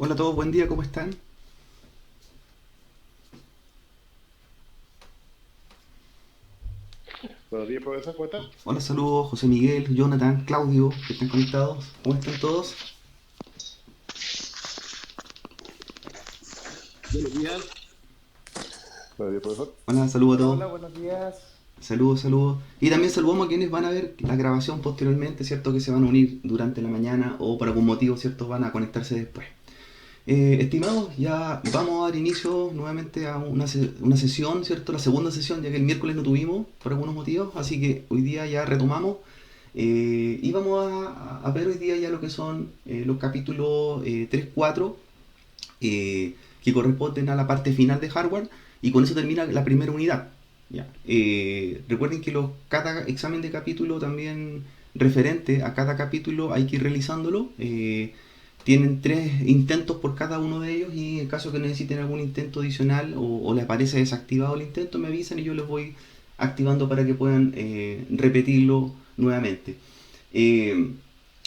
Hola a todos, buen día, ¿cómo están? Buenos días, profesor, ¿cómo está? Hola, saludos, José Miguel, Jonathan, Claudio, que están conectados. ¿Cómo están todos? Buenos días. Buenos días, profesor. Hola, saludos a Hola, todos. hola, buenos días. Saludos, saludos. Y también saludamos a quienes van a ver la grabación posteriormente, ¿cierto? Que se van a unir durante la mañana o por algún motivo, ¿cierto? Van a conectarse después. Estimados, ya vamos a dar inicio nuevamente a una sesión, ¿cierto? La segunda sesión, ya que el miércoles no tuvimos por algunos motivos, así que hoy día ya retomamos. Y vamos a ver hoy día ya lo que son los capítulos 3, 4, que corresponden a la parte final de hardware, y con eso termina la primera unidad. ¿Ya? Recuerden que cada examen de capítulo también referente a cada capítulo hay que ir realizándolo. Tienen 3 intentos por cada uno de ellos, y en caso que necesiten algún intento adicional o les aparece desactivado el intento, me avisan y yo les voy activando para que puedan repetirlo nuevamente. Eh,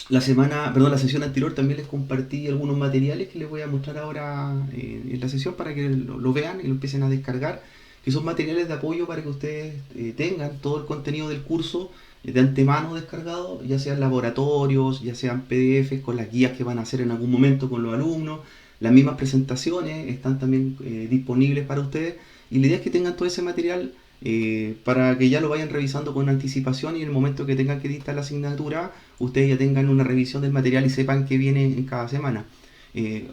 la sesión anterior también les compartí algunos materiales que les voy a mostrar ahora en la sesión para que lo vean y lo empiecen a descargar, que son materiales de apoyo para que ustedes tengan todo el contenido del curso de antemano descargado, ya sean laboratorios, ya sean PDFs con las guías que van a hacer en algún momento con los alumnos. Las mismas presentaciones están también disponibles para ustedes, y la idea es que tengan todo ese material para que ya lo vayan revisando con anticipación, y en el momento que tengan que dictar la asignatura ustedes ya tengan una revisión del material y sepan qué viene en cada semana.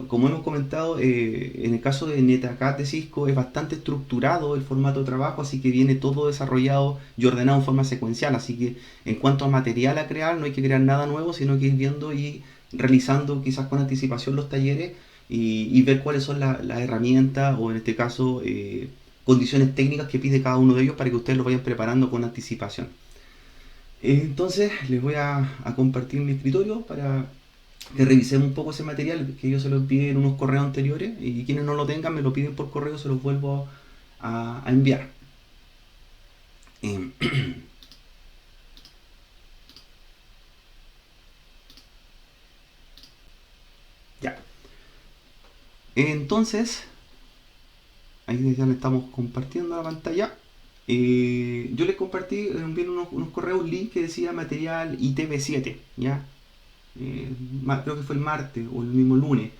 Como hemos comentado, en el caso de NetAcad de Cisco es bastante estructurado el formato de trabajo, así que viene todo desarrollado y ordenado en forma secuencial, así que en cuanto a material a crear, no hay que crear nada nuevo, sino que ir viendo y realizando quizás con anticipación los talleres, y ver cuáles son las herramientas o en este caso condiciones técnicas que pide cada uno de ellos para que ustedes lo vayan preparando con anticipación. Entonces les voy a compartir mi escritorio para que revisemos un poco ese material, que yo se lo envié en unos correos anteriores, y quienes no lo tengan me lo piden por correo, se los vuelvo a enviar. Eh, ya. Entonces, ahí ya le estamos compartiendo la pantalla. Yo les compartí, envié unos correos, un link que decía material ITV7, ¿ya? Creo que fue el martes o el mismo lunes.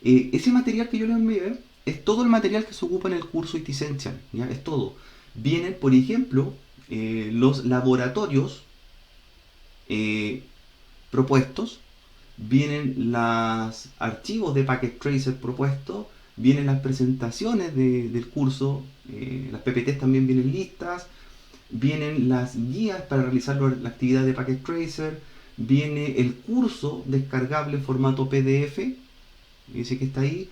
Ese material que yo les envié es todo el material que se ocupa en el curso IT Essential, ¿ya? Es todo. Vienen, por ejemplo, los laboratorios eh, propuestos, vienen los archivos de Packet Tracer propuestos, vienen las presentaciones del curso, las PPTs también vienen listas, vienen las guías para realizar la actividad de Packet Tracer, viene el curso descargable en formato PDF, dice que está ahí.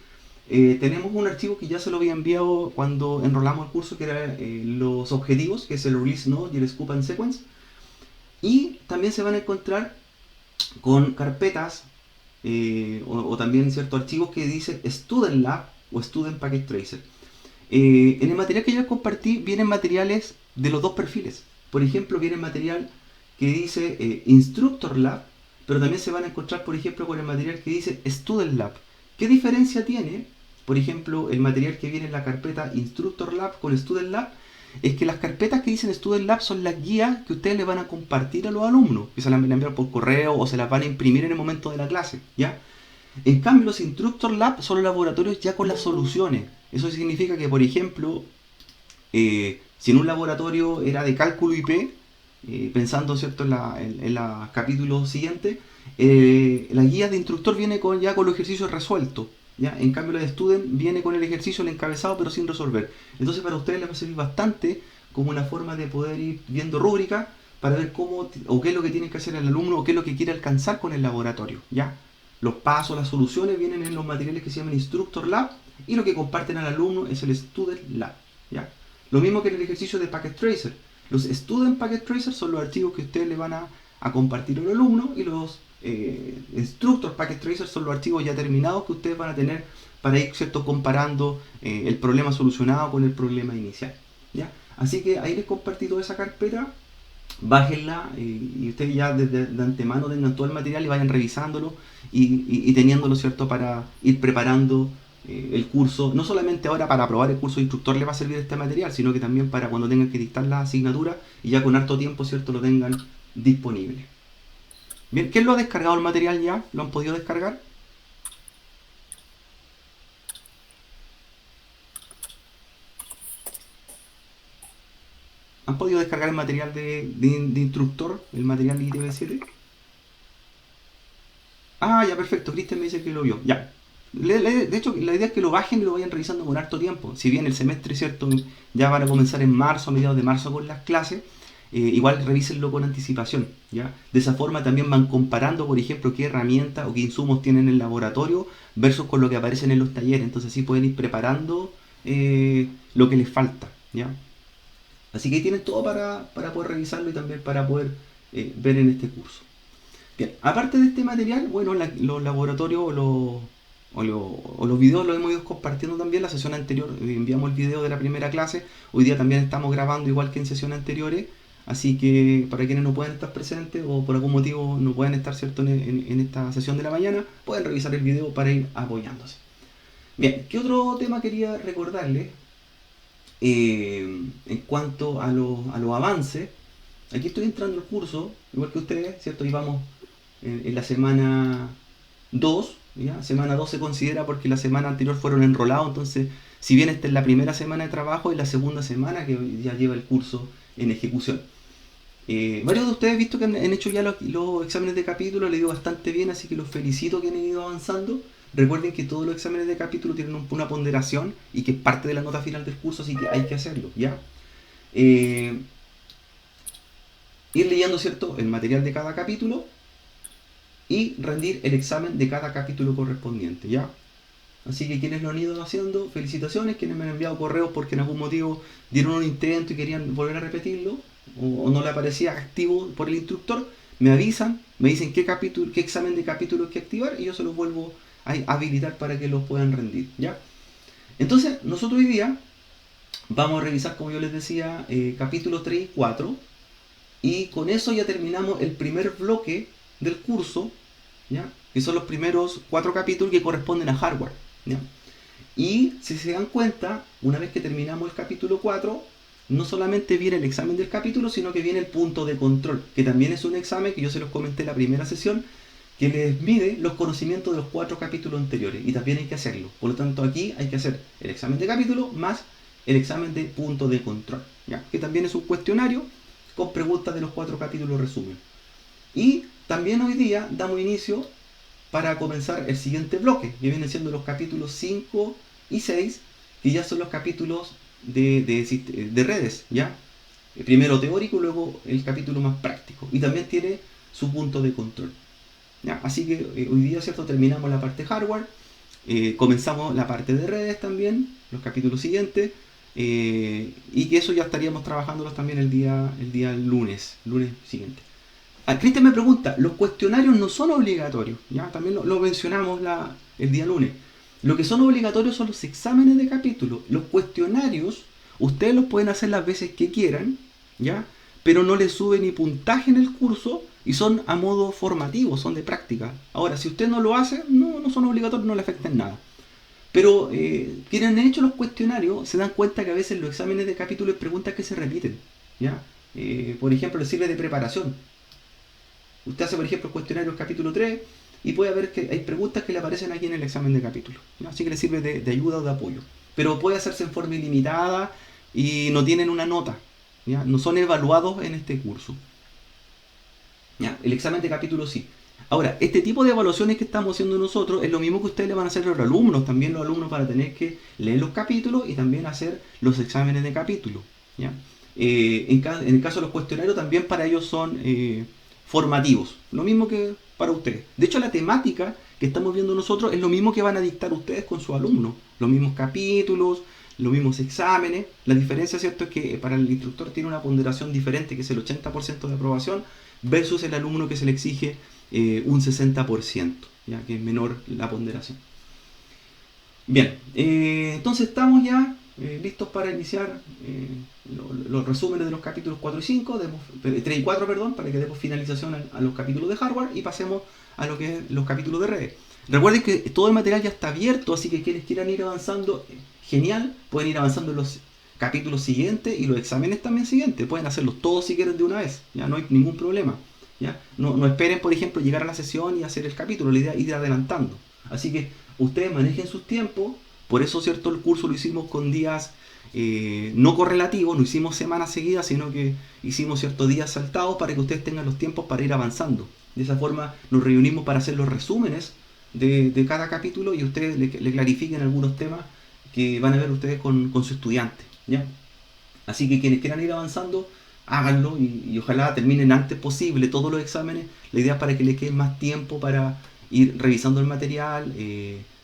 Tenemos un archivo que ya se lo había enviado cuando enrolamos el curso, que era los objetivos, que es el Release Node y el Scope and Sequence. Y también se van a encontrar con carpetas o también ciertos archivos que dice Student Lab o Student Packet Tracer. En el material que yo les compartí vienen materiales de los dos perfiles. Por ejemplo, viene material que dice Instructor Lab, pero también se van a encontrar, por ejemplo, con el material que dice Student Lab. ¿Qué diferencia tiene, por ejemplo, el material que viene en la carpeta Instructor Lab con Student Lab? Es que las carpetas que dicen Student Lab son las guías que ustedes le van a compartir a los alumnos, que se las van a enviar por correo o se las van a imprimir en el momento de la clase, ¿ya? En cambio, los Instructor Lab son los laboratorios ya con las soluciones. Eso significa que, por ejemplo, si en un laboratorio era de cálculo IP, pensando, ¿cierto?, en la capítulo siguiente, la guía de instructor viene ya con los ejercicios resueltos. ¿Ya? En cambio, la de student viene con el ejercicio, el encabezado, pero sin resolver. Entonces, para ustedes les va a servir bastante como una forma de poder ir viendo rúbrica para ver cómo o qué es lo que tiene que hacer el alumno o qué es lo que quiere alcanzar con el laboratorio. ¿Ya? Los pasos, las soluciones vienen en los materiales que se llaman Instructor Lab, y lo que comparten al alumno es el Student Lab. ¿Ya? Lo mismo que en el ejercicio de Packet Tracer. Los Student Packet Tracer son los archivos que ustedes le van a compartir al alumno, y los Instructor Packet Tracer son los archivos ya terminados que ustedes van a tener para ir, ¿cierto?, comparando el problema solucionado con el problema inicial. ¿Ya? Así que ahí les compartí toda esa carpeta. bájenla y ustedes ya desde de antemano tengan todo el material y vayan revisándolo y teniéndolo, ¿cierto? Para ir preparando el curso, no solamente ahora para aprobar el curso de instructor le va a servir este material, sino que también para cuando tengan que dictar la asignatura y ya con harto tiempo, ¿cierto? Lo tengan disponible. Bien, ¿quién lo ha descargado el material ya? ¿Lo han podido descargar? ¿Han podido descargar el material de instructor, el material de ITV7? Ah, ya, perfecto. Cristian me dice que lo vio. Ya. De hecho, la idea es que lo bajen y lo vayan revisando con harto tiempo. Si bien el semestre, ¿cierto? Ya van a comenzar en marzo, a mediados de marzo con las clases, igual revísenlo con anticipación, ¿ya? De esa forma también van comparando, por ejemplo, qué herramientas o qué insumos tienen en el laboratorio versus con lo que aparecen en los talleres. Entonces sí pueden ir preparando lo que les falta, ¿ya? Así que ahí tienen todo para poder revisarlo y también para poder ver en este curso. Bien, aparte de este material, bueno, los laboratorios o los videos los hemos ido compartiendo también. La sesión anterior enviamos el video de la primera clase. Hoy día también estamos grabando igual que en sesiones anteriores. Así que para quienes no pueden estar presentes o por algún motivo no pueden estar, ¿cierto? En esta sesión de la mañana, pueden revisar el video para ir apoyándose. Bien, ¿qué otro tema quería recordarles? En cuanto a los avances, aquí estoy entrando al curso, igual que ustedes, ¿cierto? Y vamos en la semana 2, ¿ya? Semana 2 se considera porque la semana anterior fueron enrolados, entonces, si bien esta es la primera semana de trabajo, es la segunda semana que ya lleva el curso en ejecución. Varios de ustedes he visto que han hecho ya los exámenes de capítulo, le dio bastante bien, así que los felicito que han ido avanzando. Recuerden que todos los exámenes de capítulo tienen una ponderación y que es parte de la nota final del curso, así que hay que hacerlo, ¿ya? Eh, Ir leyendo, ¿cierto?, el material de cada capítulo y rendir el examen de cada capítulo correspondiente, ¿ya? Así que quienes lo han ido haciendo, felicitaciones. Quienes me han enviado correos porque en algún motivo dieron un intento y querían volver a repetirlo, o no le aparecía activo por el instructor, me avisan, me dicen qué capítulo, qué examen de capítulo hay que activar y yo se los vuelvo a habilitar para que los puedan rendir, ¿ya? Entonces, nosotros hoy día vamos a revisar, como yo les decía, capítulos 3 y 4, y con eso ya terminamos el primer bloque del curso, ¿ya? Que son los primeros 4 capítulos que corresponden a hardware, ¿ya? Y si se dan cuenta, una vez que terminamos el capítulo 4, no solamente viene el examen del capítulo, sino que viene el punto de control, que también es un examen que yo se los comenté en la primera sesión, que les mide los conocimientos de los 4 capítulos anteriores, y también hay que hacerlo. Por lo tanto, aquí hay que hacer el examen de capítulo más el examen de punto de control, ¿ya? Que también es un cuestionario con preguntas de los 4 capítulos resumen. Y también hoy día damos inicio para comenzar el siguiente bloque, que vienen siendo los capítulos 5 y 6, que ya son los capítulos de redes, ¿ya? Primero teórico, luego el capítulo más práctico. Y también tiene su punto de control, ¿ya? Así que hoy día, ¿cierto?, terminamos la parte hardware, comenzamos la parte de redes también, los capítulos siguientes, y que eso ya estaríamos trabajándolos también el día lunes siguiente. Cristian me pregunta, los cuestionarios no son obligatorios, ¿ya? También lo mencionamos el día lunes. Lo que son obligatorios son los exámenes de capítulo. Los cuestionarios, ustedes los pueden hacer las veces que quieran, ¿ya? Pero no les sube ni puntaje en el curso y son a modo formativo, son de práctica. Ahora, si usted no lo hace, no son obligatorios, no le afectan nada. Pero quienes han hecho los cuestionarios se dan cuenta que a veces los exámenes de capítulo hay preguntas que se repiten, ¿ya? Por ejemplo, les sirve de preparación. Usted hace, por ejemplo, el cuestionario capítulo 3 y puede ver que hay preguntas que le aparecen aquí en el examen de capítulo, ¿no? Así que le sirve de ayuda o de apoyo. Pero puede hacerse en forma ilimitada y no tienen una nota, ¿ya? No son evaluados en este curso, ¿ya? El examen de capítulo sí. Ahora, este tipo de evaluaciones que estamos haciendo nosotros es lo mismo que ustedes le van a hacer a los alumnos. También los alumnos van a tener que leer los capítulos y también hacer los exámenes de capítulo, ¿ya? En el caso de los cuestionarios también para ellos son formativos, lo mismo que para ustedes. De hecho, la temática que estamos viendo nosotros es lo mismo que van a dictar ustedes con sus alumnos, los mismos capítulos, los mismos exámenes. La diferencia, ¿cierto?, es que para el instructor tiene una ponderación diferente, que es el 80% de aprobación, versus el alumno que se le exige un 60%, ya que es menor la ponderación. Bien, entonces estamos ya listos para iniciar los resúmenes de los capítulos 4 y 5, 3 y 4, perdón, para que demos finalización a los capítulos de hardware y pasemos a lo que es los capítulos de redes. Recuerden que todo el material ya está abierto, así que quienes quieran ir avanzando, genial, pueden ir avanzando en los capítulos siguientes y los exámenes también siguientes, pueden hacerlos todos si quieren de una vez, ya no hay ningún problema. ¿Ya? No esperen, por ejemplo, llegar a la sesión y hacer el capítulo, la idea es ir adelantando. Así que ustedes manejen sus tiempos, por eso, ¿cierto? El curso lo hicimos con días no correlativos, no hicimos semanas seguidas, sino que hicimos ciertos días saltados para que ustedes tengan los tiempos para ir avanzando. De esa forma nos reunimos para hacer los resúmenes de cada capítulo y ustedes le clarifiquen algunos temas que van a ver ustedes con su estudiante, ¿ya? Así que quienes quieran ir avanzando, háganlo y ojalá terminen antes posible todos los exámenes. La idea es para que les quede más tiempo para ir revisando el material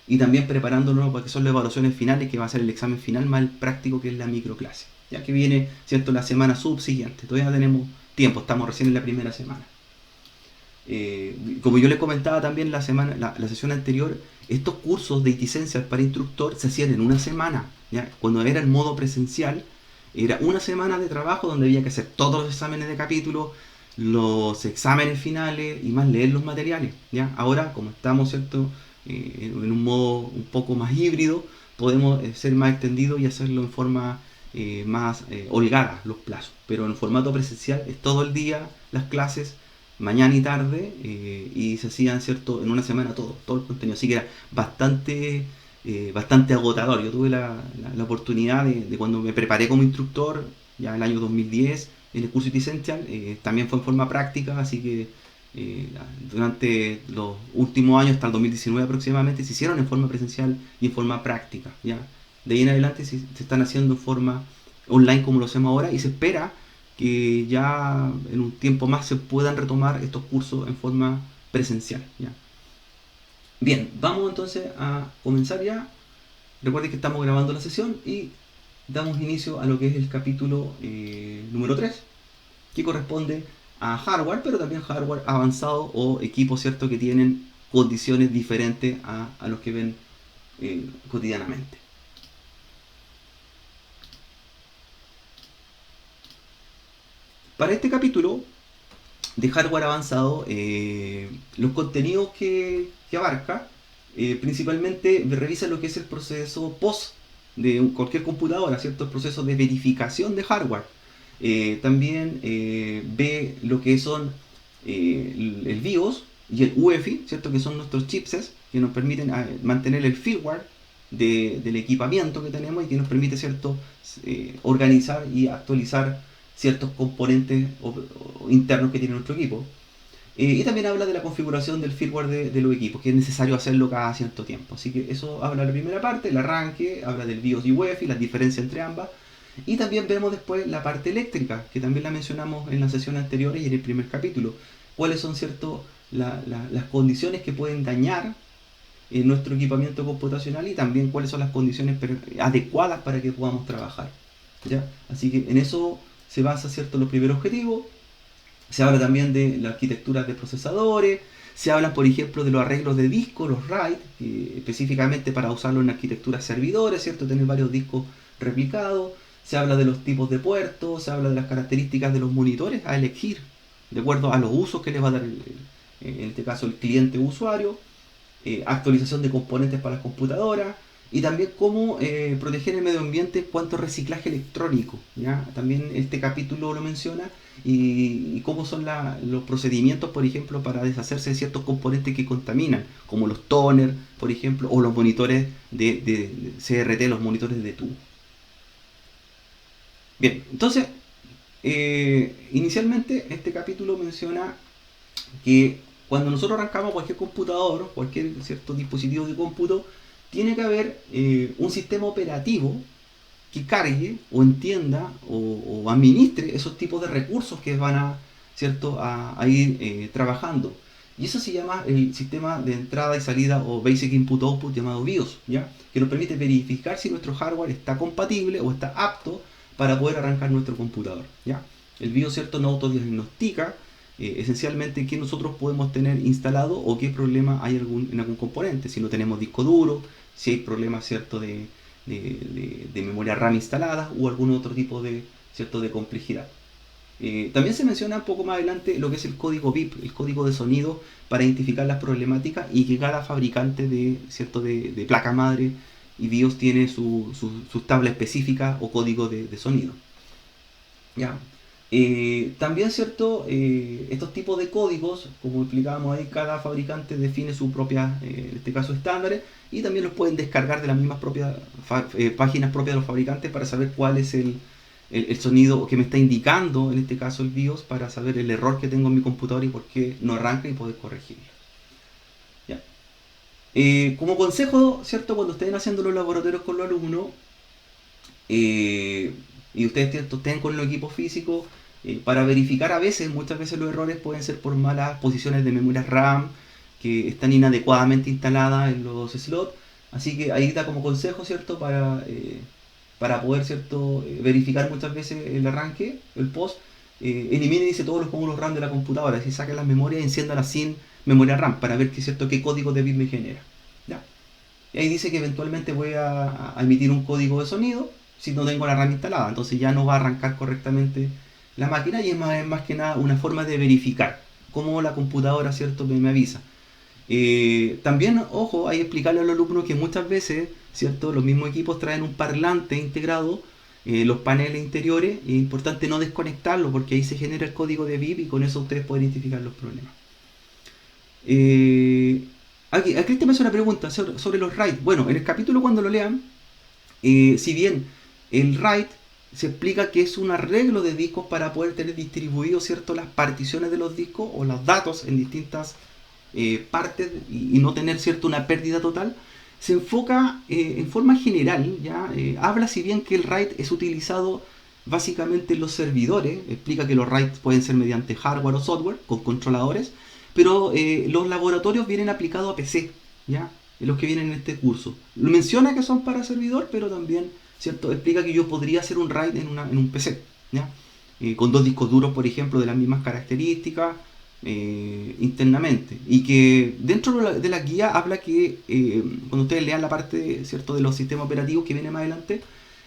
y también preparándonos para que son las evaluaciones finales, que va a ser el examen final más el práctico, que es la microclase. Ya que viene, ¿cierto?, la semana subsiguiente. Todavía tenemos tiempo, estamos recién en la primera semana. Como yo les comentaba también la sesión anterior, estos cursos de ITicencias para instructor se hacían en una semana, ¿ya? Cuando era en modo presencial, era una semana de trabajo donde había que hacer todos los exámenes de capítulo, los exámenes finales y más leer los materiales, ¿ya? Ahora, como estamos, ¿cierto?, en un modo un poco más híbrido, podemos ser más extendidos y hacerlo en forma más holgada los plazos. Pero en formato presencial es todo el día las clases, mañana y tarde, y se hacían, ¿cierto?, en una semana todo el contenido. Así que era bastante agotador. Yo tuve la oportunidad de cuando me preparé como instructor, ya en el año 2010, en el curso IT Essential, también fue en forma práctica, así que durante los últimos años, hasta el 2019 aproximadamente, se hicieron en forma presencial y en forma práctica. ¿Ya? De ahí en adelante se están haciendo en forma online como lo hacemos ahora y se espera que ya en un tiempo más se puedan retomar estos cursos en forma presencial. ¿Ya? Bien, vamos entonces a comenzar ya. Recuerden que estamos grabando la sesión y damos inicio a lo que es el capítulo número 3, que corresponde a hardware, pero también hardware avanzado o equipos, ¿cierto?, que tienen condiciones diferentes a los que ven cotidianamente. Para este capítulo de hardware avanzado, los contenidos que abarca principalmente revisa lo que es el proceso POS de cualquier computadora, ¿cierto? El proceso de verificación de hardware. También ve lo que son el BIOS y el UEFI, ¿cierto?, que son nuestros chipsets que nos permiten mantener el firmware del equipamiento que tenemos y que nos permite, ¿cierto?, organizar y actualizar ciertos componentes internos que tiene nuestro equipo. Y también habla de la configuración del firmware de los equipos, que es necesario hacerlo cada cierto tiempo. Así que eso habla de la primera parte, el arranque, habla del BIOS y UEFI, las diferencias entre ambas. Y también vemos después la parte eléctrica, que también la mencionamos en la sesión anterior y en el primer capítulo. Cuáles son, ¿cierto?, las condiciones que pueden dañar nuestro equipamiento computacional y también cuáles son las condiciones adecuadas para que podamos trabajar. ¿Ya? Así que en eso se basa, ¿cierto?, los primeros objetivos. Se habla también de la arquitectura de procesadores, se habla, por ejemplo, de los arreglos de discos, los RAID, específicamente para usarlo en arquitecturas servidores, ¿cierto?, tener varios discos replicados. Se habla de los tipos de puertos, se habla de las características de los monitores a elegir, de acuerdo a los usos que les va a dar, en este caso, el cliente o usuario, actualización de componentes para las computadoras, y también cómo proteger el medio ambiente en cuanto a reciclaje electrónico. ¿Ya? También este capítulo lo menciona, y cómo son los procedimientos, por ejemplo, para deshacerse de ciertos componentes que contaminan, como los toners, por ejemplo, o los monitores de CRT, los monitores de tubo. Bien, entonces, inicialmente este capítulo menciona que cuando nosotros arrancamos cualquier computador, cualquier cierto dispositivo de cómputo, tiene que haber un sistema operativo que cargue o entienda o administre esos tipos de recursos que van ¿cierto?, a ir trabajando. Y eso se llama el sistema de entrada y salida o Basic Input Output, llamado BIOS, ¿ya?, que nos permite verificar si nuestro hardware está compatible o está apto para poder arrancar nuestro computador. ¿Ya? El BIOS, ¿cierto?, nos autodiagnostica esencialmente qué nosotros podemos tener instalado o qué problema hay en algún componente, si no tenemos disco duro, si hay problemas, ¿cierto?, de de memoria RAM instalada o algún otro tipo de, ¿cierto?, de complejidad. También se menciona un poco más adelante lo que es el código BIP, el código de sonido, para identificar las problemáticas y que cada fabricante de, ¿cierto?, de placa madre y BIOS tiene su tabla específica o código de sonido. ¿Ya? También, ¿cierto? Estos tipos de códigos, como explicábamos ahí, cada fabricante define su propia, en este caso, estándares, y también los pueden descargar de las mismas páginas propias de los fabricantes para saber cuál es el sonido que me está indicando, en este caso el BIOS, para saber el error que tengo en mi computador y por qué no arranca y poder corregirlo. ¿Ya? Como consejo, ¿cierto? Cuando estén haciendo los laboratorios con los alumnos, eh, y ustedes estén con los equipos físicos, para verificar muchas veces los errores pueden ser por malas posiciones de memoria RAM que están inadecuadamente instaladas en los slots. Así que ahí da como consejo, ¿cierto? Para poder, ¿cierto?, verificar muchas veces el arranque, el post. Elimine, dice, todos los módulos RAM de la computadora, si saquen las memorias y enciéndalas sin memoria RAM para ver ¿cierto?, qué código de bit me genera. ¿Ya? Y ahí dice que eventualmente voy a emitir un código de sonido si no tengo la RAM instalada. Entonces ya no va a arrancar correctamente la máquina y es más que nada una forma de verificar cómo la computadora, ¿cierto?, me avisa. También, ojo, hay que explicarle a los alumnos que muchas veces, ¿cierto?, los mismos equipos traen un parlante integrado, los paneles interiores, es importante no desconectarlo porque ahí se genera el código de BIP y con eso ustedes pueden identificar los problemas. Aquí te me hace una pregunta sobre los RAID. Bueno, en el capítulo cuando lo lean, si bien el RAID se explica que es un arreglo de discos para poder tener distribuido, ¿cierto?, las particiones de los discos o los datos en distintas partes y no tener, ¿cierto?, una pérdida total, se enfoca en forma general, ¿ya? Habla si bien que el RAID es utilizado básicamente en los servidores, explica que los RAID pueden ser mediante hardware o software con controladores, pero los laboratorios vienen aplicados a PC, ¿ya? Los que vienen en este curso. Lo menciona que son para servidor, pero también, ¿cierto?, explica que yo podría hacer un RAID en un PC, ¿ya? Con dos discos duros, por ejemplo, de las mismas características, internamente. Y que dentro de la guía habla que, cuando ustedes lean la parte, ¿cierto?, de los sistemas operativos que viene más adelante,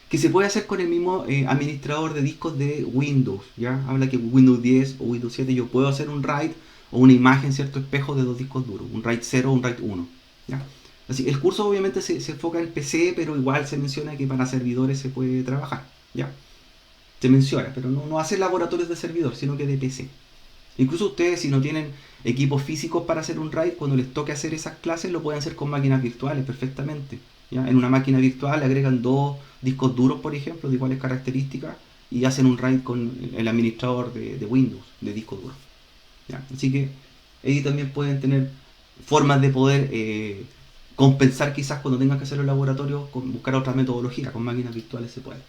que se puede hacer con el mismo administrador de discos de Windows, ¿ya? Habla que Windows 10 o Windows 7 yo puedo hacer un RAID o una imagen, ¿cierto?, espejo de dos discos duros, un RAID 0 o un RAID 1, ¿ya? Así, el curso obviamente se enfoca en PC, pero igual se menciona que para servidores se puede trabajar, ¿ya? Se menciona, pero no hace laboratorios de servidor, sino que de PC. Incluso ustedes, si no tienen equipos físicos para hacer un RAID, cuando les toque hacer esas clases, lo pueden hacer con máquinas virtuales perfectamente, ¿ya? En una máquina virtual le agregan dos discos duros, por ejemplo, de iguales características, y hacen un RAID con el administrador de Windows, de disco duro, ¿ya? Así que ahí también pueden tener formas de poder compensar quizás cuando tengan que hacer los laboratorios, con buscar otra metodología, con máquinas virtuales se puede.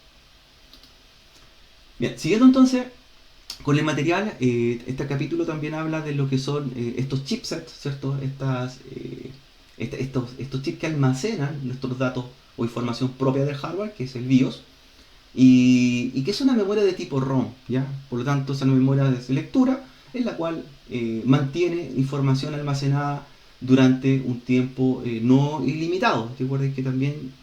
Bien, siguiendo entonces con el material, este capítulo también habla de lo que son estos chipsets, ¿cierto? Estos chips que almacenan nuestros datos o información propia del hardware, que es el BIOS, y que es una memoria de tipo ROM, ¿ya? Por lo tanto, es una memoria de lectura en la cual mantiene información almacenada durante un tiempo no ilimitado. Recuerden que también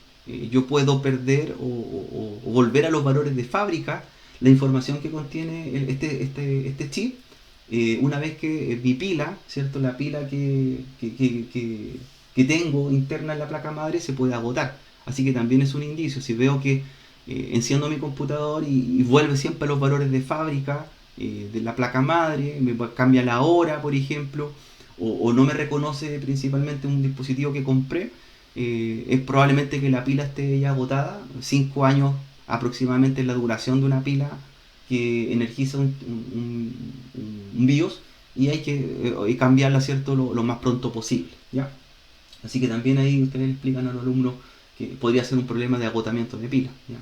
yo puedo perder o volver a los valores de fábrica la información que contiene este chip, una vez que mi pila, ¿cierto?, la pila que tengo interna en la placa madre se puede agotar. Así que también es un indicio. Si veo que enciendo mi computador y vuelve siempre a los valores de fábrica de la placa madre, me cambia la hora, por ejemplo, o no me reconoce principalmente un dispositivo que compré, es probablemente que la pila esté ya agotada. 5 años aproximadamente es la duración de una pila que energiza un BIOS, y hay que cambiarla, ¿cierto?, lo más pronto posible, ¿ya? Así que también ahí ustedes explican a los alumnos que podría ser un problema de agotamiento de pila, ¿ya?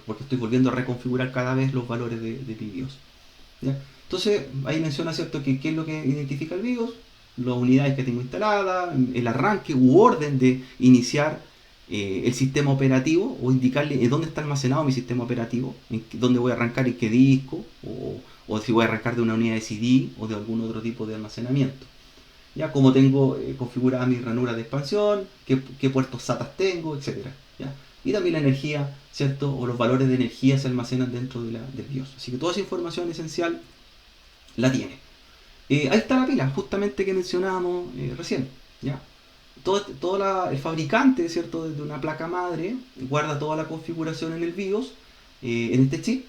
Porque estoy volviendo a reconfigurar cada vez los valores de mi BIOS, ¿ya? Entonces ahí menciona, ¿cierto?, que qué es lo que identifica el BIOS, las unidades que tengo instaladas, el arranque u orden de iniciar el sistema operativo, o indicarle dónde está almacenado mi sistema operativo, dónde voy a arrancar, en qué disco, o si voy a arrancar de una unidad de CD o de algún otro tipo de almacenamiento. Ya, como tengo configurada mi ranura de expansión, qué puertos SATA tengo, etcétera, ¿ya? y también la energía, ¿cierto? O los valores de energía se almacenan dentro del BIOS. Así que toda esa información esencial la tiene. Ahí está la pila, justamente que mencionábamos recién, ¿ya? El fabricante, ¿cierto? De una placa madre guarda toda la configuración en el BIOS, en este chip,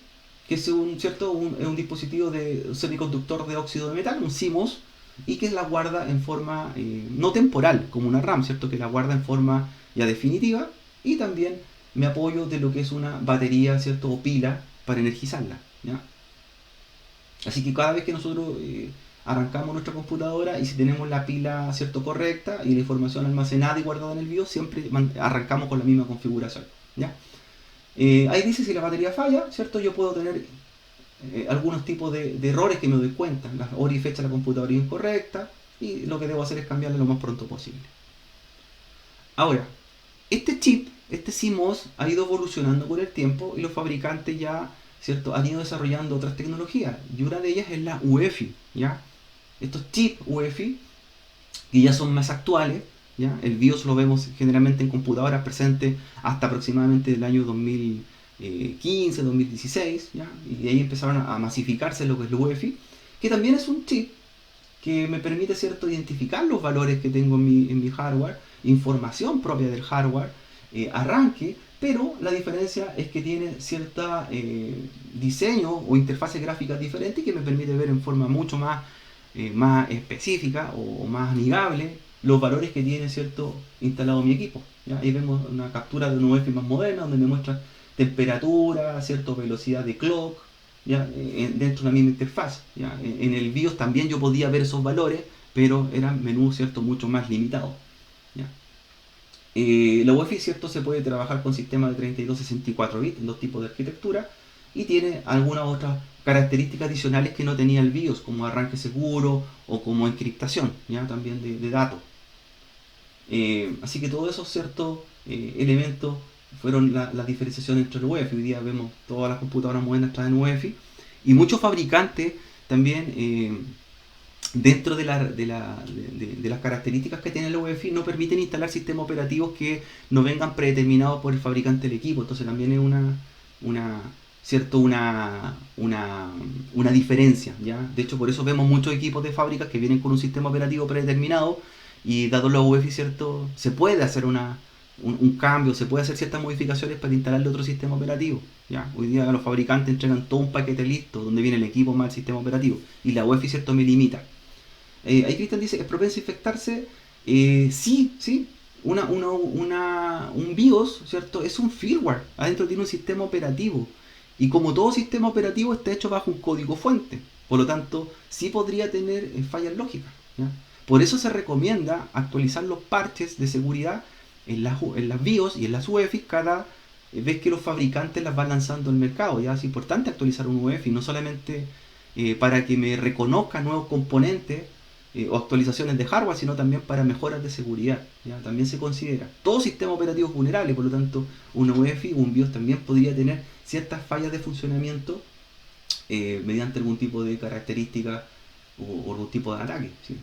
que es es un dispositivo de un semiconductor de óxido de metal, un CMOS, y que la guarda en forma no temporal, como una RAM, ¿cierto? Que la guarda en forma ya definitiva, y también me apoyo de lo que es una batería, ¿cierto? O pila para energizarla, ¿ya? Así que cada vez que nosotros arrancamos nuestra computadora y si tenemos la pila, ¿cierto? Correcta y la información almacenada y guardada en el BIOS, siempre arrancamos con la misma configuración, ¿ya? Ahí dice si la batería falla, ¿cierto? Yo puedo tener algunos tipos de errores que me doy cuenta. La hora y fecha de la computadora es incorrecta y lo que debo hacer es cambiarla lo más pronto posible. Ahora, este chip, este CMOS, ha ido evolucionando con el tiempo y los fabricantes ya, ¿cierto? Han ido desarrollando otras tecnologías y una de ellas es la UEFI, ¿ya? Estos chips UEFI que ya son más actuales, ¿ya? El BIOS lo vemos generalmente en computadoras presentes hasta aproximadamente el año 2015, 2016, ¿ya? Y de ahí empezaron a masificarse lo que es el UEFI, que también es un chip que me permite, ¿cierto?, identificar los valores que tengo en mi hardware, información propia del hardware, arranque, pero la diferencia es que tiene cierta diseño o interfaces gráficas diferentes que me permite ver en forma mucho más específica o más amigable los valores que tiene, ¿cierto?, instalado mi equipo, ¿ya? Ahí vemos una captura de un UEFI más moderna donde me muestra temperatura, cierto, velocidad de clock, ¿ya? Dentro de una misma interfaz, ¿ya? En el BIOS también yo podía ver esos valores, pero eran menús, ¿cierto?, mucho más limitados, ¿ya? La UEFI, ¿cierto?, se puede trabajar con sistemas de 32-64 bits en dos tipos de arquitectura y tiene algunas otras características adicionales que no tenía el BIOS, como arranque seguro o como encriptación, ¿ya? También de datos. Así que todos esos ciertos elementos fueron la diferenciación entre el UEFI. Hoy día vemos todas las computadoras modernas traen UEFI y muchos fabricantes también dentro de las características que tiene el UEFI no permiten instalar sistemas operativos que no vengan predeterminados por el fabricante del equipo. Entonces también es una cierto una diferencia, ¿ya? De hecho, por eso vemos muchos equipos de fábricas que vienen con un sistema operativo predeterminado y dado la UEFI, ¿cierto?, se puede hacer un cambio, se puede hacer ciertas modificaciones para instalarle otro sistema operativo, ¿ya? Hoy día los fabricantes entregan todo un paquete listo donde viene el equipo más el sistema operativo y la UEFI, ¿cierto?, me limita. Ahí Cristian dice, ¿es propenso a infectarse? Sí, sí. Un BIOS, ¿cierto?, es un firmware. Adentro tiene un sistema operativo. Y como todo sistema operativo está hecho bajo un código fuente. Por lo tanto, sí podría tener fallas lógicas, ¿ya? Por eso se recomienda actualizar los parches de seguridad en las BIOS y en las UEFI cada vez que los fabricantes las van lanzando al mercado. ¿Ya? Es importante actualizar un UEFI, no solamente para que me reconozca nuevos componentes o actualizaciones de hardware, sino también para mejoras de seguridad, ¿ya? También se considera. Todo sistema operativo es vulnerable, por lo tanto, una UEFI o un BIOS también podría tener ciertas fallas de funcionamiento mediante algún tipo de característica o algún tipo de ataque, ¿sí?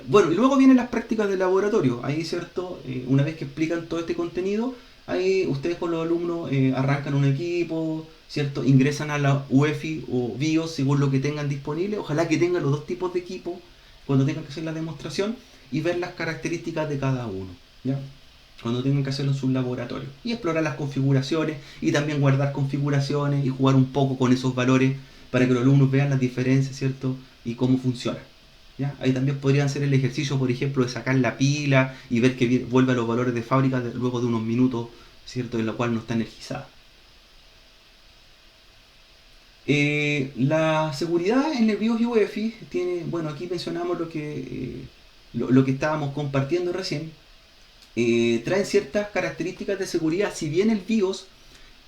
Bueno, y luego vienen las prácticas de laboratorio. Ahí, ¿cierto? Una vez que explican todo este contenido, ahí ustedes con los alumnos arrancan un equipo, ¿cierto? Ingresan a la UEFI o BIOS según lo que tengan disponible. Ojalá que tengan los dos tipos de equipo cuando tengan que hacer la demostración y ver las características de cada uno, ¿ya? Cuando tengan que hacerlo en sus laboratorios. Y explorar las configuraciones y también guardar configuraciones y jugar un poco con esos valores para que los alumnos vean las diferencias, ¿cierto? Y cómo funciona. ¿Ya? Ahí también podrían hacer el ejercicio, por ejemplo, de sacar la pila y ver que vuelve a los valores de fábrica luego de unos minutos, ¿cierto?, en la cual no está energizada. La seguridad en el BIOS y UEFI tiene, bueno, aquí mencionamos lo que estábamos compartiendo recién. Traen ciertas características de seguridad. Si bien el BIOS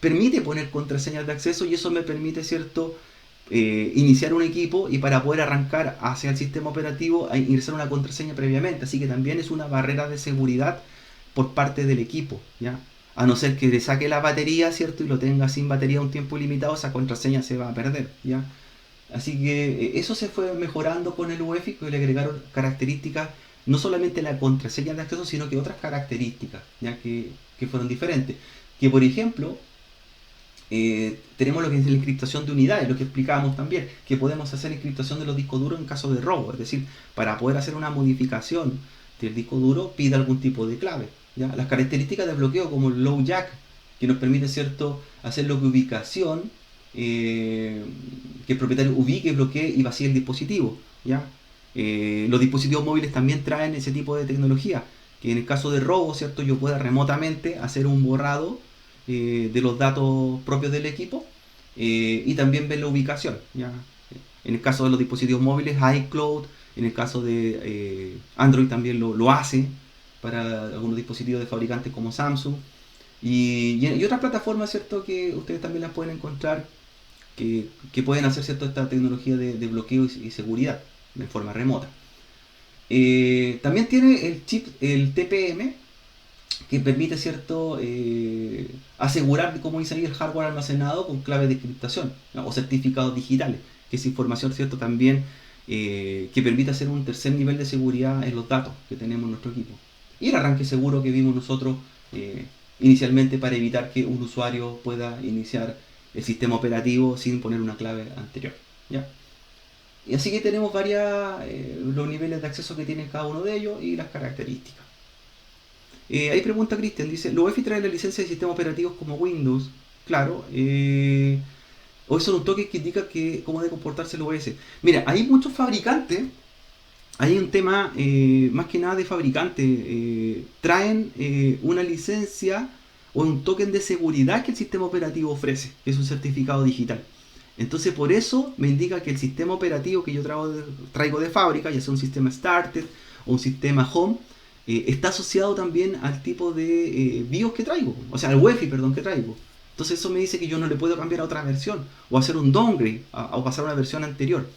permite poner contraseñas de acceso y eso me permite, ¿cierto?, iniciar un equipo y para poder arrancar hacia el sistema operativo hay ingresar una contraseña previamente, así que también es una barrera de seguridad por parte del equipo, ¿ya? A no ser que le saque la batería, ¿cierto?, y lo tenga sin batería un tiempo limitado, esa contraseña se va a perder, ¿ya? Así que eso se fue mejorando con el UEFI, que le agregaron características no solamente la contraseña de acceso, sino que otras características, ya que fueron diferentes. Que por ejemplo, tenemos lo que es la encriptación de unidades, lo que explicábamos también, que podemos hacer encriptación de los discos duros en caso de robo, es decir, para poder hacer una modificación del disco duro pide algún tipo de clave. ¿Ya? Las características de bloqueo como el low jack, que nos permite, ¿cierto?, hacer lo que ubicación, que el propietario ubique, bloquee y vacíe el dispositivo. ¿Ya? Los dispositivos móviles también traen ese tipo de tecnología, que en el caso de robo, ¿cierto?, yo pueda remotamente hacer un borrado de los datos propios del equipo, y también ver la ubicación. ¿Ya? En el caso de los dispositivos móviles, iCloud, en el caso de Android también lo hace para algunos dispositivos de fabricantes como Samsung y otras plataformas, ¿cierto?, que ustedes también las pueden encontrar que pueden hacer, ¿cierto?, esta tecnología de bloqueo y seguridad de forma remota. También tiene el chip, el TPM, que permite, ¿cierto?, asegurar, como dice ahí, el hardware almacenado con claves de encriptación, ¿no?, o certificados digitales, que es información, ¿cierto?, también que permite hacer un tercer nivel de seguridad en los datos que tenemos en nuestro equipo. Y el arranque seguro que vimos nosotros inicialmente para evitar que un usuario pueda iniciar el sistema operativo sin poner una clave anterior. ¿Ya? Y así que tenemos los niveles de acceso que tiene cada uno de ellos y las características. Ahí pregunta Cristian, dice, ¿los UEFI traen la licencia de sistemas operativos como Windows? Claro, hoy son un toque que indica cómo debe comportarse el OS. Mira, hay muchos fabricantes, hay un tema más que nada de fabricantes, traen una licencia o un token de seguridad que el sistema operativo ofrece, que es un certificado digital. Entonces por eso me indica que el sistema operativo que yo traigo de fábrica, ya sea un sistema starter o un sistema home, está asociado también al tipo de BIOS que traigo, o sea, al UEFI, perdón, que traigo. Entonces eso me dice que yo no le puedo cambiar a otra versión o hacer un downgrade o pasar a una versión anterior.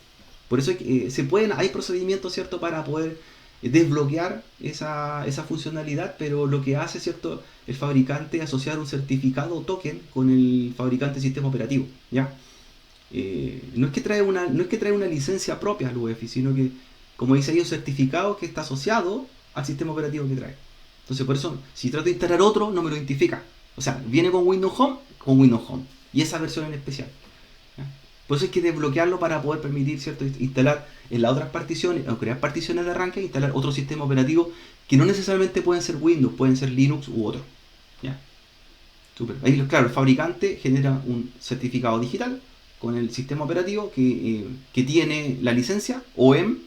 Por eso hay procedimientos, ¿cierto?, para poder desbloquear esa funcionalidad, pero lo que hace, ¿cierto?, el fabricante es asociar un certificado o token con el fabricante de sistema operativo. ¿Ya? No es que trae una licencia propia al UEFI, sino que, como dice ahí, un certificado que está asociado al sistema operativo que trae. Entonces, por eso, si trato de instalar otro, no me lo identifica. O sea, viene con Windows Home, y esa versión en especial. ¿Ya? Por eso hay que desbloquearlo para poder permitir, ¿cierto?, instalar en las otras particiones, o crear particiones de arranque, instalar otro sistema operativo que no necesariamente pueden ser Windows, pueden ser Linux u otro. ¿Ya? Super. Ahí, claro, el fabricante genera un certificado digital con el sistema operativo que tiene la licencia OEM,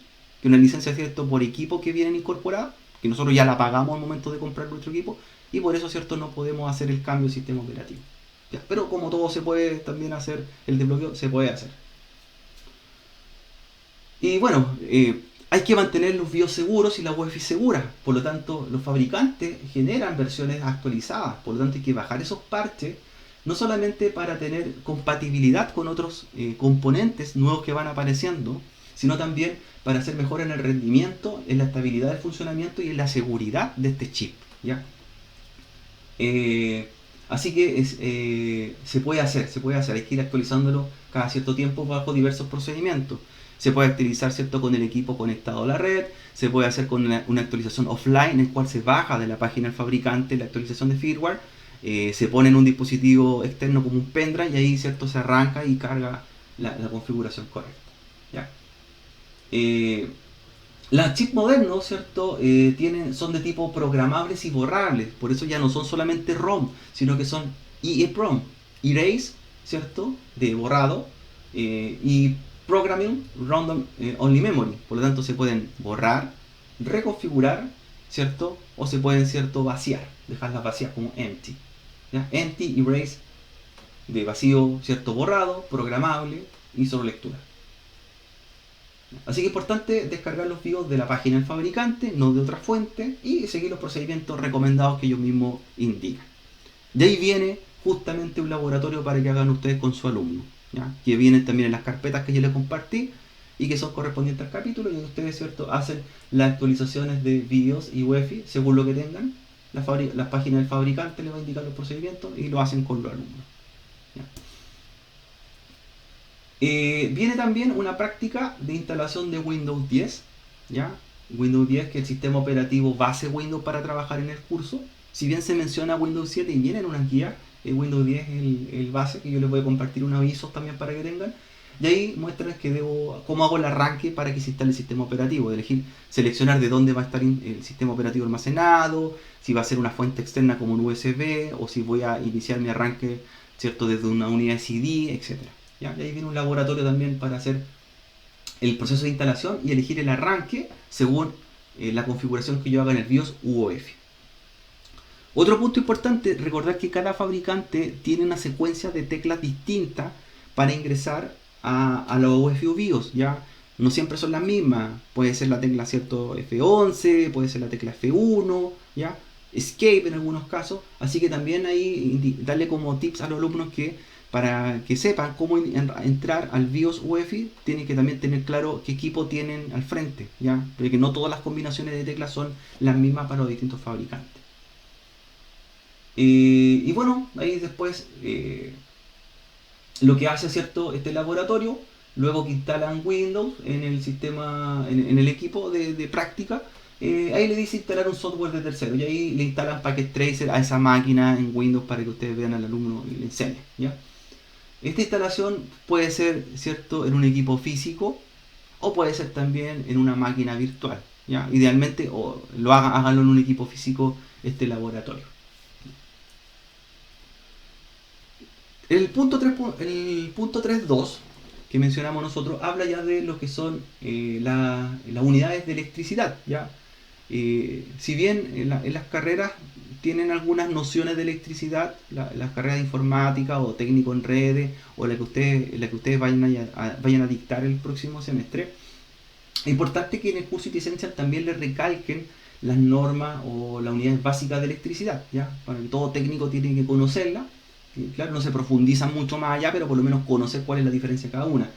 que es una licencia, ¿cierto?, por equipo que vienen incorporada, que nosotros ya la pagamos al momento de comprar nuestro equipo, y por eso, ¿cierto?, no podemos hacer el cambio de sistema operativo. ¿Ya? Pero como todo se puede también hacer, el desbloqueo se puede hacer. Y bueno, hay que mantener los BIOS seguros y la UEFI segura. Por lo tanto, los fabricantes generan versiones actualizadas. Por lo tanto, hay que bajar esos parches, no solamente para tener compatibilidad con otros componentes nuevos que van apareciendo, sino también para hacer mejor en el rendimiento, en la estabilidad del funcionamiento y en la seguridad de este chip. ¿Ya? Así que se puede hacer, hay que ir actualizándolo cada cierto tiempo bajo diversos procedimientos. Se puede actualizar, ¿cierto?, con el equipo conectado a la red, se puede hacer con una actualización offline, en el cual se baja de la página del fabricante la actualización de firmware, se pone en un dispositivo externo como un pendrive y ahí, ¿cierto?, se arranca y carga la configuración correcta. ¿Ya? Las chips modernos, ¿cierto?, son de tipo programables y borrables, por eso ya no son solamente ROM, sino que son EEPROM, Erase, ¿cierto?, de borrado, y Programming Random Only Memory, por lo tanto se pueden borrar, reconfigurar, ¿cierto?, o se pueden, ¿cierto?, vaciar, dejarlas vacías como empty. ¿Ya? Empty, erase, de vacío, ¿cierto?, borrado, programable y solo lectura. Así que es importante descargar los BIOS de la página del fabricante, no de otra fuente, y seguir los procedimientos recomendados que ellos mismos indican. De ahí viene justamente un laboratorio para que hagan ustedes con su alumno, ¿ya? Que vienen también en las carpetas que yo les compartí y que son correspondientes al capítulo, y ustedes, ¿cierto?, hacen las actualizaciones de BIOS y UEFI según lo que tengan. La página del fabricante les va a indicar los procedimientos y lo hacen con los alumnos. ¿Ya? Viene también una práctica de instalación de Windows 10, ¿ya? Windows 10, que es el sistema operativo base Windows para trabajar en el curso. Si bien se menciona Windows 7 y viene en una guía, Windows 10 es el base, que yo les voy a compartir unos avisos también para que tengan. Y ahí muestran que cómo hago el arranque para que se instale el sistema operativo. Elegir, seleccionar de dónde va a estar el sistema operativo almacenado, si va a ser una fuente externa como un USB, o si voy a iniciar mi arranque, ¿cierto?, desde una unidad CD, etcétera. ¿Ya? Y ahí viene un laboratorio también para hacer el proceso de instalación y elegir el arranque según la configuración que yo haga en el BIOS UOF. Otro punto importante, recordar que cada fabricante tiene una secuencia de teclas distintas para ingresar a los UEFI o BIOS, ¿ya? No siempre son las mismas, puede ser la tecla, ¿cierto?, F11, puede ser la tecla F1, ¿ya? Escape en algunos casos, así que también ahí darle como tips a los alumnos que para que sepan cómo entrar al BIOS UEFI, tienen que también tener claro qué equipo tienen al frente, ¿ya? Porque no todas las combinaciones de teclas son las mismas para los distintos fabricantes. Y bueno, ahí después lo que hace, ¿cierto?, este laboratorio, luego que instalan Windows en el sistema, en el equipo de práctica, ahí le dice instalar un software de tercero y ahí le instalan Packet Tracer a esa máquina en Windows para que ustedes vean al alumno y le enseñen, ¿ya? Esta instalación puede ser, ¿cierto?, en un equipo físico o puede ser también en una máquina virtual, ¿ya? Idealmente háganlo en un equipo físico, este laboratorio. El punto 3.2 que mencionamos nosotros habla ya de lo que son las unidades de electricidad, ¿ya? Si bien en las carreras tienen algunas nociones de electricidad, las carreras de informática o técnico en redes o la que ustedes vayan a dictar el próximo semestre, es importante que en el curso IT Essential también les recalquen las normas o las unidades básicas de electricidad, ¿ya? Para que todo técnico tiene que conocerla. Claro, no se profundiza mucho más allá, pero por lo menos conocer cuál es la diferencia de cada una,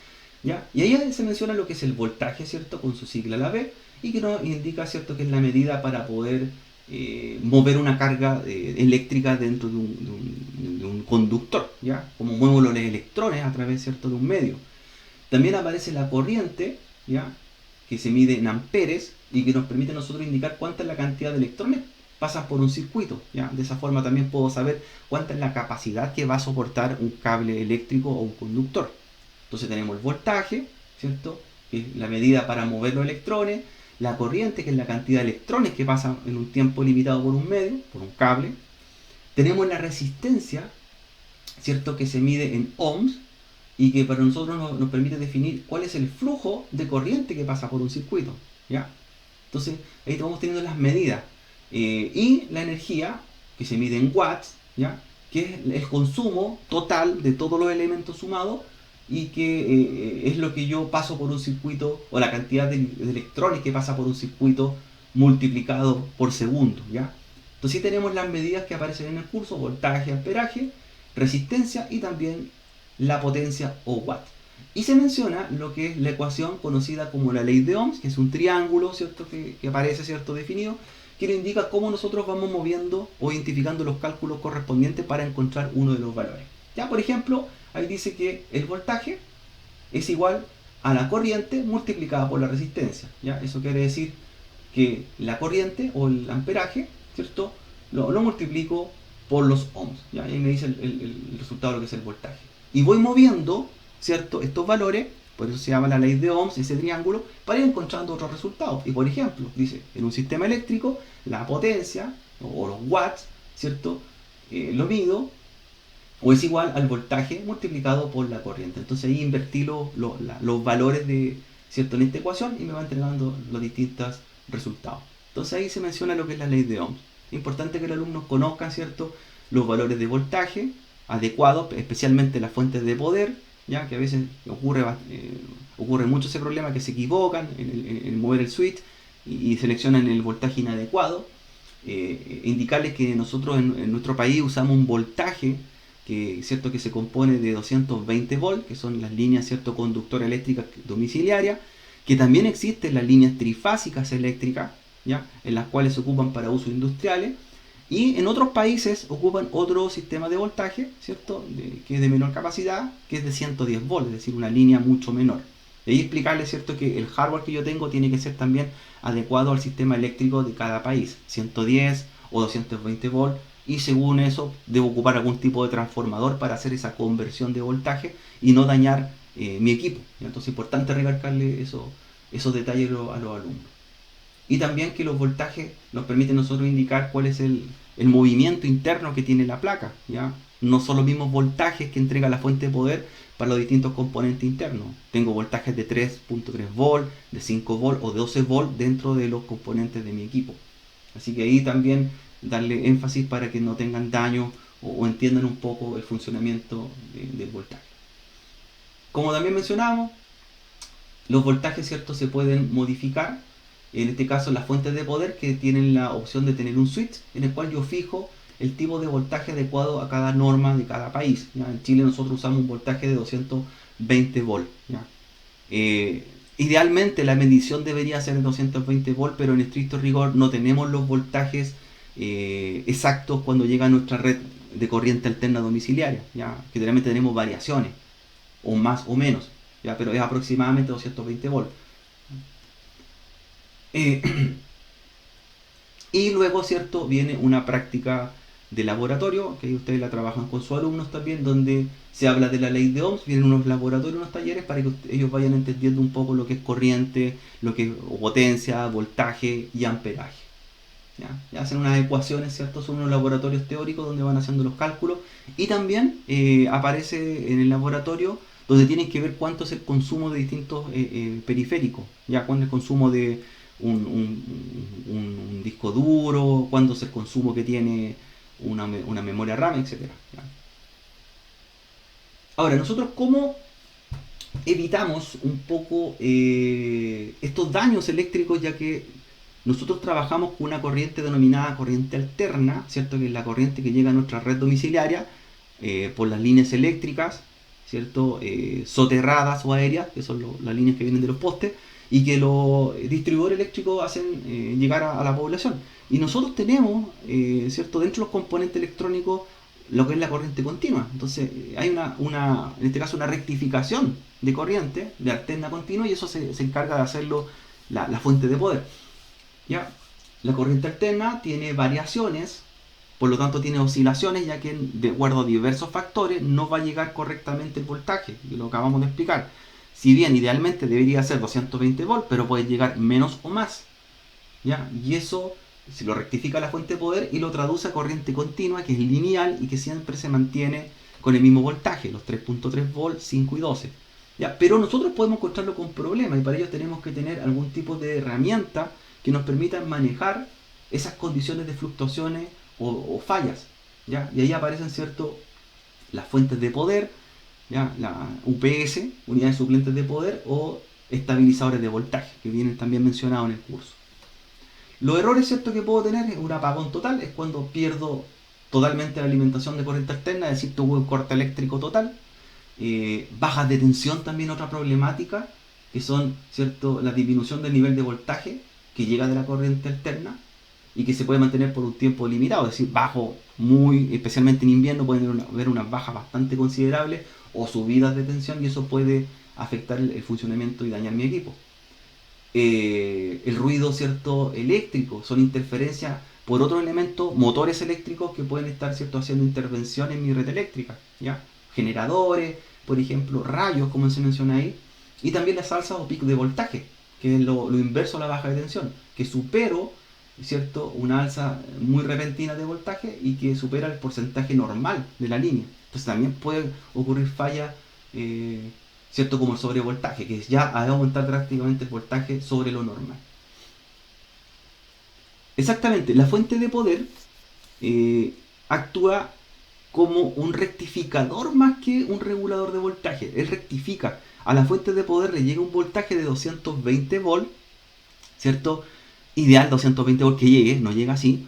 ¿ya? Y ahí se menciona lo que es el voltaje, ¿cierto?, con su sigla la V, y que nos indica, ¿cierto?, que es la medida para poder mover una carga eléctrica dentro de un conductor, ¿ya? Como muevo los electrones a través, ¿cierto?, de un medio. También aparece la corriente, ¿ya?, que se mide en amperes y que nos permite a nosotros indicar cuánta es la cantidad de electrones pasan por un circuito, ¿ya? De esa forma también puedo saber cuánta es la capacidad que va a soportar un cable eléctrico o un conductor. Entonces tenemos el voltaje, ¿cierto?, que es la medida para mover los electrones, la corriente, que es la cantidad de electrones que pasan en un tiempo limitado por un medio, por un cable. Tenemos la resistencia, ¿cierto?, que se mide en ohms y que para nosotros nos permite definir cuál es el flujo de corriente que pasa por un circuito, ¿ya? Entonces ahí vamos teniendo las medidas. Y la energía, que se mide en watts, ¿ya?, que es el consumo total de todos los elementos sumados y que es lo que yo paso por un circuito, o la cantidad de electrones que pasa por un circuito multiplicado por segundo, ¿ya? Entonces tenemos las medidas que aparecen en el curso: voltaje, amperaje, resistencia y también la potencia o watt. Y se menciona lo que es la ecuación conocida como la ley de Ohms, que es un triángulo, ¿cierto?, que aparece, ¿cierto?, definido, que nos indica cómo nosotros vamos moviendo o identificando los cálculos correspondientes para encontrar uno de los valores. Ya, por ejemplo, ahí dice que el voltaje es igual a la corriente multiplicada por la resistencia, ¿ya? Eso quiere decir que la corriente o el amperaje, ¿cierto?, lo multiplico por los ohms, ¿ya? Y ahí me dice el resultado de lo que es el voltaje. Y voy moviendo, ¿cierto?, estos valores, por eso se llama la ley de Ohms, ese triángulo, para ir encontrando otros resultados. Y por ejemplo, dice, en un sistema eléctrico, la potencia, o los watts, ¿cierto?, lo mido, o es igual al voltaje multiplicado por la corriente. Entonces ahí invertí los valores ¿cierto?, en esta ecuación y me va entregando los distintos resultados. Entonces ahí se menciona lo que es la ley de Ohms. Es importante que los alumnos conozcan, ¿cierto?, los valores de voltaje adecuados, especialmente las fuentes de poder, ya que a veces ocurre mucho ese problema, que se equivocan en mover el switch y seleccionan el voltaje inadecuado. Indicarles que nosotros en nuestro país usamos un voltaje ¿cierto?, que se compone de 220 volts, que son las líneas, ¿cierto?, conductoras eléctricas domiciliarias, que también existen las líneas trifásicas eléctricas, ¿ya?, en las cuales se ocupan para usos industriales, y en otros países ocupan otro sistema de voltaje, ¿cierto?, que es de menor capacidad, que es de 110 volts, es decir, una línea mucho menor. Y ahí explicarles, ¿cierto?, que el hardware que yo tengo tiene que ser también adecuado al sistema eléctrico de cada país, 110 o 220 volt, y según eso debo ocupar algún tipo de transformador para hacer esa conversión de voltaje y no dañar mi equipo. Entonces es importante recalcarle esos detalles a los alumnos. Y también que los voltajes nos permiten nosotros indicar cuál es el movimiento interno que tiene la placa. ¿Ya? No son los mismos voltajes que entrega la fuente de poder para los distintos componentes internos. Tengo voltajes de 3.3 volt, de 5 volt o de 12 volt dentro de los componentes de mi equipo. Así que ahí también darle énfasis para que no tengan daño o entiendan un poco el funcionamiento del voltaje. Como también mencionamos, los voltajes, ¿cierto?, se pueden modificar. En este caso, las fuentes de poder que tienen la opción de tener un switch en el cual yo fijo el tipo de voltaje adecuado a cada norma de cada país. ¿Ya? En Chile nosotros usamos un voltaje de 220 volt. ¿Ya? Idealmente la medición debería ser de 220 volt, pero en estricto rigor no tenemos los voltajes exactos cuando llega a nuestra red de corriente alterna domiciliaria. ¿Ya? Generalmente tenemos variaciones, o más o menos, ¿ya? Pero es aproximadamente 220 volt. Y luego, ¿cierto?, viene una práctica de laboratorio, que ustedes la trabajan con sus alumnos también, donde se habla de la ley de Ohms, vienen unos laboratorios, unos talleres para que ellos vayan entendiendo un poco lo que es corriente, lo que es potencia, voltaje y amperaje. ¿Ya? Hacen unas ecuaciones, ¿cierto? Son unos laboratorios teóricos donde van haciendo los cálculos y también aparece en el laboratorio donde tienen que ver cuánto es el consumo de distintos periféricos, ya cuánto es el consumo de un disco duro, cuánto es el consumo que tiene una memoria RAM, etc. ¿Ya? Ahora, nosotros cómo evitamos un poco estos daños eléctricos, ya que nosotros trabajamos con una corriente denominada corriente alterna, ¿cierto?, que es la corriente que llega a nuestra red domiciliaria por las líneas eléctricas, ¿cierto?, soterradas o aéreas, que son las líneas que vienen de los postes, y que los distribuidores eléctricos hacen llegar a la población. Y nosotros tenemos, ¿cierto?, dentro de los componentes electrónicos lo que es la corriente continua. Entonces hay en este caso una rectificación de corriente, de alterna continua, y eso se encarga de hacerlo la fuente de poder. ¿Ya? La corriente alterna tiene variaciones, por lo tanto tiene oscilaciones, ya que de acuerdo a diversos factores no va a llegar correctamente el voltaje, y lo acabamos de explicar. Si bien idealmente debería ser 220 volt, pero puede llegar menos o más. ¿Ya? Y eso se lo rectifica la fuente de poder y lo traduce a corriente continua, que es lineal y que siempre se mantiene con el mismo voltaje, los 3.3 volt, 5 y 12. ¿Ya? Pero nosotros podemos encontrarlo con problemas y para ello tenemos que tener algún tipo de herramienta que nos permitan manejar esas condiciones de fluctuaciones o fallas. ¿Ya? Y ahí aparecen, ¿cierto?, las fuentes de poder, ¿ya?, la UPS, unidades suplentes de poder, o estabilizadores de voltaje, que vienen también mencionados en el curso. Los errores, ¿cierto?, que puedo tener, un apagón total, es cuando pierdo totalmente la alimentación de corriente alterna, es decir, tuve un corte eléctrico total. Bajas de tensión también otra problemática, que son, ¿cierto?, la disminución del nivel de voltaje que llega de la corriente alterna y que se puede mantener por un tiempo limitado, es decir, bajo, especialmente en invierno, pueden haber unas bajas bastante considerables o subidas de tensión y eso puede afectar el funcionamiento y dañar mi equipo. El ruido, ¿cierto?, eléctrico, son interferencias por otro elemento, motores eléctricos que pueden estar, ¿cierto?, haciendo intervención en mi red eléctrica, ¿ya? Generadores, por ejemplo, rayos, como se menciona ahí, y también las alzas o picos de voltaje, que es lo inverso a la baja de tensión, que supero, ¿cierto?, una alza muy repentina de voltaje y que supera el porcentaje normal de la línea. Entonces también puede ocurrir fallas, ¿cierto?, como el sobrevoltaje, que es ya aumentar drásticamente el voltaje sobre lo normal. Exactamente, la fuente de poder actúa como un rectificador más que un regulador de voltaje. Él rectifica. A la fuente de poder le llega un voltaje de 220 volt, ¿cierto? Ideal 220 volt que llegue, no llega así.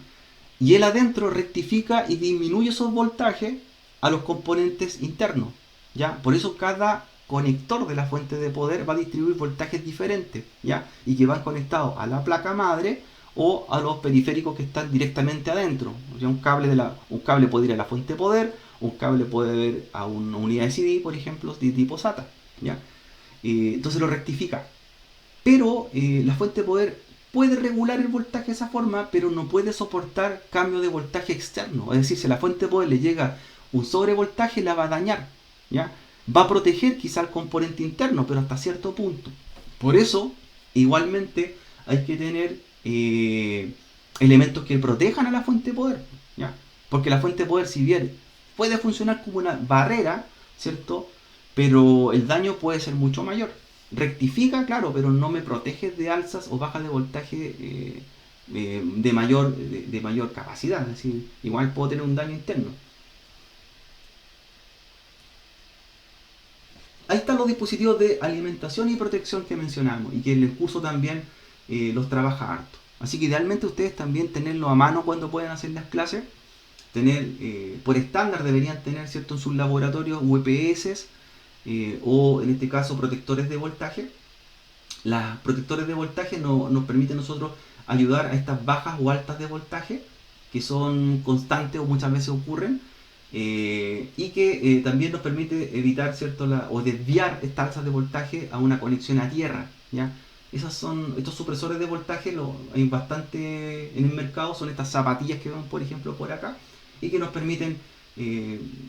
Y él adentro rectifica y disminuye esos voltajes a los componentes internos, ¿ya? Por eso cada conector de la fuente de poder va a distribuir voltajes diferentes, ¿ya? Y que van conectados a la placa madre o a los periféricos que están directamente adentro. O sea, un cable puede ir a la fuente de poder, un cable puede ir a una unidad de CD, por ejemplo, de tipo SATA, ¿ya? entonces lo rectifica. Pero la fuente de poder puede regular el voltaje de esa forma, pero no puede soportar cambio de voltaje externo. Es decir, si a la fuente de poder le llega un sobrevoltaje, la va a dañar, ¿ya? Va a proteger quizá el componente interno, pero hasta cierto punto. Por eso, igualmente, hay que tener elementos que protejan a la fuente de poder, ¿ya? Porque la fuente de poder, si bien puede funcionar como una barrera, ¿cierto? Pero el daño puede ser mucho mayor. Rectifica, claro, pero no me protege de alzas o bajas de voltaje de mayor capacidad. Es decir, igual puedo tener un daño interno. Ahí están los dispositivos de alimentación y protección que mencionamos y que en el curso también los trabaja harto. Así que idealmente ustedes también tenerlo a mano cuando puedan hacer las clases. Tener, por estándar deberían tener, ¿cierto?, en sus laboratorios UPS o en este caso protectores de voltaje. Los protectores de voltaje nos permiten a nosotros ayudar a estas bajas o altas de voltaje que son constantes o muchas veces ocurren y que también nos permite evitar, ¿cierto?, o desviar estas alzas de voltaje a una conexión a tierra, ¿ya? Estos supresores de voltaje, hay bastante en el mercado, son estas zapatillas que vemos por ejemplo por acá y que nos permiten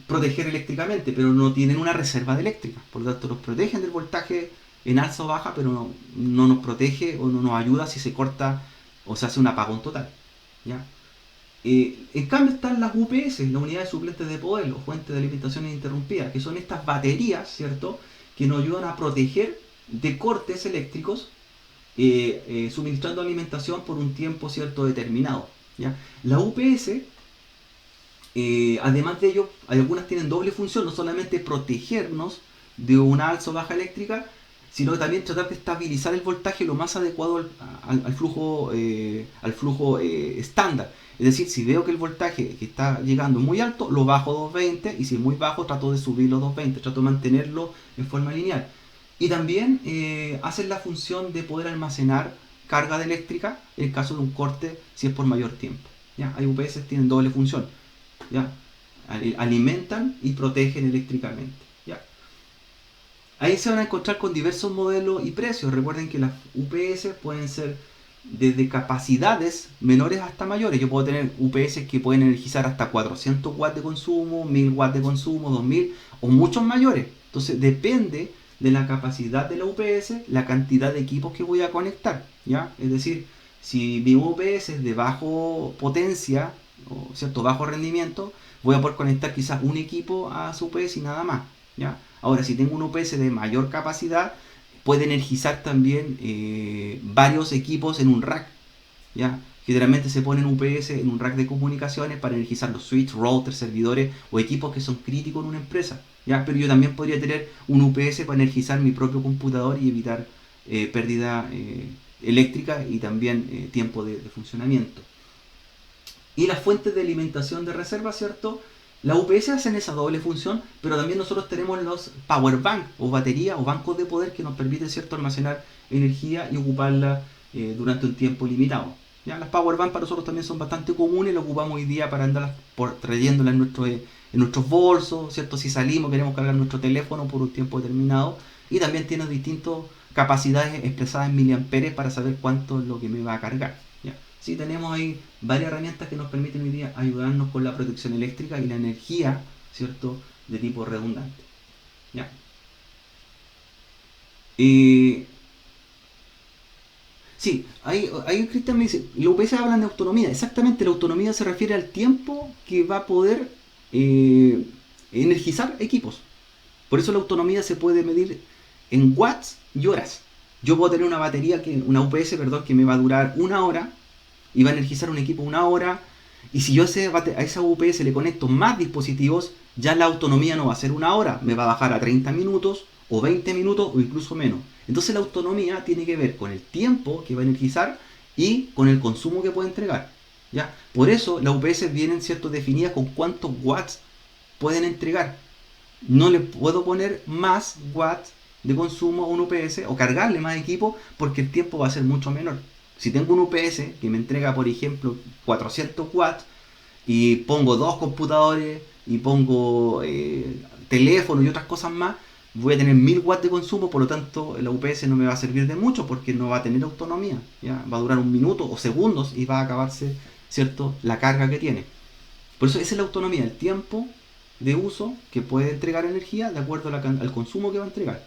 proteger eléctricamente, pero no tienen una reserva de eléctrica, por lo tanto nos protegen del voltaje en alza o baja, pero no nos protege o no nos ayuda si se corta o se hace un apagón total, ¿ya? En cambio están las UPS, las unidades suplentes de poder, o fuentes de alimentación ininterrumpida, que son estas baterías, ¿cierto?, que nos ayudan a proteger de cortes eléctricos, suministrando alimentación por un tiempo, ¿cierto?, determinado, ¿ya? La UPS, además de ello, algunas tienen doble función, no solamente protegernos de una alza o baja eléctrica, sino que también tratar de estabilizar el voltaje lo más adecuado al flujo estándar. Es decir, si veo que el voltaje que está llegando es muy alto, lo bajo a 220, y si es muy bajo, trato de subirlo a 220, trato de mantenerlo en forma lineal. Y también hacen la función de poder almacenar carga de eléctrica en el caso de un corte, si es por mayor tiempo, ¿ya? Hay UPS que tienen doble función, ¿ya? Alimentan y protegen eléctricamente, ¿ya? Ahí se van a encontrar con diversos modelos y precios. Recuerden que las UPS pueden ser desde capacidades menores hasta mayores. Yo puedo tener UPS que pueden energizar hasta 400 watts de consumo, 1000 watts de consumo, 2000 o muchos mayores. Entonces depende de la capacidad de la UPS, la cantidad de equipos que voy a conectar, ¿ya? Es decir, si mi UPS es de bajo potencia o cierto bajo rendimiento, voy a poder conectar quizás un equipo a su UPS y nada más, ¿ya? Ahora, si tengo un UPS de mayor capacidad, puede energizar también varios equipos en un rack, ¿ya? Generalmente se ponen UPS en un rack de comunicaciones para energizar los switches, routers, servidores o equipos que son críticos en una empresa, ¿ya? Pero yo también podría tener un UPS para energizar mi propio computador y evitar pérdida eléctrica y también tiempo de funcionamiento. Y las fuentes de alimentación de reserva, ¿cierto? La UPS hacen esa doble función, pero también nosotros tenemos los power bank o baterías o bancos de poder que nos permiten, ¿cierto?, almacenar energía y ocuparla durante un tiempo limitado. ¿Ya? Las power bank para nosotros también son bastante comunes, las ocupamos hoy día para andar trayéndolas en nuestros bolsos, ¿cierto? Si salimos queremos cargar nuestro teléfono por un tiempo determinado, y también tiene distintas capacidades expresadas en miliamperes para saber cuánto es lo que me va a cargar. ¿Ya? Sí, tenemos ahí varias herramientas que nos permiten hoy día ayudarnos con la protección eléctrica y la energía, ¿cierto?, de tipo redundante. ¿Ya? Sí, ahí Cristian me dice, los UPS hablan de autonomía. Exactamente, la autonomía se refiere al tiempo que va a poder energizar equipos. Por eso la autonomía se puede medir en watts y horas. Yo puedo tener una UPS, perdón, que me va a durar una hora y va a energizar un equipo una hora. Y si yo a esa UPS le conecto más dispositivos, ya la autonomía no va a ser una hora, me va a bajar a 30 minutos o 20 minutos o incluso menos. Entonces la autonomía tiene que ver con el tiempo que va a energizar y con el consumo que puede entregar, ¿ya? Por eso las UPS vienen, ¿cierto?, definidas con cuántos watts pueden entregar. No le puedo poner más watts de consumo a un UPS o cargarle más equipo porque el tiempo va a ser mucho menor. Si tengo un UPS que me entrega, por ejemplo, 400 watts y pongo dos computadores y pongo teléfono y otras cosas más, voy a tener 1000 watts de consumo, por lo tanto la UPS no me va a servir de mucho porque no va a tener autonomía, ¿ya? Va a durar un minuto o segundos y va a acabarse, ¿cierto?, la carga que tiene. Por eso esa es la autonomía, el tiempo de uso que puede entregar energía de acuerdo al consumo que va a entregar.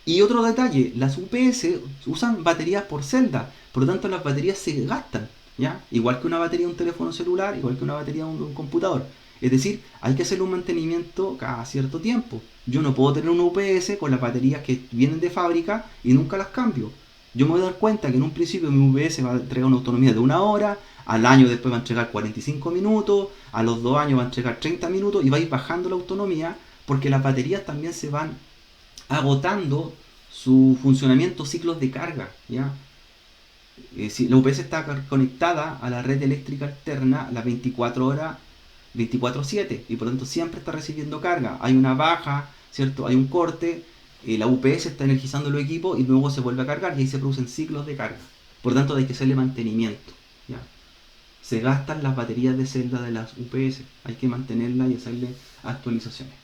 Y otro detalle, las UPS usan baterías por celda, por lo tanto las baterías se gastan, ¿ya? Igual que una batería de un teléfono celular, igual que una batería de un computador. Es decir, hay que hacerle un mantenimiento cada cierto tiempo. Yo no puedo tener una UPS con las baterías que vienen de fábrica y nunca las cambio. Yo me voy a dar cuenta que en un principio mi UPS va a entregar una autonomía de 1 hora, al año después va a entregar 45 minutos, a los 2 años va a entregar 30 minutos y va a ir bajando la autonomía porque las baterías también se van agotando su funcionamiento, ciclos de carga, ¿ya? Si la UPS está conectada a la red eléctrica alterna las 24 horas, 24/7, y por lo tanto siempre está recibiendo carga. Hay una baja, ¿cierto? Hay un corte, la UPS está energizando los equipos y luego se vuelve a cargar y ahí se producen ciclos de carga. Por lo tanto hay que hacerle mantenimiento, ¿ya? Se gastan las baterías de celda de las UPS, hay que mantenerlas y hacerle actualizaciones.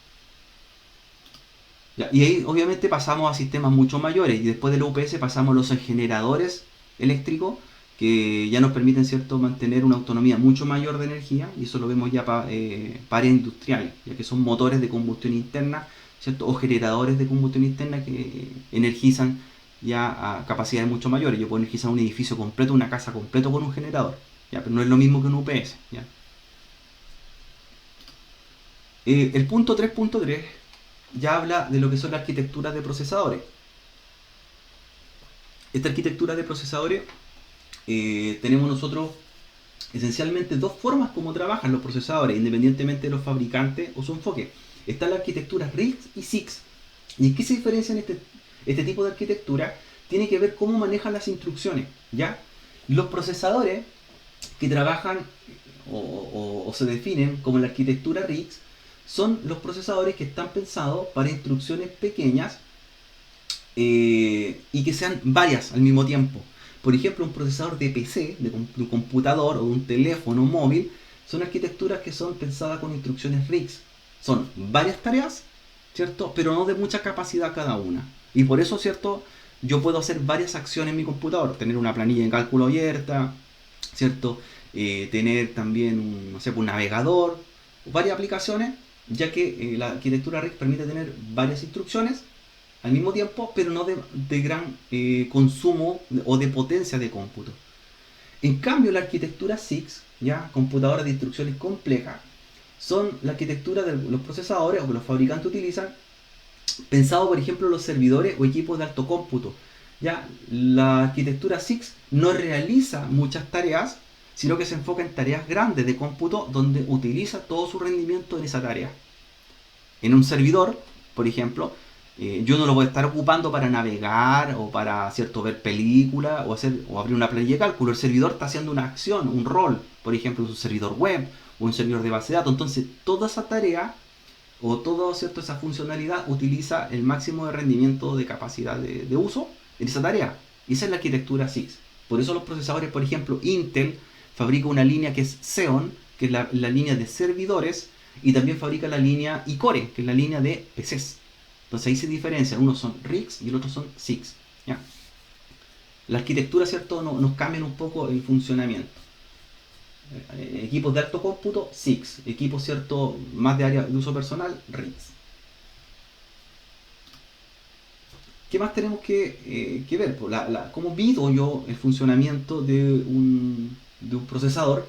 Ya, y ahí obviamente pasamos a sistemas mucho mayores y después de la UPS pasamos a los generadores eléctricos que ya nos permiten, ¿cierto?, mantener una autonomía mucho mayor de energía, y eso lo vemos ya para áreas industriales, ya que son motores de combustión interna, ¿cierto?, o generadores de combustión interna que energizan ya a capacidades mucho mayores. Yo puedo energizar un edificio completo, una casa completo con un generador, ¿ya? Pero no es lo mismo que un UPS, ¿ya? El punto 3.3 ya habla de lo que son las arquitecturas de procesadores. Esta arquitectura de procesadores tenemos nosotros esencialmente dos formas como trabajan los procesadores, independientemente de los fabricantes o su enfoque. Está la arquitectura RISC y SIX. ¿Y en qué se diferencian este tipo de arquitectura? Tiene que ver cómo manejan las instrucciones, ¿ya? Los procesadores que trabajan o se definen como la arquitectura RISC son los procesadores que están pensados para instrucciones pequeñas y que sean varias al mismo tiempo. Por ejemplo, un procesador de PC, de un computador o de un teléfono móvil, son arquitecturas que son pensadas con instrucciones RISC. Son varias tareas, ¿cierto?, pero no de mucha capacidad cada una. Y por eso, ¿cierto?, yo puedo hacer varias acciones en mi computador, tener una planilla de cálculo abierta, ¿cierto?, tener también un navegador, varias aplicaciones, ya que la arquitectura RISC permite tener varias instrucciones al mismo tiempo, pero no de gran consumo o de potencia de cómputo. En cambio, la arquitectura SIX, ya computadoras de instrucciones complejas, son la arquitectura de los procesadores o que los fabricantes utilizan, pensado por ejemplo los servidores o equipos de alto cómputo. Ya la arquitectura SIX no realiza muchas tareas, sino que se enfoca en tareas grandes de cómputo donde utiliza todo su rendimiento en esa tarea. En un servidor, por ejemplo, yo no lo voy a estar ocupando para navegar o para, ¿cierto?, ver películas o abrir una planilla de cálculo. El servidor está haciendo una acción, un rol, por ejemplo, un servidor web o un servidor de base de datos. Entonces, toda esa tarea o toda, ¿cierto?, esa funcionalidad utiliza el máximo de rendimiento de capacidad de uso en esa tarea. Y esa es la arquitectura SIX. Por eso los procesadores, por ejemplo, Intel fabrica una línea que es Xeon, que es la línea de servidores, y también fabrica la línea iCore, que es la línea de PCs. Entonces ahí se diferencian, unos son RISC y el otro son SIX, ¿ya? La arquitectura, ¿cierto?, nos cambian un poco el funcionamiento. Equipos de alto cómputo, SIX. Equipos, ¿cierto?, más de área de uso personal, RISC. ¿Qué más tenemos que ver? ¿Cómo mido yo el funcionamiento de un procesador?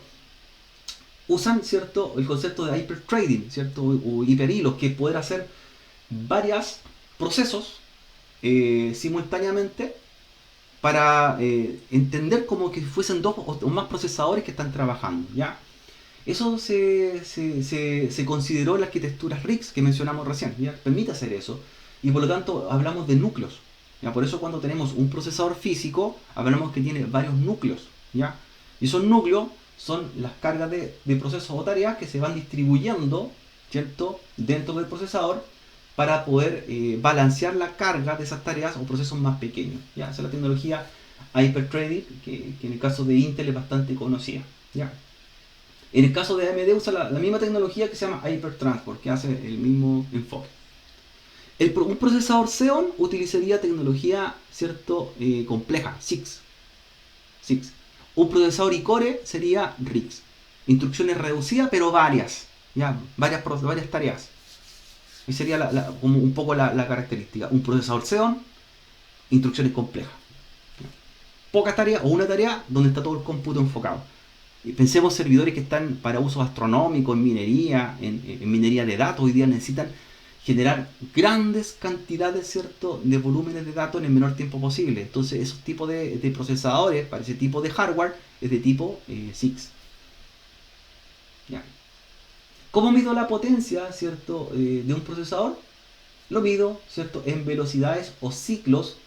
Usan, ¿cierto?, el concepto de hyperthreading, ¿cierto?, o hiperhilos, que poder hacer varios procesos simultáneamente para entender como que fuesen dos o más procesadores que están trabajando, ¿ya? Eso se consideró en la arquitectura RISC que mencionamos recién, ¿ya? Permite hacer eso, y por lo tanto hablamos de núcleos, ¿ya? Por eso cuando tenemos un procesador físico hablamos que tiene varios núcleos, ¿ya? Y esos núcleos son las cargas de procesos o tareas que se van distribuyendo, ¿cierto?, dentro del procesador para poder balancear la carga de esas tareas o procesos más pequeños, ¿ya? Esa es la tecnología hyperthreading, que en el caso de Intel es bastante conocida, ¿ya? En el caso de AMD usa la misma tecnología que se llama Hypertransport, que hace el mismo enfoque. Un procesador Xeon utilizaría tecnología, ¿cierto? Compleja, SIX. Un procesador iCore sería RIX. Instrucciones reducidas, pero varias. ¿Ya? Varias tareas. Y sería como un poco la característica. Un procesador Xeon, instrucciones complejas. Pocas tareas o una tarea donde está todo el cómputo enfocado. Y pensemos servidores que están para usos astronómicos, en minería, en minería de datos. Hoy día necesitan generar grandes cantidades, ¿cierto?, de volúmenes de datos en el menor tiempo posible. Entonces, esos tipos de procesadores para ese tipo de hardware es de tipo SIX. ¿Ya? ¿Cómo mido la potencia, ¿cierto?, de un procesador? Lo mido, ¿cierto?, en velocidades o ciclos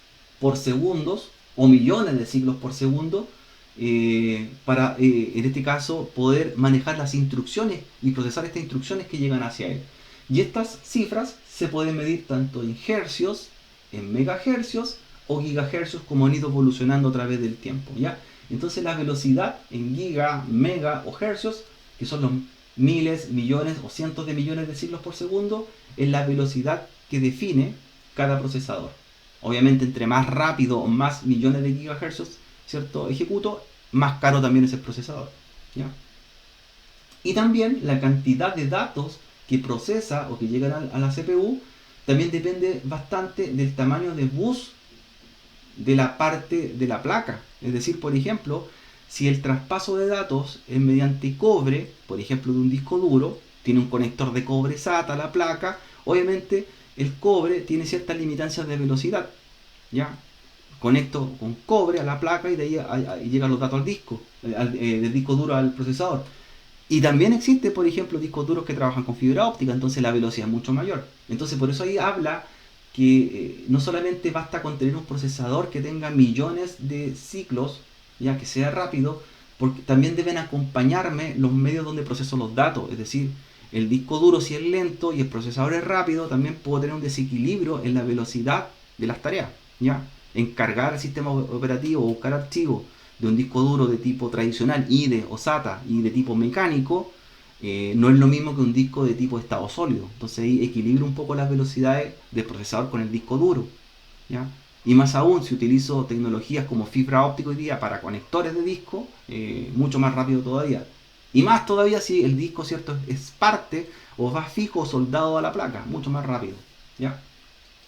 por segundos o millones de ciclos por segundo para, en este caso, poder manejar las instrucciones y procesar estas instrucciones que llegan hacia él. Y estas cifras se pueden medir tanto en hercios, en megahercios o gigahercios, como han ido evolucionando a través del tiempo, ¿ya? Entonces la velocidad en giga, mega o hercios, que son los miles, millones o cientos de millones de ciclos por segundo, es la velocidad que define cada procesador. Obviamente, entre más rápido o más millones de gigahercios, ¿cierto?, ejecuto, más caro también es el procesador, ¿ya? Y también la cantidad de datos que procesa o que llegan a la CPU también depende bastante del tamaño de bus de la parte de la placa. Es decir, por ejemplo, si el traspaso de datos es mediante cobre, por ejemplo de un disco duro, tiene un conector de cobre SATA a la placa, obviamente el cobre tiene ciertas limitancias de velocidad, ¿ya? Conecto con cobre a la placa y de ahí llegan los datos al disco, del disco duro al procesador. Y también existe, por ejemplo, discos duros que trabajan con fibra óptica, entonces la velocidad es mucho mayor. Entonces por eso ahí habla que no solamente basta con tener un procesador que tenga millones de ciclos, ya que sea rápido, porque también deben acompañarme los medios donde proceso los datos. Es decir, el disco duro si es lento y el procesador es rápido, también puedo tener un desequilibrio en la velocidad de las tareas, ¿ya? En cargar el sistema operativo o buscar archivos de un disco duro de tipo tradicional, IDE o SATA, y de tipo mecánico, no es lo mismo que un disco de tipo estado sólido. Entonces ahí equilibro un poco las velocidades del procesador con el disco duro, ¿ya? Y más aún, si utilizo tecnologías como fibra óptica hoy día para conectores de disco, mucho más rápido todavía. Y más todavía si el disco, ¿cierto?, es parte o va fijo o soldado a la placa, mucho más rápido, ¿ya?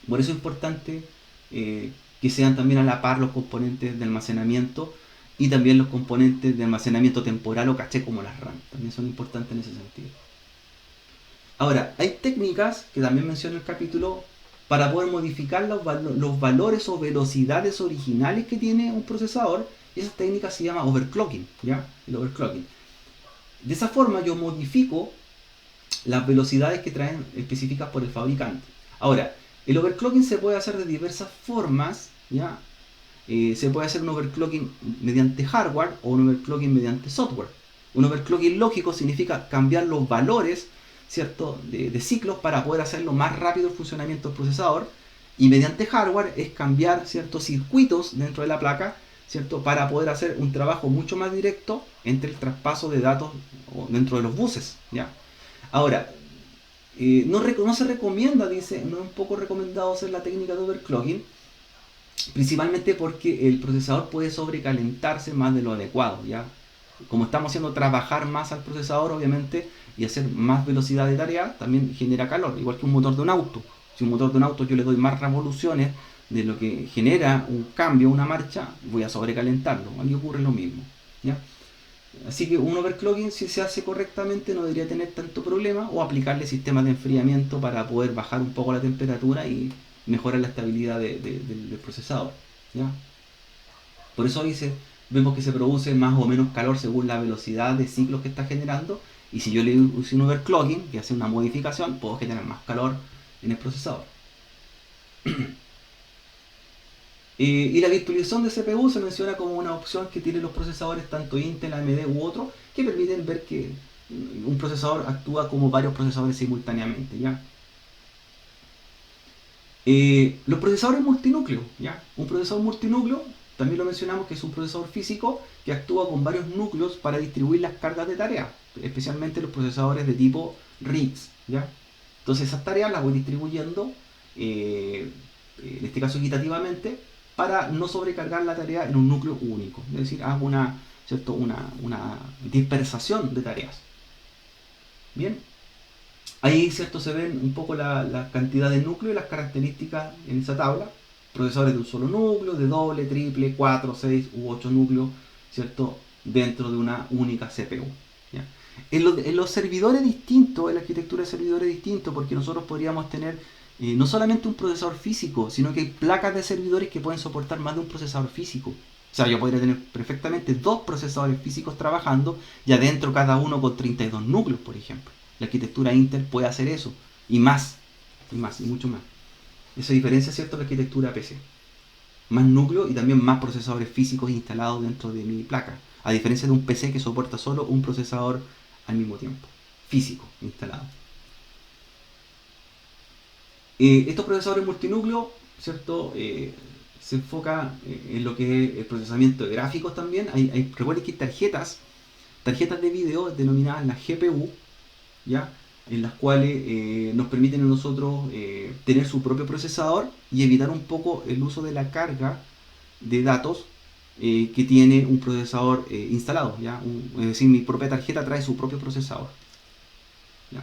Por eso es importante que sean también a la par los componentes de almacenamiento y también los componentes de almacenamiento temporal o caché, como las RAM. También son importantes en ese sentido. Ahora, hay técnicas que también menciona el capítulo para poder modificar los valores o velocidades originales que tiene un procesador. Y esa técnica se llama overclocking, ¿ya? El overclocking. De esa forma yo modifico las velocidades que traen específicas por el fabricante. Ahora, el overclocking se puede hacer de diversas formas, ¿ya? Se puede hacer un overclocking mediante hardware o un overclocking mediante software. Un overclocking lógico significa cambiar los valores, ¿cierto?, de ciclos para poder hacerlo más rápido el funcionamiento del procesador. Y mediante hardware es cambiar ciertos circuitos dentro de la placa, ¿cierto?, para poder hacer un trabajo mucho más directo entre el traspaso de datos dentro de los buses, ¿ya? Ahora, no se recomienda, dice, no es un poco recomendado hacer la técnica de overclocking, principalmente porque el procesador puede sobrecalentarse más de lo adecuado, ¿ya? Como estamos haciendo trabajar más al procesador, obviamente, y hacer más velocidad de tarea, también genera calor, igual que un motor de un auto. Si un motor de un auto yo le doy más revoluciones de lo que genera un cambio, una marcha, voy a sobrecalentarlo. Aquí ocurre lo mismo, ¿ya? Así que un overclocking, si se hace correctamente, no debería tener tanto problema, o aplicarle sistemas de enfriamiento para poder bajar un poco la temperatura y mejorar la estabilidad del procesador, ¿ya? Por eso vemos que se produce más o menos calor según la velocidad de ciclos que está generando, y si yo le uso un overclocking, que hace una modificación, puedo generar más calor en el procesador. Y la virtualización de CPU se menciona como una opción que tienen los procesadores, tanto Intel, AMD u otros, que permiten ver que un procesador actúa como varios procesadores simultáneamente, ¿ya? Los procesadores multinúcleo, ¿ya? Un procesador multinúcleo, también lo mencionamos, que es un procesador físico que actúa con varios núcleos para distribuir las cargas de tareas, especialmente los procesadores de tipo RIX, ¿ya? Entonces esas tareas las voy distribuyendo en este caso equitativamente, para no sobrecargar la tarea en un núcleo único. Es decir, hago ¿cierto? Una dispersación de tareas. Bien, ahí, ¿cierto? Se ven un poco la cantidad de núcleos y las características en esa tabla. Procesadores de un solo núcleo, de doble, triple, 4, 6 u 8 núcleos, ¿cierto? Dentro de una única CPU. ¿Ya? En los servidores distintos, en la arquitectura de servidores distintos, porque nosotros podríamos tener no solamente un procesador físico, sino que hay placas de servidores que pueden soportar más de un procesador físico. O sea, yo podría tener perfectamente dos procesadores físicos trabajando y adentro cada uno con 32 núcleos, por ejemplo. La arquitectura Intel puede hacer eso, y más, y mucho más. Esa diferencia, ¿cierto?, la arquitectura PC. Más núcleos y también más procesadores físicos instalados dentro de mi placa. A diferencia de un PC que soporta solo un procesador al mismo tiempo, físico, instalado. Estos procesadores multinúcleo, ¿cierto? Se enfoca en lo que es el procesamiento de gráficos también. Recuerden que hay tarjetas de video denominadas las GPU, ¿ya? En las cuales nos permiten a nosotros tener su propio procesador y evitar un poco el uso de la carga de datos que tiene un procesador instalado, ¿ya? Es decir, mi propia tarjeta trae su propio procesador, ¿ya?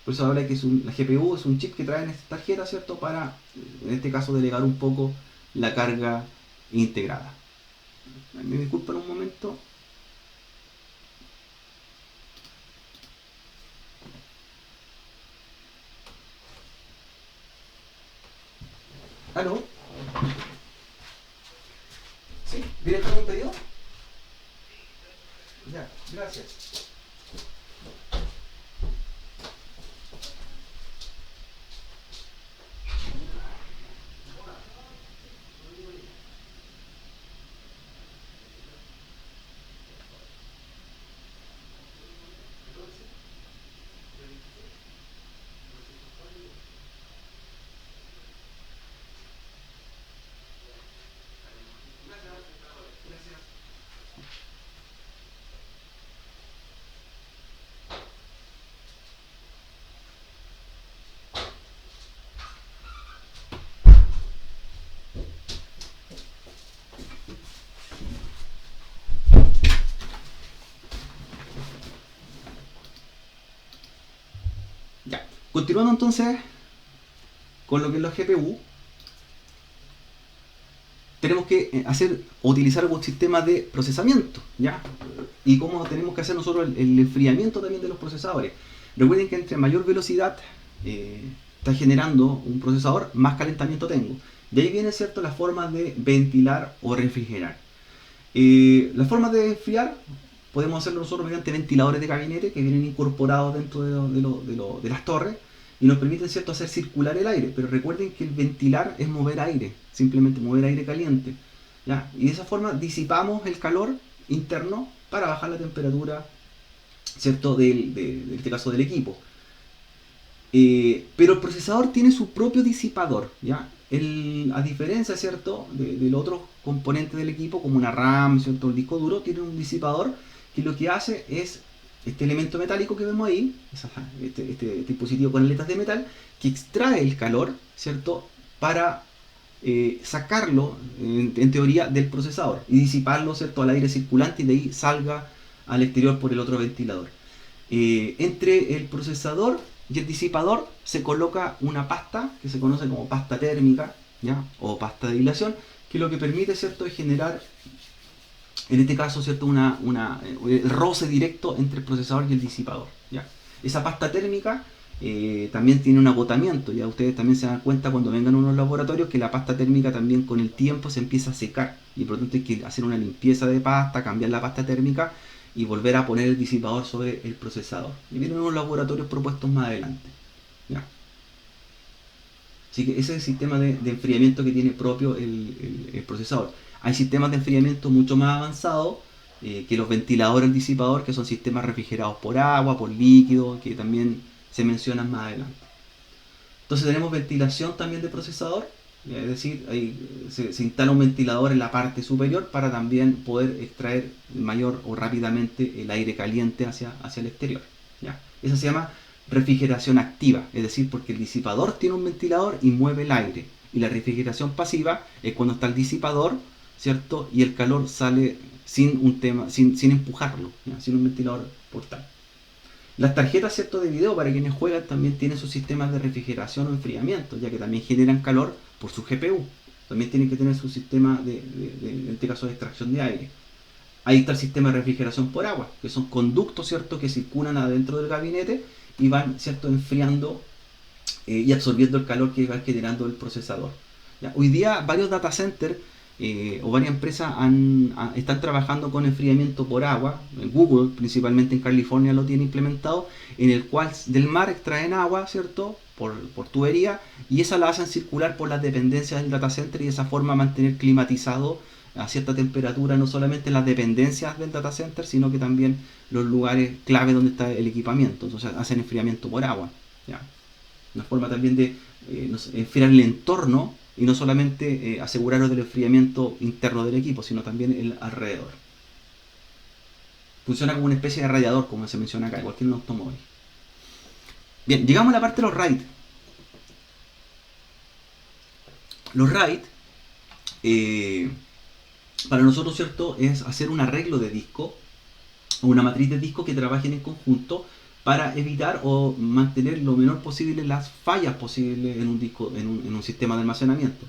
Por eso habla que la GPU es un chip que trae en esta tarjeta, ¿cierto? Para, en este caso, delegar un poco la carga integrada. Me disculpan un momento. ¿Aló? ¿Sí? ¿Viene con un pedido? Ya, gracias. Ya. Continuando entonces con lo que es la GPU, tenemos que utilizar algún sistema de procesamiento, ¿ya? Y cómo tenemos que hacer nosotros el enfriamiento también de los procesadores. Recuerden que entre mayor velocidad está generando un procesador, más calentamiento tengo. De ahí viene, ¿cierto?, la forma de ventilar o refrigerar. Las formas de enfriar podemos hacerlo nosotros mediante ventiladores de gabinete que vienen incorporados dentro de las torres y nos permiten, ¿cierto?, hacer circular el aire. Pero recuerden que el ventilar es mover aire, simplemente mover aire caliente, ¿ya? Y de esa forma disipamos el calor interno para bajar la temperatura, ¿cierto?, en este caso del equipo. Pero el procesador tiene su propio disipador, ¿ya? A diferencia, ¿cierto?, del otro componente del equipo, como una RAM, ¿cierto?, el disco duro, tiene un disipador que lo que hace es este elemento metálico que vemos ahí, este dispositivo con aletas de metal, que extrae el calor, ¿cierto?, para sacarlo, en teoría, del procesador y disiparlo, ¿cierto?, al aire circulante y de ahí salga al exterior por el otro ventilador. Entre el procesador y el disipador se coloca una pasta que se conoce como pasta térmica, ¿ya?, o pasta de dilación, que lo que permite, ¿cierto?, es generar, en este caso, ¿cierto?, el roce directo entre el procesador y el disipador, ¿ya? Esa pasta térmica también tiene un agotamiento. Ya ustedes también se dan cuenta cuando vengan a unos laboratorios que la pasta térmica también con el tiempo se empieza a secar y por lo tanto hay que hacer una limpieza de pasta, cambiar la pasta térmica y volver a poner el disipador sobre el procesador. Y vienen unos laboratorios propuestos más adelante, ¿ya? Así que ese es el sistema de enfriamiento que tiene propio el procesador. Hay sistemas de enfriamiento mucho más avanzados que los ventiladores, el disipador, que son sistemas refrigerados por agua, por líquido, que también se mencionan más adelante. Entonces tenemos ventilación también de procesador, es decir, se instala un ventilador en la parte superior para también poder extraer mayor o rápidamente el aire caliente hacia el exterior, ¿ya? Eso se llama refrigeración activa, es decir, porque el disipador tiene un ventilador y mueve el aire. Y la refrigeración pasiva es cuando está el disipador, ¿cierto? Y el calor sale sin empujarlo, ¿ya? Sin un ventilador portátil. Las tarjetas, ¿cierto?, de video para quienes juegan también tienen sus sistemas de refrigeración o enfriamiento, ya que también generan calor por su GPU. También tienen que tener su sistema en este caso, de extracción de aire. Ahí está el sistema de refrigeración por agua, que son conductos, ¿cierto?, que circulan adentro del gabinete y van, ¿cierto?, enfriando y absorbiendo el calor que va generando el procesador. ¿Ya? Hoy día varios data centers o varias empresas están trabajando con enfriamiento por agua. Google, principalmente en California, lo tiene implementado, en el cual del mar extraen agua, ¿cierto?, por tubería, y esa la hacen circular por las dependencias del data center y de esa forma mantener climatizado a cierta temperatura no solamente las dependencias del data center, sino que también los lugares clave donde está el equipamiento. Entonces hacen enfriamiento por agua, ¿ya? Una forma también de enfriar el entorno y no solamente aseguraros del enfriamiento interno del equipo, sino también el alrededor. Funciona como una especie de radiador, como se menciona acá, igual que en un automóvil. Bien, llegamos a la parte de los RAID. Los RAID, para nosotros, ¿cierto?, es hacer un arreglo de disco o una matriz de disco que trabajen en conjunto para evitar o mantener lo menor posible las fallas posibles en un disco, en un sistema de almacenamiento.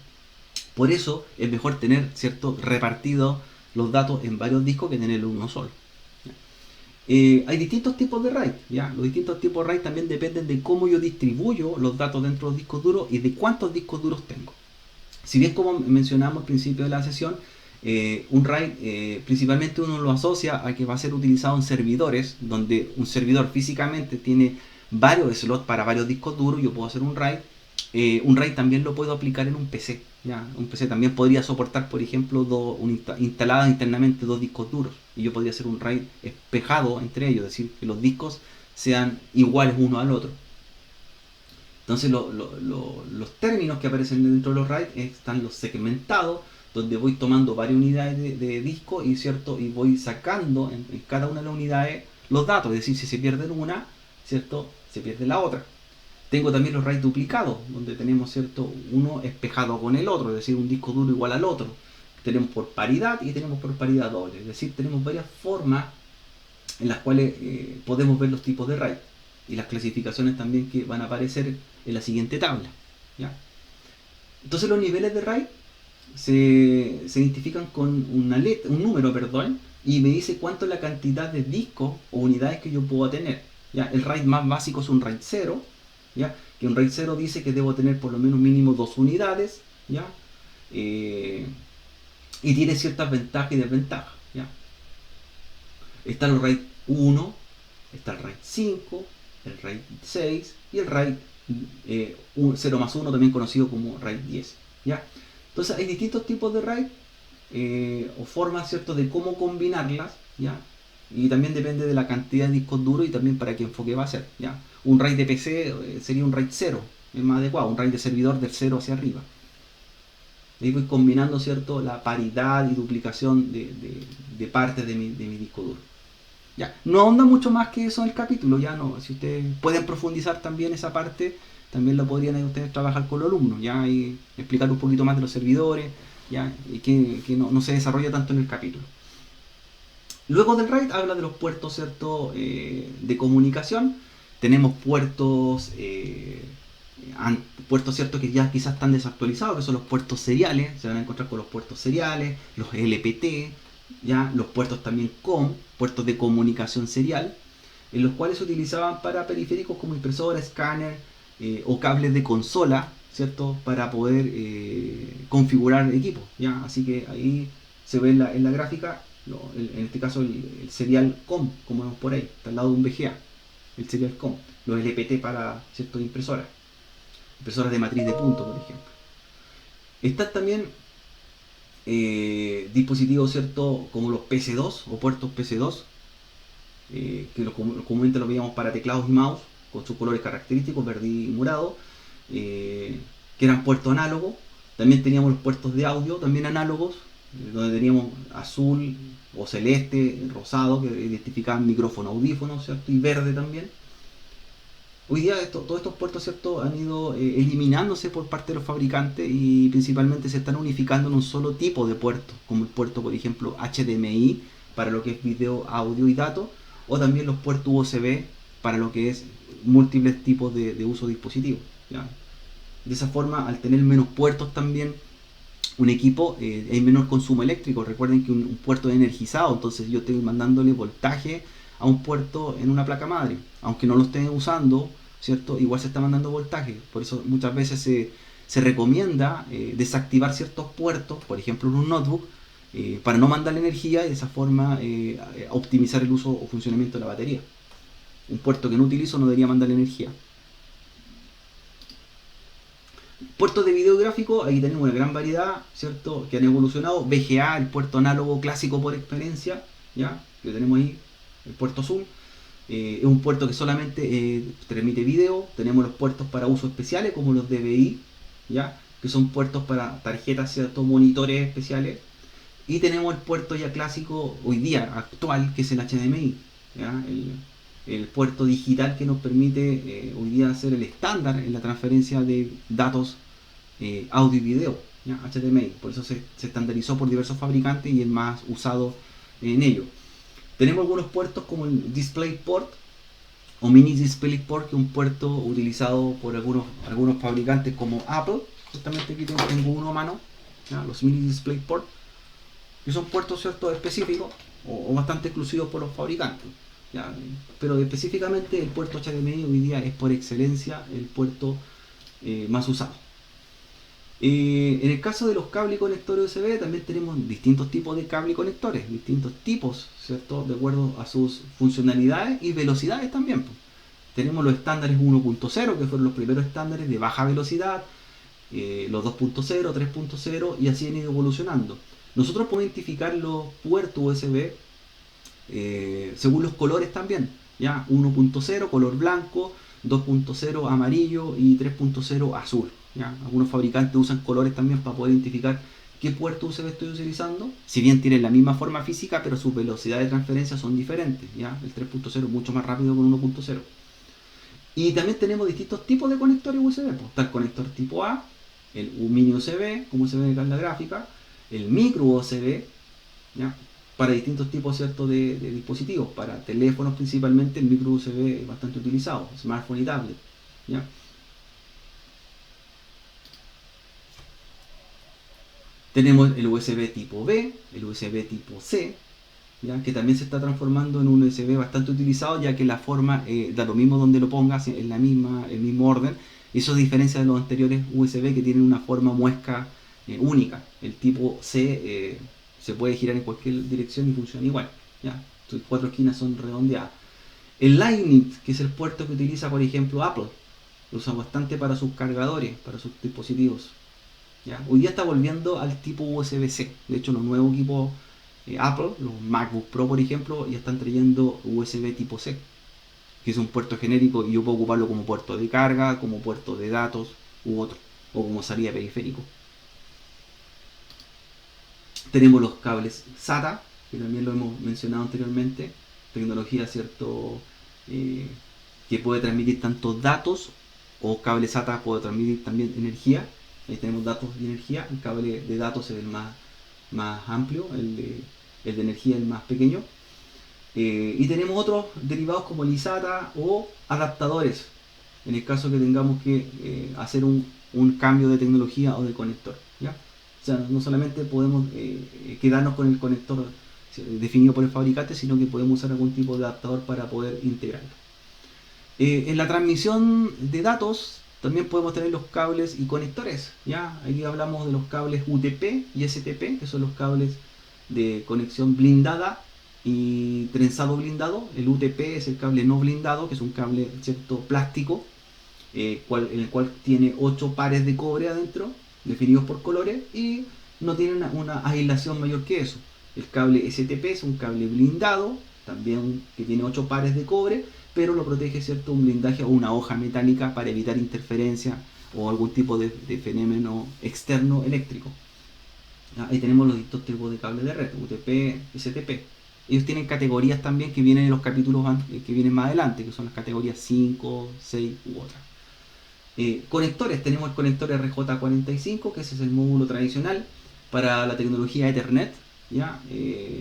Por eso es mejor tener, ¿cierto?, repartidos los datos en varios discos que tenerlo uno solo. Hay distintos tipos de RAID, ¿ya? Los distintos tipos de RAID también dependen de cómo yo distribuyo los datos dentro de los discos duros y de cuántos discos duros tengo. Si bien, como mencionamos al principio de la sesión, un RAID principalmente uno lo asocia a que va a ser utilizado en servidores, donde un servidor físicamente tiene varios slots para varios discos duros. Yo puedo hacer un RAID. Un RAID también lo puedo aplicar en un PC, ¿ya? Un PC también podría soportar, por ejemplo, instaladas internamente dos discos duros, y yo podría hacer un RAID espejado entre ellos, es decir, que los discos sean iguales uno al otro. Entonces los términos que aparecen dentro de los RAID están los segmentados, donde voy tomando varias unidades de disco y, ¿cierto?, y voy sacando en cada una de las unidades los datos, es decir, si se pierde una, ¿cierto?, se pierde la otra. Tengo también los RAID duplicados, donde tenemos, ¿cierto?, uno espejado con el otro, es decir, un disco duro igual al otro. Tenemos por paridad y tenemos por paridad doble, es decir, tenemos varias formas en las cuales podemos ver los tipos de RAID y las clasificaciones también que van a aparecer en la siguiente tabla, ¿ya? Entonces los niveles de RAID se identifican con un número, y me dice cuánto es la cantidad de discos o unidades que yo puedo tener, ¿ya? El RAID más básico es un RAID 0, ¿ya? Que un RAID 0 dice que debo tener por lo menos mínimo 2 unidades, ¿ya? Y tiene ciertas ventajas y desventajas, ¿ya? Está el RAID 1, está el RAID 5, el RAID 6 y el RAID 0 más 1, también conocido como RAID 10, ¿ya? Entonces hay distintos tipos de RAID o formas, ¿cierto?, de cómo combinarlas, ¿ya? Y también depende de la cantidad de discos duros y también para qué enfoque va a ser, ¿ya? Un RAID de PC sería un RAID 0, es más adecuado, un RAID de servidor del 0 hacia arriba. Ahí voy combinando, ¿cierto?, la paridad y duplicación de partes de mi disco duro. Ya, no ahonda mucho más que eso en el capítulo, ya no. Si ustedes pueden profundizar también esa parte, también lo podrían ustedes trabajar con los alumnos, ya, y explicar un poquito más de los servidores, ya, y que no se desarrolla tanto en el capítulo. Luego del RAID habla de los puertos, ¿cierto?, de comunicación. Tenemos puertos, ¿cierto?, que ya quizás están desactualizados, que son los puertos seriales. Se van a encontrar con los puertos seriales, los LPT, ya, los puertos también COM, puertos de comunicación serial, en los cuales se utilizaban para periféricos como impresora, escáner o cables de consola, ¿cierto?, para poder configurar equipos, ¿ya? Así que ahí se ve en la gráfica, en este caso el serial COM, como vemos por ahí, está al lado de un VGA, el serial COM, los LPT para, ¿cierto?, impresoras de matriz de punto, por ejemplo. Están también dispositivos, ¿cierto?, como los PC2 o puertos PC2, que comúnmente los veíamos para teclados y mouse, con sus colores característicos, verde y morado, que eran puertos análogos. También teníamos los puertos de audio, también análogos, donde teníamos azul o celeste, rosado, que identificaban micrófono, audífono, ¿cierto?, y verde también. Hoy día todos estos puertos, ¿cierto?, han ido eliminándose por parte de los fabricantes y principalmente se están unificando en un solo tipo de puerto, como el puerto, por ejemplo, HDMI para lo que es video, audio y datos, o también los puertos USB para lo que es múltiples tipos de uso de dispositivos. ¿Ya? De esa forma, al tener menos puertos también, un equipo hay menor consumo eléctrico. Recuerden que un puerto es energizado, entonces yo estoy mandándole voltaje a un puerto en una placa madre, aunque no lo estén usando, ¿cierto? Igual se está mandando voltaje. Por eso muchas veces se recomienda desactivar ciertos puertos, por ejemplo en un notebook, para no mandarle energía y de esa forma optimizar el uso o funcionamiento de la batería. Un puerto que no utilizo no debería mandarle energía. Puertos de video gráfico, aquí tenemos una gran variedad, ¿cierto? Que han evolucionado. VGA, el puerto análogo clásico por experiencia, ¿ya? Que tenemos ahí, el puerto Zoom. Es un puerto que solamente transmite video. Tenemos los puertos para uso especiales, como los DVI, ¿ya? Que son puertos para tarjetas, ¿cierto? Monitores especiales. Y tenemos el puerto ya clásico, hoy día, actual, que es el HDMI, ¿ya? El puerto digital que nos permite hoy día hacer el estándar en la transferencia de datos audio y video, ¿ya? HDMI. Por eso se estandarizó por diversos fabricantes y el más usado en ello. Tenemos algunos puertos como el DisplayPort o Mini DisplayPort, que es un puerto utilizado por algunos fabricantes como Apple. Justamente aquí tengo uno a mano, ¿ya? Los Mini DisplayPort, que son puertos, ¿cierto?, específicos o bastante exclusivos por los fabricantes. ¿Ya? Pero específicamente el puerto HDMI hoy día es por excelencia el puerto más usado. En el caso de los cables y conectores USB también tenemos distintos tipos de cables y conectores, distintos tipos, ¿cierto?, de acuerdo a sus funcionalidades y velocidades también. Tenemos los estándares 1.0, que fueron los primeros estándares de baja velocidad, los 2.0, 3.0 y así han ido evolucionando. Nosotros podemos identificar los puertos USB según los colores también, ¿ya? 1.0 color blanco, 2.0 amarillo y 3.0 azul, ¿ya? Algunos fabricantes usan colores también para poder identificar qué puerto USB estoy utilizando, si bien tienen la misma forma física, pero sus velocidades de transferencia son diferentes, ¿ya? El 3.0 es mucho más rápido que el 1.0. Y también tenemos distintos tipos de conectores USB. Pues está el conector tipo A, el mini USB, como se ve acá en la gráfica, el micro USB, ¿ya?, para distintos tipos, ¿cierto?, de dispositivos. Para teléfonos principalmente el micro USB es bastante utilizado, smartphone y tablet, ¿ya? Tenemos el USB tipo B, el USB tipo C, ¿ya?, que también se está transformando en un USB bastante utilizado, ya que la forma da lo mismo donde lo pongas, en el mismo orden. Eso diferencia de los anteriores USB que tienen una forma muesca única. El tipo C se puede girar en cualquier dirección y funciona igual, ¿ya? Sus cuatro esquinas son redondeadas. El Lightning, que es el puerto que utiliza, por ejemplo, Apple, lo usa bastante para sus cargadores, para sus dispositivos, ¿ya? Hoy día está volviendo al tipo USB-C. De hecho, los nuevos equipos Apple, los MacBook Pro, por ejemplo, ya están trayendo USB tipo C, que es un puerto genérico y yo puedo ocuparlo como puerto de carga, como puerto de datos u otro, o como salida periférico. Tenemos los cables SATA, que también lo hemos mencionado anteriormente, tecnología, ¿cierto?, que puede transmitir tanto datos, o cable SATA puede transmitir también energía. Ahí tenemos datos y energía. El cable de datos es el más amplio, el de energía es el más pequeño. Y tenemos otros derivados como el ISATA o adaptadores, en el caso que tengamos que hacer un cambio de tecnología o de conector, ¿ya? O sea, no solamente podemos quedarnos con el conector definido por el fabricante, sino que podemos usar algún tipo de adaptador para poder integrarlo. En la transmisión de datos también podemos tener los cables y conectores, ¿ya? Aquí hablamos de los cables UTP y STP, que son los cables de conexión blindada y trenzado blindado. El UTP es el cable no blindado, que es un cable, ¿cierto?, plástico, en el cual tiene 8 pares de cobre adentro, definidos por colores, y no tiene una aislación mayor que eso. El cable STP es un cable blindado, también que tiene 8 pares de cobre, pero lo protege, ¿cierto?, un blindaje o una hoja metálica para evitar interferencia o algún tipo de fenómeno externo eléctrico. Ahí tenemos los distintos tipos de cables de red, UTP, STP. ellos tienen categorías también que vienen en los capítulos que vienen más adelante, que son las categorías 5, 6 u otras. Conectores, tenemos el conector RJ45, que ese es el módulo tradicional para la tecnología Ethernet, ¿ya?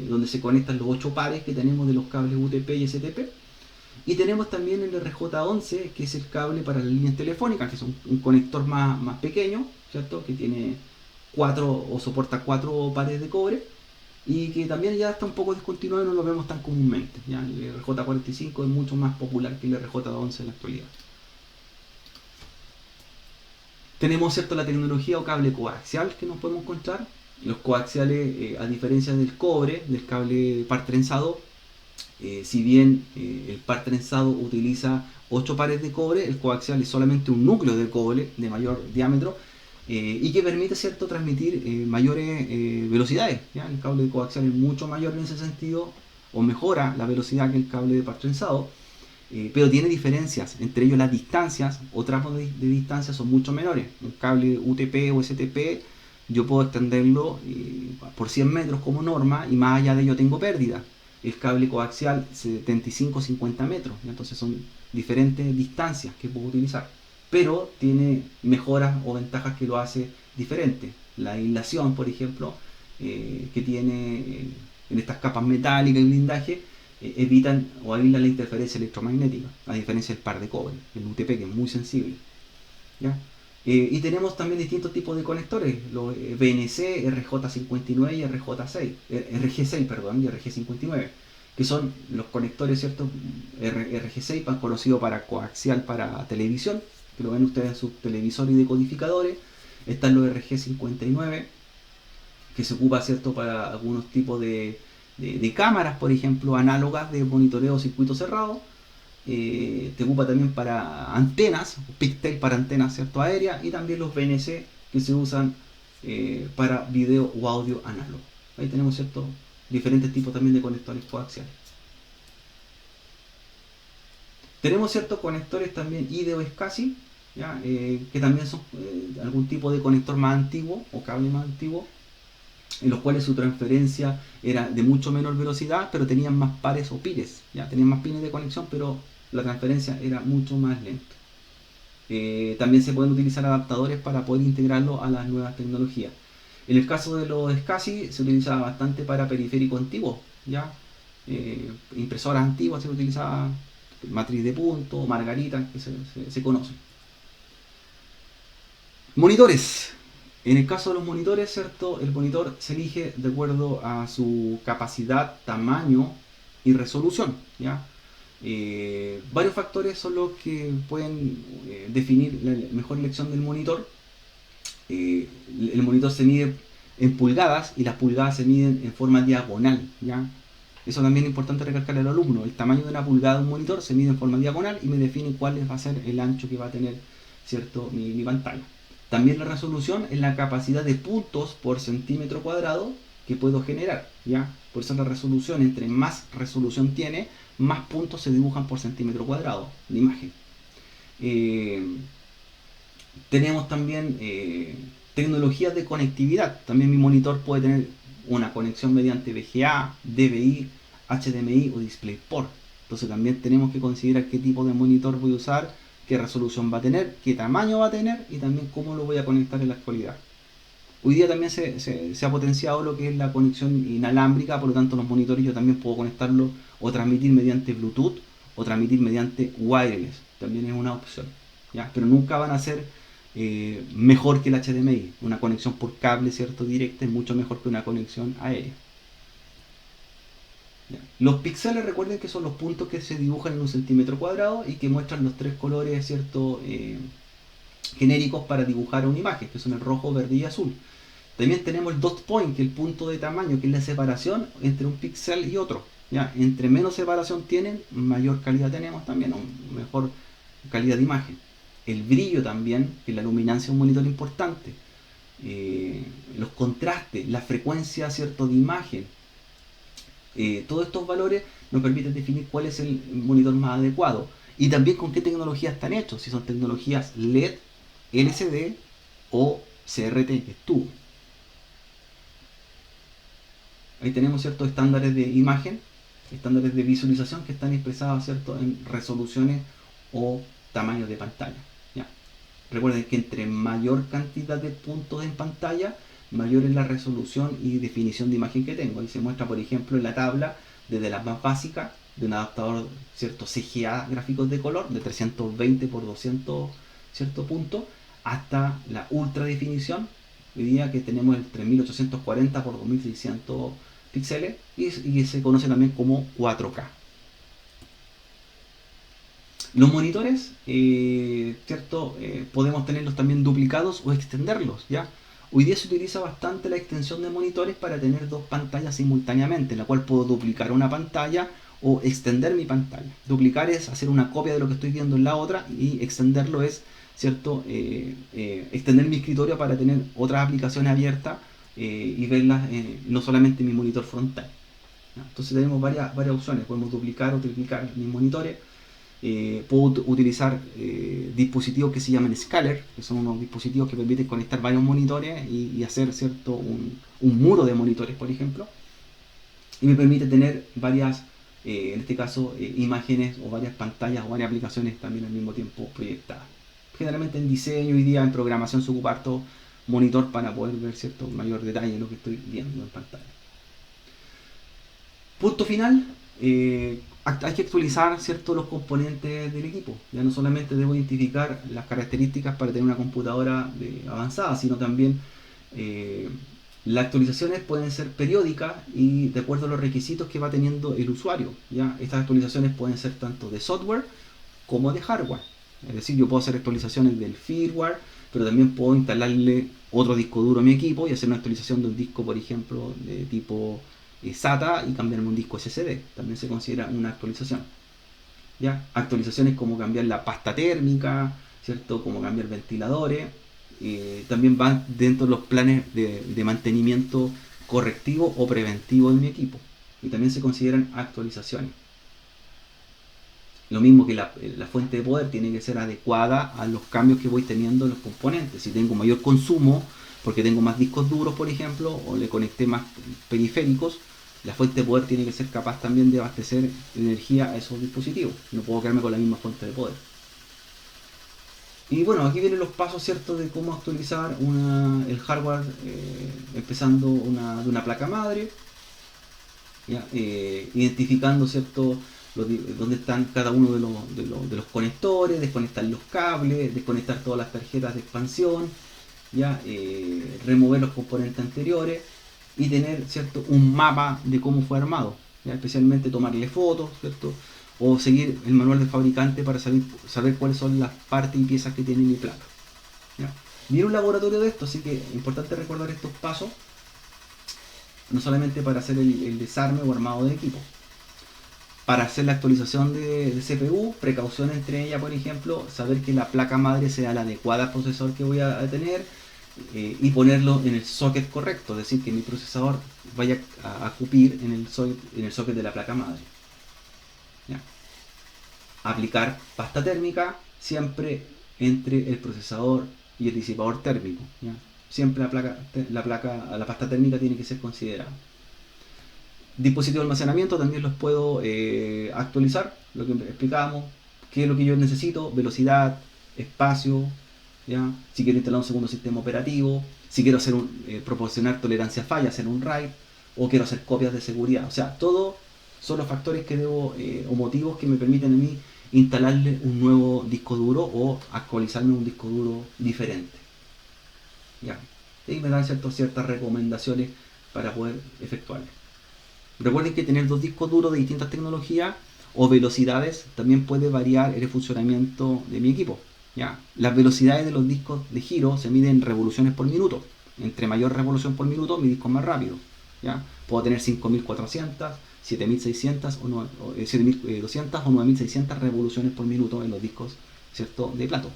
Donde se conectan los 8 pares que tenemos de los cables UTP y STP. Y tenemos también el RJ11, que es el cable para las líneas telefónicas, que es un conector más pequeño, ¿cierto? Que tiene 4 o soporta 4 pares de cobre y que también ya está un poco descontinuado y no lo vemos tan comúnmente, ¿ya? El RJ45 es mucho más popular que el RJ11 en la actualidad. Tenemos, ¿cierto?, la tecnología o cable coaxial que nos podemos encontrar. Los coaxiales, a diferencia del cobre, del cable par trenzado, si bien el par trenzado utiliza 8 pares de cobre, el coaxial es solamente un núcleo de cobre de mayor diámetro y que permite, ¿cierto?, transmitir mayores velocidades, ¿ya? El cable coaxial es mucho mayor en ese sentido, o mejora la velocidad que el cable de par trenzado. Pero tiene diferencias, entre ellos las distancias o tramos de distancia son mucho menores. Un cable UTP o STP yo puedo extenderlo por 100 metros como norma y más allá de ello tengo pérdida. El cable coaxial 75-50 metros, entonces son diferentes distancias que puedo utilizar, pero tiene mejoras o ventajas que lo hace diferente. La aislación, por ejemplo, que tiene en estas capas metálicas y blindaje, evitan o aíslan la interferencia electromagnética, a diferencia del par de cobre, el UTP, que es muy sensible, ¿ya? Y tenemos también distintos tipos de conectores, los BNC, RJ59 y RJ6, RG6, perdón, y RG59, que son los conectores, ¿cierto? RG6, más conocido para coaxial para televisión, que lo ven ustedes en sus televisores y decodificadores. Están los RG59, que se ocupa, ¿cierto?, para algunos tipos de cámaras, por ejemplo, análogas de monitoreo circuito cerrado. Te ocupa también para antenas, pigtail para antenas, ¿cierto?, aéreas, y también los BNC que se usan para video o audio análogo. Ahí tenemos, ¿cierto?, diferentes tipos también de conectores coaxiales. Tenemos ciertos conectores también IDE o SCSI, ¿ya? Que también son algún tipo de conector más antiguo o cable más antiguo, en los cuales su transferencia era de mucho menor velocidad, pero tenían más pares o pines, ¿ya? Tenían más pines de conexión, pero la transferencia era mucho más lenta. También se pueden utilizar adaptadores para poder integrarlo a las nuevas tecnologías. En el caso de los SCSI se utilizaba bastante para periféricos antiguos, ¿ya? Impresoras antiguas se utilizaba, matriz de punto, margarita, que se conocen. Monitores. En el caso de los monitores, ¿cierto?, el monitor se elige de acuerdo a su capacidad, tamaño y resolución, ¿ya? Varios factores son los que pueden definir la mejor elección del monitor. El monitor se mide en pulgadas y las pulgadas se miden en forma diagonal, ¿ya? Eso también es importante recalcarle al alumno. El tamaño de una pulgada de un monitor se mide en forma diagonal y me define cuál va a ser el ancho que va a tener, ¿cierto?, mi pantalla. También la resolución es la capacidad de puntos por centímetro cuadrado que puedo generar, ¿ya? Por eso la resolución, entre más resolución tiene, más puntos se dibujan por centímetro cuadrado de imagen. Tenemos también tecnologías de conectividad. También mi monitor puede tener una conexión mediante VGA, DVI, HDMI o DisplayPort. Entonces también tenemos que considerar qué tipo de monitor voy a usar, qué resolución va a tener, qué tamaño va a tener y también cómo lo voy a conectar en la actualidad. Hoy día también se ha potenciado lo que es la conexión inalámbrica, por lo tanto los monitores yo también puedo conectarlo o transmitir mediante Bluetooth o transmitir mediante wireless. También es una opción, ¿ya? Pero nunca van a ser mejor que el HDMI. Una conexión por cable, ¿cierto?, directa es mucho mejor que una conexión aérea. ¿Ya? Los píxeles, recuerden que son los puntos que se dibujan en un centímetro cuadrado y que muestran los tres colores, ¿cierto?, genéricos para dibujar una imagen, que son el rojo, verde y azul. También tenemos el dot point, que es el punto de tamaño, que es la separación entre un píxel y otro, ¿ya? Entre menos separación tienen, mayor calidad tenemos también, o mejor calidad de imagen. El brillo también, que es la luminancia de un monitor importante. Los contrastes, la frecuencia, ¿cierto?, de imagen. Todos estos valores nos permiten definir cuál es el monitor más adecuado. Y también con qué tecnologías están hechos, si son tecnologías LED, LCD o CRT, que es tubo. Ahí tenemos ciertos estándares de imagen. estándares de visualización que están expresados, ¿cierto?, en resoluciones o tamaños de pantalla. ¿Ya? Recuerden que entre mayor cantidad de puntos en pantalla, mayor es la resolución y definición de imagen que tengo. Ahí se muestra, por ejemplo, en la tabla, desde las más básicas, de un adaptador, ¿cierto?, CGA gráficos de color, de 320 por 200, ¿cierto?, puntos, hasta la ultra definición, hoy día que tenemos el 3840 por 2600 píxeles y se conoce también como 4K. Los monitores, ¿cierto? Podemos tenerlos también duplicados o extenderlos, ¿ya? Hoy día se utiliza bastante la extensión de monitores para tener dos pantallas simultáneamente, en la cual puedo duplicar una pantalla o extender mi pantalla. Duplicar es hacer una copia de lo que estoy viendo en la otra, y extenderlo es, ¿cierto? Extender mi escritorio para tener otras aplicaciones abiertas y verlas no solamente en mi monitor frontal. ¿Ya? Entonces tenemos varias opciones, podemos duplicar o triplicar mis monitores. Puedo utilizar dispositivos que se llaman scaler, que son unos dispositivos que permiten conectar varios monitores y hacer, ¿cierto?, un muro de monitores, por ejemplo, y me permite tener varias, en este caso, imágenes o varias pantallas o varias aplicaciones también al mismo tiempo proyectadas. Generalmente en diseño hoy día, en programación, se ocupa harto monitor para poder ver, ¿cierto?, mayor detalle en lo que estoy viendo en pantalla. Punto final, hay que actualizar, ¿cierto?, los componentes del equipo. Ya no solamente debo identificar las características para tener una computadora avanzada, sino también las actualizaciones pueden ser periódicas y de acuerdo a los requisitos que va teniendo el usuario. ¿Ya? Estas actualizaciones pueden ser tanto de software como de hardware. Es decir, yo puedo hacer actualizaciones del firmware, pero también puedo instalarle otro disco duro a mi equipo y hacer una actualización de un disco, por ejemplo, de tipo SATA, y cambiarme un disco SSD. También se considera una actualización. ¿Ya? Actualizaciones como cambiar la pasta térmica, ¿cierto?, como cambiar ventiladores. También van dentro de los planes de mantenimiento correctivo o preventivo de mi equipo. Y también se consideran actualizaciones. Lo mismo que la fuente de poder tiene que ser adecuada a los cambios que voy teniendo en los componentes. Si tengo mayor consumo, porque tengo más discos duros, por ejemplo, o le conecté más periféricos, la fuente de poder tiene que ser capaz también de abastecer energía a esos dispositivos. No puedo quedarme con la misma fuente de poder. Y bueno, aquí vienen los pasos, ¿cierto?, de cómo actualizar el hardware, empezando de una placa madre, ¿ya? Identificando, ¿cierto?, dónde están cada uno de los conectores, desconectar los cables, desconectar todas las tarjetas de expansión, ¿ya? Remover los componentes anteriores y tener, ¿cierto?, un mapa de cómo fue armado, ¿ya? Especialmente tomarle fotos, ¿cierto?, o seguir el manual del fabricante para saber cuáles son las partes y piezas que tiene mi placa. ¿Ya? Viene un laboratorio de esto, así que es importante recordar estos pasos, no solamente para hacer el desarme o armado de equipo. Para hacer la actualización de CPU, precaución entre ellas, por ejemplo, saber que la placa madre sea la adecuada al procesador que voy a tener, y ponerlo en el socket correcto, es decir, que mi procesador vaya a cupir en el socket de la placa madre. ¿Ya? Aplicar pasta térmica siempre entre el procesador y el disipador térmico. ¿Ya? Siempre la pasta térmica tiene que ser considerada. Dispositivos de almacenamiento también los puedo actualizar, lo que explicábamos, qué es lo que yo necesito, velocidad, espacio, ¿ya? Si quiero instalar un segundo sistema operativo, si quiero proporcionar tolerancia a falla, hacer un RAID, o quiero hacer copias de seguridad. O sea, todo son los factores que debo, o motivos que me permiten a mí instalarle un nuevo disco duro o actualizarme un disco duro diferente. ¿Ya? Y me dan ciertas recomendaciones para poder efectuarlo. Recuerden que tener dos discos duros de distintas tecnologías o velocidades también puede variar el funcionamiento de mi equipo. ¿Ya? Las velocidades de los discos de giro se miden en revoluciones por minuto. Entre mayor revolución por minuto, mi disco es más rápido. ¿Ya? Puedo tener 5400, 7600 o 7200 o 9600 revoluciones por minuto en los discos, ¿cierto?, de plato.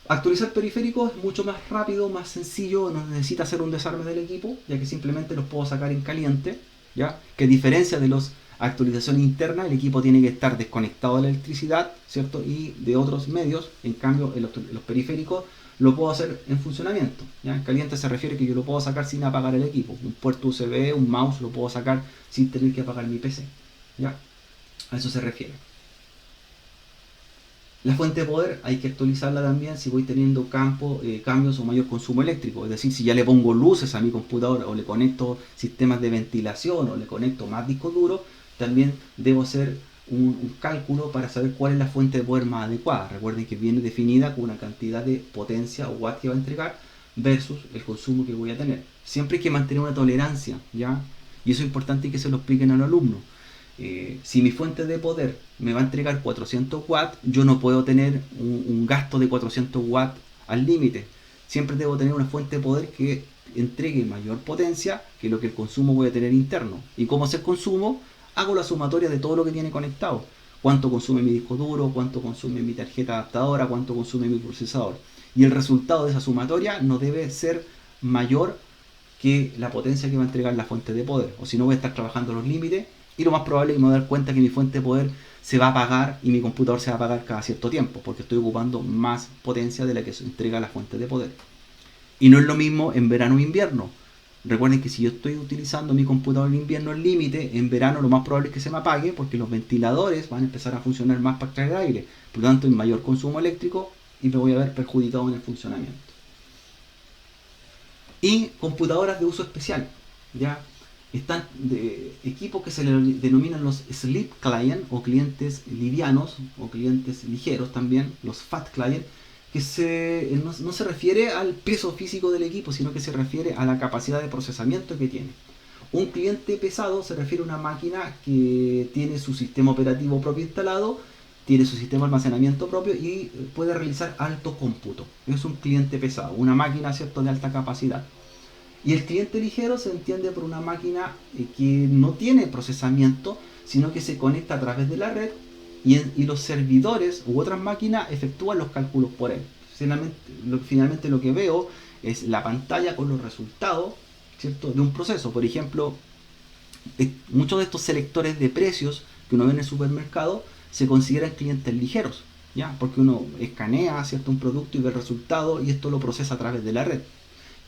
Actualizar periféricos es mucho más rápido, más sencillo, no necesita hacer un desarme del equipo, ya que simplemente los puedo sacar en caliente, ¿ya? Que a diferencia de las actualizaciones internas, el equipo tiene que estar desconectado de la electricidad, ¿cierto?, y de otros medios. En cambio, en los periféricos lo puedo hacer en funcionamiento. ¿Ya? Caliente se refiere que yo lo puedo sacar sin apagar el equipo. Un puerto USB, un mouse, lo puedo sacar sin tener que apagar mi PC. ¿Ya? A eso se refiere. La fuente de poder hay que actualizarla también si voy teniendo cambios o mayor consumo eléctrico. Es decir, si ya le pongo luces a mi computador o le conecto sistemas de ventilación o le conecto más discos duros, también debo hacer un cálculo para saber cuál es la fuente de poder más adecuada. Recuerden que viene definida con una cantidad de potencia o watt que va a entregar versus el consumo que voy a tener. Siempre hay que mantener una tolerancia, ¿ya? Y eso es importante que se lo expliquen a los alumnos. Si mi fuente de poder me va a entregar 400 watts, yo no puedo tener un gasto de 400 watts al límite. Siempre debo tener una fuente de poder que entregue mayor potencia que lo que el consumo voy a tener interno. ¿Y cómo hacer consumo? Hago la sumatoria de todo lo que tiene conectado. Cuánto consume mi disco duro, cuánto consume mi tarjeta adaptadora, cuánto consume mi procesador. Y el resultado de esa sumatoria no debe ser mayor que la potencia que va a entregar la fuente de poder. O si no, voy a estar trabajando los límites y lo más probable es que me voy a dar cuenta que mi fuente de poder se va a apagar y mi computador se va a apagar cada cierto tiempo porque estoy ocupando más potencia de la que se entrega la fuente de poder. Y no es lo mismo en verano o invierno. Recuerden que si yo estoy utilizando mi computador en invierno al límite, en verano lo más probable es que se me apague porque los ventiladores van a empezar a funcionar más para extraer aire. Por lo tanto, hay mayor consumo eléctrico y me voy a ver perjudicado en el funcionamiento. Y computadoras de uso especial. ¿Ya? Están equipos que se le denominan los sleep client o clientes livianos o clientes ligeros también, los fat client, que no se refiere al peso físico del equipo, sino que se refiere a la capacidad de procesamiento que tiene. Un cliente pesado se refiere a una máquina que tiene su sistema operativo propio instalado, tiene su sistema de almacenamiento propio y puede realizar alto cómputo. Es un cliente pesado, una máquina, ¿cierto?, de alta capacidad. Y el cliente ligero se entiende por una máquina que no tiene procesamiento, sino que se conecta a través de la red y los servidores u otras máquinas efectúan los cálculos por él. Finalmente lo que veo es la pantalla con los resultados, ¿cierto?, de un proceso. Por ejemplo, muchos de estos selectores de precios que uno ve en el supermercado se consideran clientes ligeros, ¿ya? Porque uno escanea, ¿cierto?, un producto y ve el resultado y esto lo procesa a través de la red.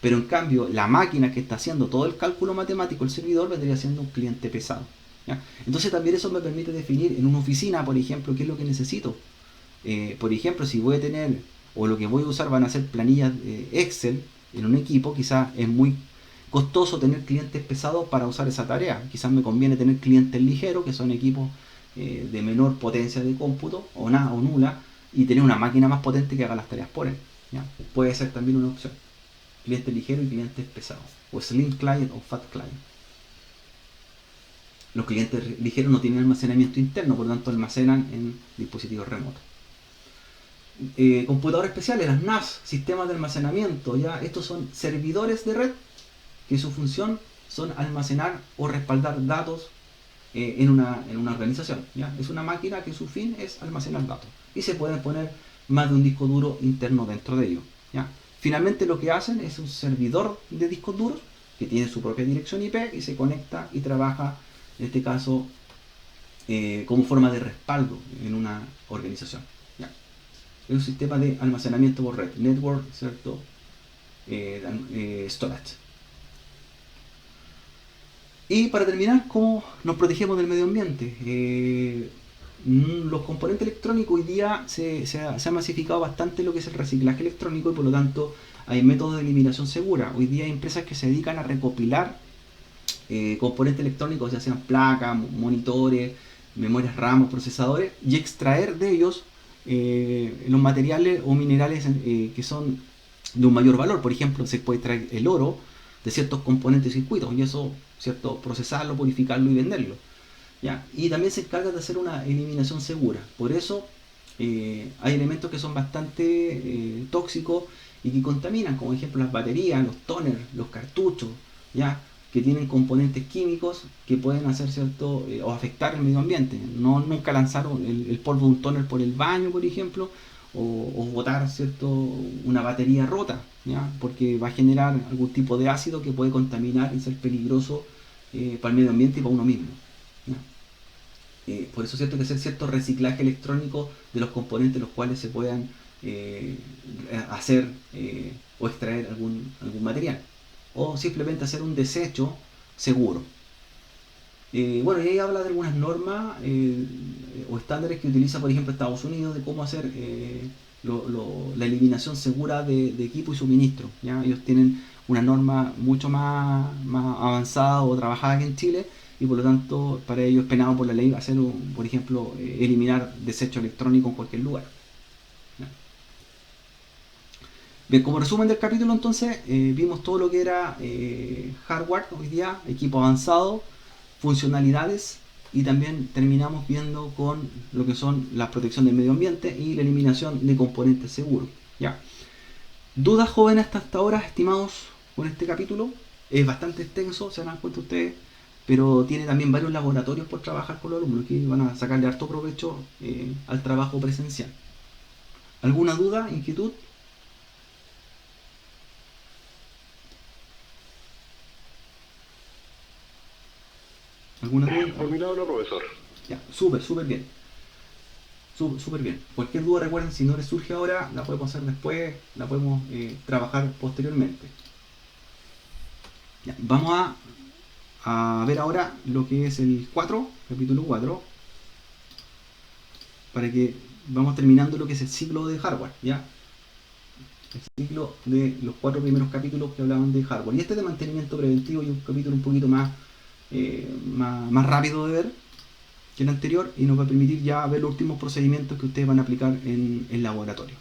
Pero en cambio, la máquina que está haciendo todo el cálculo matemático, el servidor, vendría siendo un cliente pesado. ¿Ya? Entonces también eso me permite definir en una oficina, por ejemplo, qué es lo que necesito. Por ejemplo, si voy a tener, o lo que voy a usar van a ser planillas Excel en un equipo, quizás es muy costoso tener clientes pesados para usar esa tarea. Quizás me conviene tener clientes ligeros, que son equipos de menor potencia de cómputo, o nada, o nula, y tener una máquina más potente que haga las tareas por él. ¿Ya? Puede ser también una opción. Clientes ligeros y clientes pesados, o slim client o fat client. Los clientes ligeros no tienen almacenamiento interno, por lo tanto almacenan en dispositivos remotos. Computadores especiales, las NAS, sistemas de almacenamiento, ¿ya? Estos son servidores de red que su función son almacenar o respaldar datos en una organización. ¿Ya? Es una máquina que su fin es almacenar datos y se pueden poner más de un disco duro interno dentro de ello. ¿Ya? Finalmente lo que hacen es un servidor de discos duros que tiene su propia dirección IP y se conecta y trabaja, en este caso, como forma de respaldo en una organización. ¿Ya? Es un sistema de almacenamiento por red, network, ¿cierto? Storage. Y para terminar, ¿cómo nos protegemos del medio ambiente? Los componentes electrónicos hoy día se ha masificado bastante lo que es el reciclaje electrónico y por lo tanto hay métodos de eliminación segura. Hoy día hay empresas que se dedican a recopilar componentes electrónicos, ya sean placas, monitores, memorias RAM o procesadores, y extraer de ellos los materiales o minerales que son de un mayor valor. Por ejemplo, se puede extraer el oro de ciertos componentes y circuitos y eso, ¿cierto?, procesarlo, purificarlo y venderlo. ¿Ya? Y también se encarga de hacer una eliminación segura. Por eso hay elementos que son bastante tóxicos y que contaminan, como ejemplo las baterías, los toners, los cartuchos, ¿ya?, que tienen componentes químicos que pueden hacer cierto o afectar el medio ambiente. No nunca lanzar el polvo de un toner por el baño, por ejemplo, o botar cierto una batería rota, ¿ya?, porque va a generar algún tipo de ácido que puede contaminar y ser peligroso para el medio ambiente y para uno mismo. Por eso es cierto que hacer cierto reciclaje electrónico de los componentes los cuales se puedan eh, hacer o extraer algún material, o simplemente hacer un desecho seguro. Bueno, y ahí habla de algunas normas o estándares que utiliza, por ejemplo, Estados Unidos de cómo hacer la eliminación segura de equipo y suministro. ¿Ya? Ellos tienen una norma mucho más avanzada o trabajada que en Chile, y por lo tanto para ellos es penado por la ley hacer, por ejemplo, eliminar desecho electrónico en cualquier lugar. ¿Ya? Bien, como resumen del capítulo entonces, vimos todo lo que era hardware hoy día, equipo avanzado, funcionalidades, y también terminamos viendo con lo que son la protección del medio ambiente y la eliminación de componentes seguros. ¿Ya? ¿Dudas jóvenes hasta ahora, estimados, con este capítulo? Es bastante extenso, se dan cuenta ustedes, pero tiene también varios laboratorios por trabajar con los alumnos que van a sacarle harto provecho al trabajo presencial. ¿Alguna duda, inquietud? ¿Alguna duda? Por mi lado, no, profesor. Ya, súper bien. Súper bien. Cualquier duda, recuerden, si no les surge ahora, la podemos hacer después, la podemos trabajar posteriormente. Ya, vamos a ver ahora lo que es el 4, capítulo 4, para que vamos terminando lo que es el ciclo de hardware, ¿ya? El ciclo de los 4 primeros capítulos que hablaban de hardware. Y este de mantenimiento preventivo y un capítulo un poquito más rápido de ver que el anterior, y nos va a permitir ya ver los últimos procedimientos que ustedes van a aplicar en el laboratorio.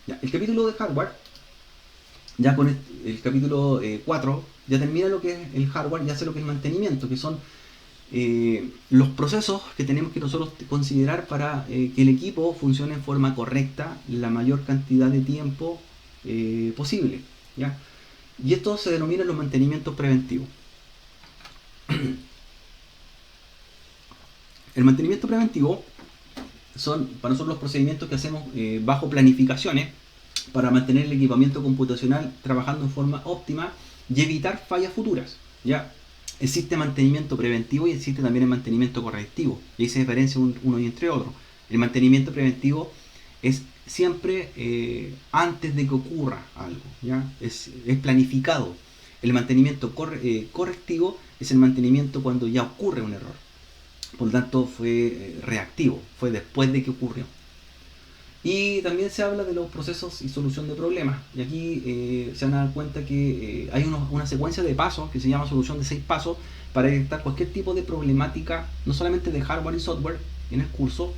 Ya, el capítulo de hardware, ya con el capítulo 4, ya termina lo que es el hardware y hace lo que es el mantenimiento, que son los procesos que tenemos que nosotros considerar para que el equipo funcione en forma correcta la mayor cantidad de tiempo posible. ¿Ya? Y esto se denomina los mantenimientos preventivos. El mantenimiento preventivo son para nosotros los procedimientos que hacemos bajo planificaciones para mantener el equipamiento computacional trabajando en forma óptima y evitar fallas futuras. ¿Ya? Existe mantenimiento preventivo y existe también el mantenimiento correctivo. Y ahí se diferencia uno y entre otro. El mantenimiento preventivo es siempre antes de que ocurra algo. ¿Ya? Es planificado. El mantenimiento correctivo es el mantenimiento cuando ya ocurre un error. Por lo tanto fue reactivo, fue después de que ocurrió. Y también se habla de los procesos y solución de problemas. Y aquí se van a dar cuenta que hay una secuencia de pasos que se llama solución de 6 pasos para detectar cualquier tipo de problemática, no solamente de hardware y software, en el curso,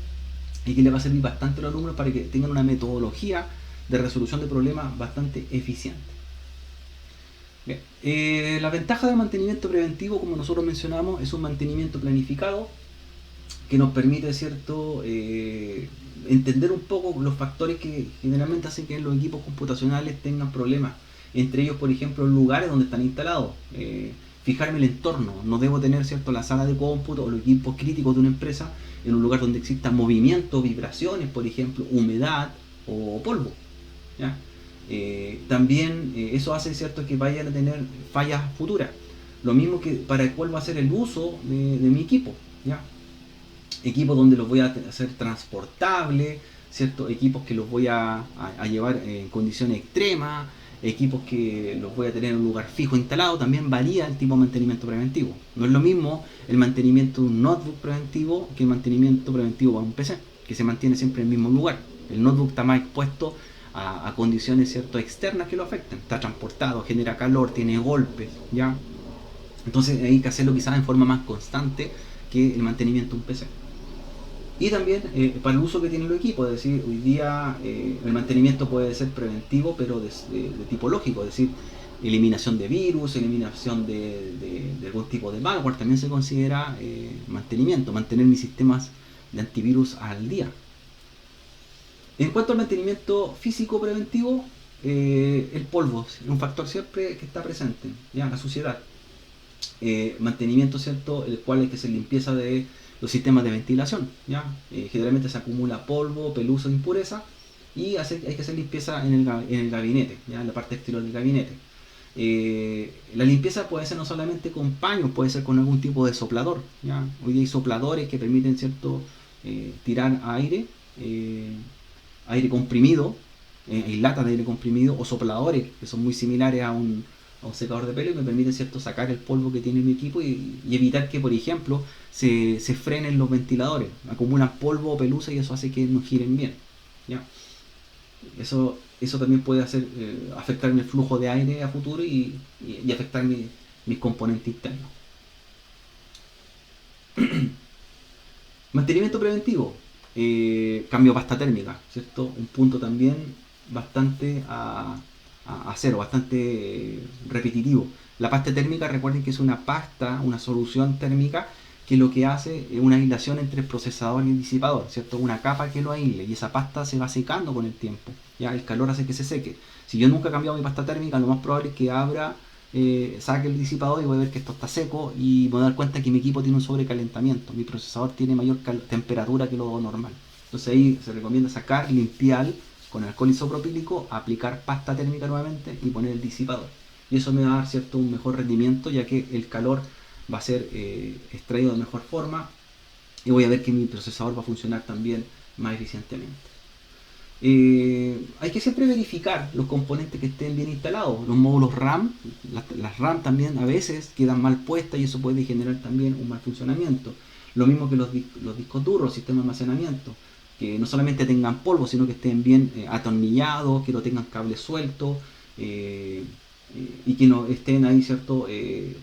y que le va a servir bastante a los alumnos para que tengan una metodología de resolución de problemas bastante eficiente. Bien. La ventaja del mantenimiento preventivo, como nosotros mencionamos, es un mantenimiento planificado que nos permite, ¿cierto?, entender un poco los factores que generalmente hacen que los equipos computacionales tengan problemas. Entre ellos, por ejemplo, los lugares donde están instalados. Fijarme el entorno. No debo tener, ¿cierto?, la sala de cómputo o los equipos críticos de una empresa en un lugar donde exista movimiento, vibraciones, por ejemplo, humedad o polvo. ¿Ya? También eso hace, ¿cierto?, que vayan a tener fallas futuras. Lo mismo que para cuál va a ser el uso de mi equipo. ¿Ya? Equipos donde los voy a hacer transportables, ¿cierto? Equipos que los voy a llevar en condiciones extremas, equipos que los voy a tener en un lugar fijo instalado. También varía el tipo de mantenimiento preventivo. No es lo mismo el mantenimiento de un notebook preventivo que el mantenimiento preventivo para un PC, que se mantiene siempre en el mismo lugar. El notebook está más expuesto a condiciones, ¿cierto?, externas que lo afectan. Está transportado, genera calor, tiene golpes, ¿ya? Entonces hay que hacerlo quizás en forma más constante que el mantenimiento de un PC. Y también para el uso que tienen los equipos, es decir, hoy día el mantenimiento puede ser preventivo, pero de tipo lógico, es decir, eliminación de virus, eliminación de algún tipo de malware, también se considera mantenimiento, mantener mis sistemas de antivirus al día. En cuanto al mantenimiento físico preventivo, el polvo es un factor siempre que está presente, ¿ya? La suciedad. mantenimiento, ¿cierto? El cual hay que hacer limpieza de los sistemas de ventilación, ¿ya? Generalmente se acumula polvo, pelusa, impureza y hay que hacer limpieza en el gabinete, ¿ya? En la parte exterior del gabinete. La limpieza puede ser no solamente con paños, puede ser con algún tipo de soplador, ¿ya? Hoy hay sopladores que permiten, ¿cierto? Tirar aire, aire comprimido, hay latas de aire comprimido o sopladores que son muy similares a un secador de pelo y me permite, ¿cierto?, sacar el polvo que tiene mi equipo y evitar que, por ejemplo, se frenen los ventiladores, acumulan polvo o pelusa y eso hace que no giren bien, ¿ya? Eso también puede afectar el flujo de aire a futuro y afectar mis componentes internos. Mantenimiento preventivo, cambio pasta térmica, ¿cierto? Un punto también bastante a cero, bastante repetitivo. La pasta térmica, recuerden que es una pasta, una solución térmica que lo que hace es una aislación entre el procesador y el disipador, ¿cierto? Una capa que lo aísle y esa pasta se va secando con el tiempo, ya el calor hace que se seque. Si yo nunca he cambiado mi pasta térmica, lo más probable es que saque el disipador y voy a ver que esto está seco y me voy a dar cuenta que mi equipo tiene un sobrecalentamiento, mi procesador tiene mayor temperatura que lo normal. Entonces ahí se recomienda sacar, limpiar con alcohol isopropílico, aplicar pasta térmica nuevamente y poner el disipador. Y eso me va a dar, ¿cierto?, un mejor rendimiento, ya que el calor va a ser extraído de mejor forma y voy a ver que mi procesador va a funcionar también más eficientemente. Hay que siempre verificar los componentes que estén bien instalados. Los módulos RAM, las RAM también a veces quedan mal puestas y eso puede generar también un mal funcionamiento. Lo mismo que los discos duros, el sistema de almacenamiento, que no solamente tengan polvo, sino que estén bien atornillados, que no tengan cables sueltos y que no estén ahí, ¿cierto?,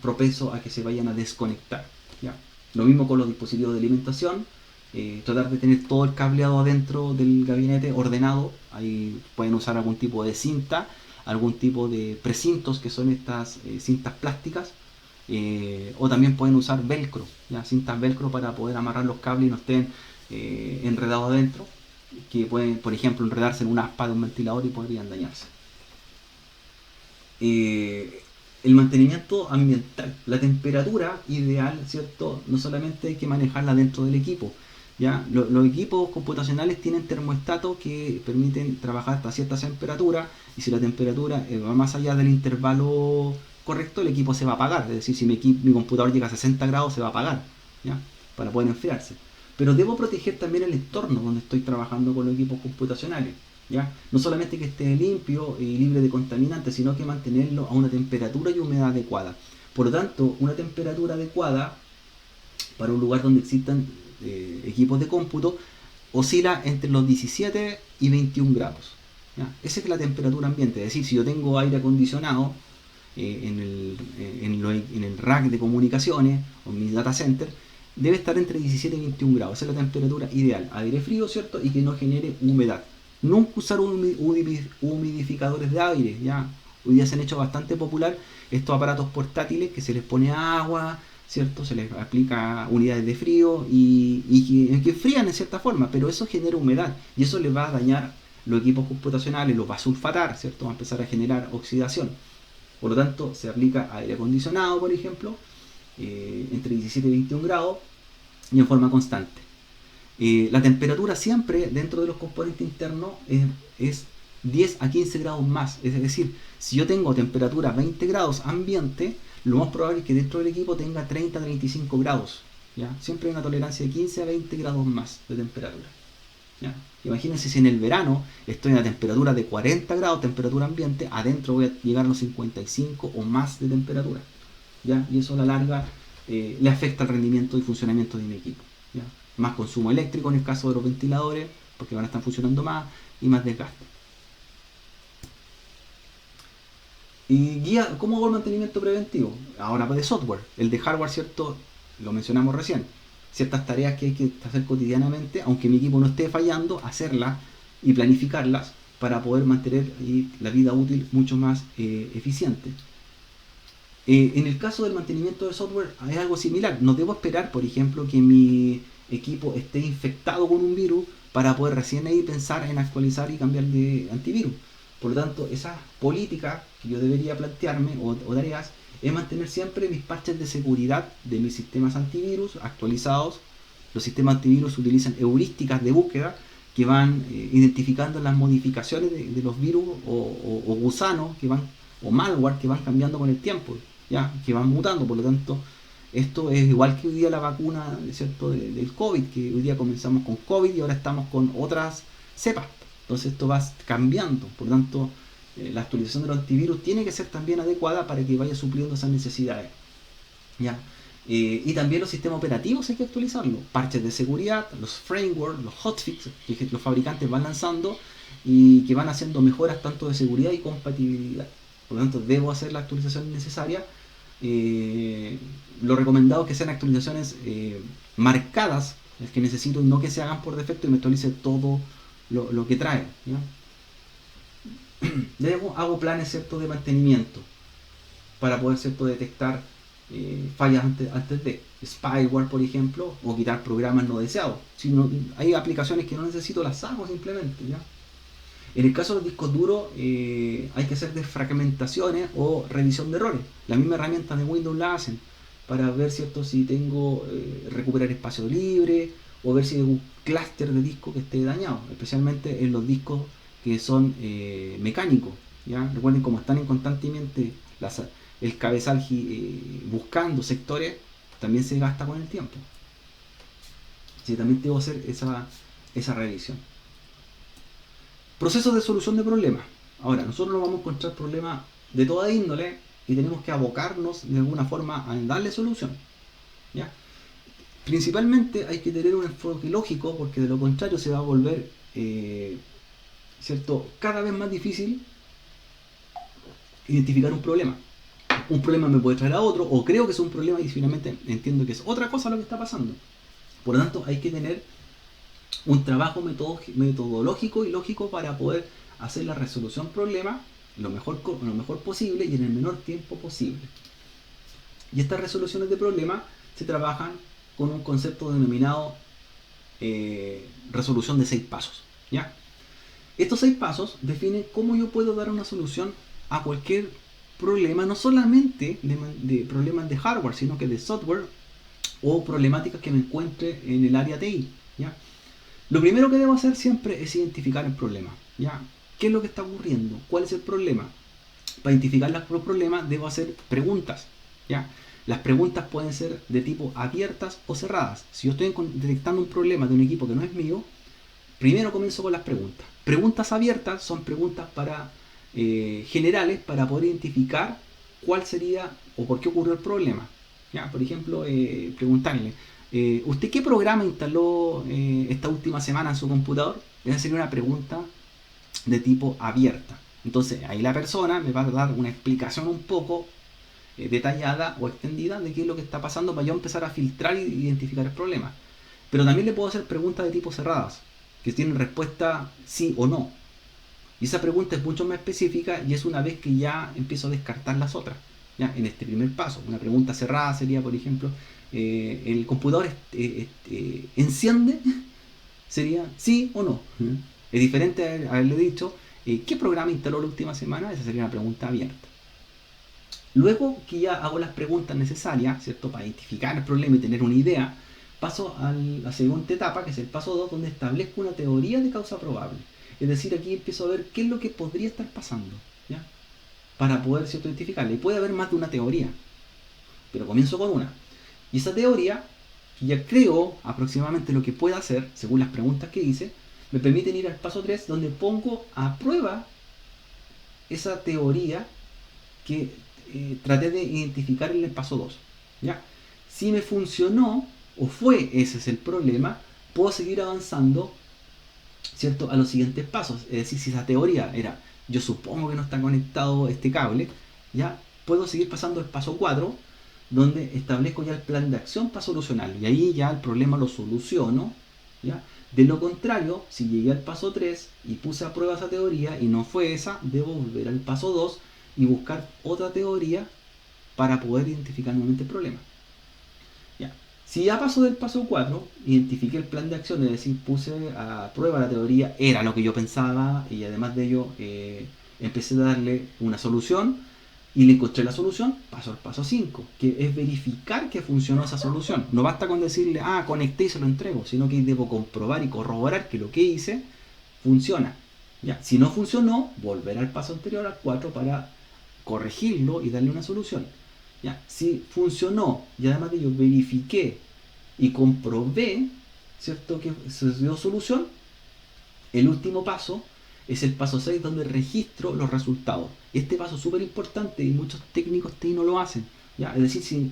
propensos a que se vayan a desconectar, ¿ya? Lo mismo con los dispositivos de alimentación. Tratar de tener todo el cableado adentro del gabinete ordenado. Ahí pueden usar algún tipo de cinta, algún tipo de precintos que son estas cintas plásticas, o también pueden usar velcro, ¿ya? Cintas velcro para poder amarrar los cables y no estén enredados adentro, que pueden, por ejemplo, enredarse en una aspa de un ventilador y podrían dañarse. El mantenimiento ambiental, la temperatura ideal, ¿cierto? No solamente hay que manejarla dentro del equipo. ¿Ya? Los equipos computacionales tienen termostatos que permiten trabajar hasta cierta temperatura y si la temperatura va más allá del intervalo correcto, el equipo se va a apagar. Es decir, si mi computador llega a 60 grados, se va a apagar, ¿ya?, para poder enfriarse. Pero debo proteger también el entorno donde estoy trabajando con los equipos computacionales, ¿ya? No solamente que esté limpio y libre de contaminantes, sino que mantenerlo a una temperatura y humedad adecuada. Por lo tanto, una temperatura adecuada para un lugar donde existan equipos de cómputo oscila entre los 17 y 21 grados, ¿ya? Esa es la temperatura ambiente. Es decir, si yo tengo aire acondicionado en el rack de comunicaciones o en mi data center, debe estar entre 17 y 21 grados. Esa es la temperatura ideal. Aire frío, ¿cierto? Y que no genere humedad. Nunca usar humidificadores de aire, ¿ya? Hoy día se han hecho bastante popular estos aparatos portátiles que se les pone agua, ¿cierto? Se les aplica unidades de frío y que frían en cierta forma, pero eso genera humedad y eso les va a dañar los equipos computacionales, los va a sulfatar, ¿cierto? Va a empezar a generar oxidación. Por lo tanto, se aplica aire acondicionado, por ejemplo, entre 17 y 21 grados y en forma constante. La temperatura siempre dentro de los componentes internos es 10 a 15 grados más. Es decir, si yo tengo temperatura 20 grados ambiente, lo más probable es que dentro del equipo tenga 30 a 35 grados, ¿ya? Siempre hay una tolerancia de 15 a 20 grados más de temperatura, ¿ya? Imagínense si en el verano estoy en la temperatura de 40 grados, temperatura ambiente, adentro voy a llegar a los 55 o más de temperatura, ¿ya? Y eso a la larga le afecta el rendimiento y funcionamiento de mi equipo, ¿ya? Más consumo eléctrico en el caso de los ventiladores, porque van a estar funcionando más y más desgaste. Y guía, ¿cómo hago el mantenimiento preventivo? Ahora de software, el de hardware, ¿cierto? Lo mencionamos recién. Ciertas tareas que hay que hacer cotidianamente, aunque mi equipo no esté fallando, hacerlas y planificarlas para poder mantener la vida útil mucho más eficiente. En el caso del mantenimiento de software es algo similar. No debo esperar, por ejemplo, que mi equipo esté infectado con un virus para poder recién ahí pensar en actualizar y cambiar de antivirus. Por lo tanto, esa política que yo debería plantearme o tareas es mantener siempre mis parches de seguridad de mis sistemas antivirus actualizados. Los sistemas antivirus utilizan heurísticas de búsqueda que van identificando las modificaciones de los virus o gusanos que van, o malware que van cambiando con el tiempo, ya que van mutando. Por lo tanto, esto es igual que hoy día la vacuna, ¿cierto? Del COVID, que hoy día comenzamos con COVID y ahora estamos con otras cepas. Entonces esto va cambiando. Por lo tanto, la actualización de los antivirus tiene que ser también adecuada para que vaya supliendo esas necesidades, ¿ya? Y también los sistemas operativos hay que actualizarlos. Parches de seguridad, los frameworks, los hotfixes que los fabricantes van lanzando y que van haciendo mejoras tanto de seguridad y compatibilidad. Por lo tanto, debo hacer la actualización necesaria. Lo recomendado es que sean actualizaciones marcadas, es que necesito, no que se hagan por defecto y me actualice todo lo que trae, ¿ya? Luego hago planes, ¿cierto?, de mantenimiento para poder, ¿cierto?, detectar fallas antes de spyware, por ejemplo, o quitar programas no deseados. Si no, hay aplicaciones que no necesito, las hago simplemente, ¿ya? En el caso de los discos duros hay que hacer desfragmentaciones o revisión de errores. Las mismas herramientas de Windows la hacen para ver, ¿cierto?, si tengo recuperar espacio libre o ver si hay un clúster de disco que esté dañado, especialmente en los discos que son mecánicos, ¿ya? Recuerden, como están en constantemente el cabezal buscando sectores, también se gasta con el tiempo. Así que también debo hacer esa revisión. Procesos de solución de problemas. Ahora, nosotros nos vamos a encontrar problemas de toda índole y tenemos que abocarnos de alguna forma a darle solución, ¿ya? Principalmente hay que tener un enfoque lógico, porque de lo contrario se va a volver ¿cierto?, cada vez más difícil identificar un problema. Un problema me puede traer a otro, o creo que es un problema y finalmente entiendo que es otra cosa lo que está pasando. Por lo tanto, hay que tener un trabajo metodológico y lógico para poder hacer la resolución del problema lo mejor posible y en el menor tiempo posible. Y estas resoluciones de problemas se trabajan con un concepto denominado resolución de 6 pasos, ¿ya? Estos 6 pasos definen cómo yo puedo dar una solución a cualquier problema, no solamente de problemas de hardware, sino que de software o problemáticas que me encuentre en el área TI, ¿ya? Lo primero que debo hacer siempre es identificar el problema, ¿ya? ¿Qué es lo que está ocurriendo? ¿Cuál es el problema? Para identificar los problemas debo hacer preguntas, ¿ya? Las preguntas pueden ser de tipo abiertas o cerradas. Si yo estoy detectando un problema de un equipo que no es mío, primero comienzo con las preguntas. Preguntas abiertas son preguntas generales para poder identificar cuál sería o por qué ocurrió el problema, ¿ya? Por ejemplo, preguntarle, ¿usted qué programa instaló esta última semana en su computador? Esa sería una pregunta de tipo abierta. Entonces ahí la persona me va a dar una explicación un poco detallada o extendida de qué es lo que está pasando para yo empezar a filtrar y identificar el problema. Pero también le puedo hacer preguntas de tipo cerradas, que tienen respuesta sí o no. Y esa pregunta es mucho más específica y es una vez que ya empiezo a descartar las otras, ¿ya? En este primer paso, una pregunta cerrada sería, por ejemplo, ¿el computador enciende? Sería sí o no. Es diferente a haberle dicho ¿qué programa instaló la última semana? Esa sería una pregunta abierta. Luego que ya hago las preguntas necesarias, ¿cierto?, para identificar el problema y tener una idea, paso a la segunda etapa, que es el paso 2, donde establezco una teoría de causa probable. Es decir, aquí empiezo a ver qué es lo que podría estar pasando, ¿ya?, para poder, ¿cierto?, identificarla. Y puede haber más de una teoría, pero comienzo con una. Y esa teoría, que ya creo aproximadamente lo que pueda hacer, según las preguntas que hice, me permiten ir al paso 3, donde pongo a prueba esa teoría que traté de identificar en el paso 2, ¿ya? Si me funcionó, o ese es el problema, puedo seguir avanzando, ¿cierto?, a los siguientes pasos. Es decir, si esa teoría era, yo supongo que no está conectado este cable, ya puedo seguir pasando al paso 4, donde establezco ya el plan de acción para solucionarlo. Y ahí ya el problema lo soluciono, ¿ya? De lo contrario, si llegué al paso 3 y puse a prueba esa teoría y no fue esa, debo volver al paso 2 y buscar otra teoría para poder identificar nuevamente el problema. Ya. Si ya paso del paso 4, identifiqué el plan de acción, es decir, puse a prueba la teoría, era lo que yo pensaba y además de ello Empecé a darle una solución y le encontré la solución, paso al paso 5, que es verificar que funcionó esa solución. No basta con decirle, conecté y se lo entrego, sino que debo comprobar y corroborar que lo que hice funciona. ¿Ya? Si no funcionó, volver al paso anterior, al 4, para corregirlo y darle una solución. ¿Ya? Si funcionó y además de ello verifiqué y comprobé, ¿cierto?, que se dio solución, el último paso es el paso 6, donde registro los resultados. Este paso es súper importante y muchos técnicos TI no lo hacen. ¿Ya? Es decir, si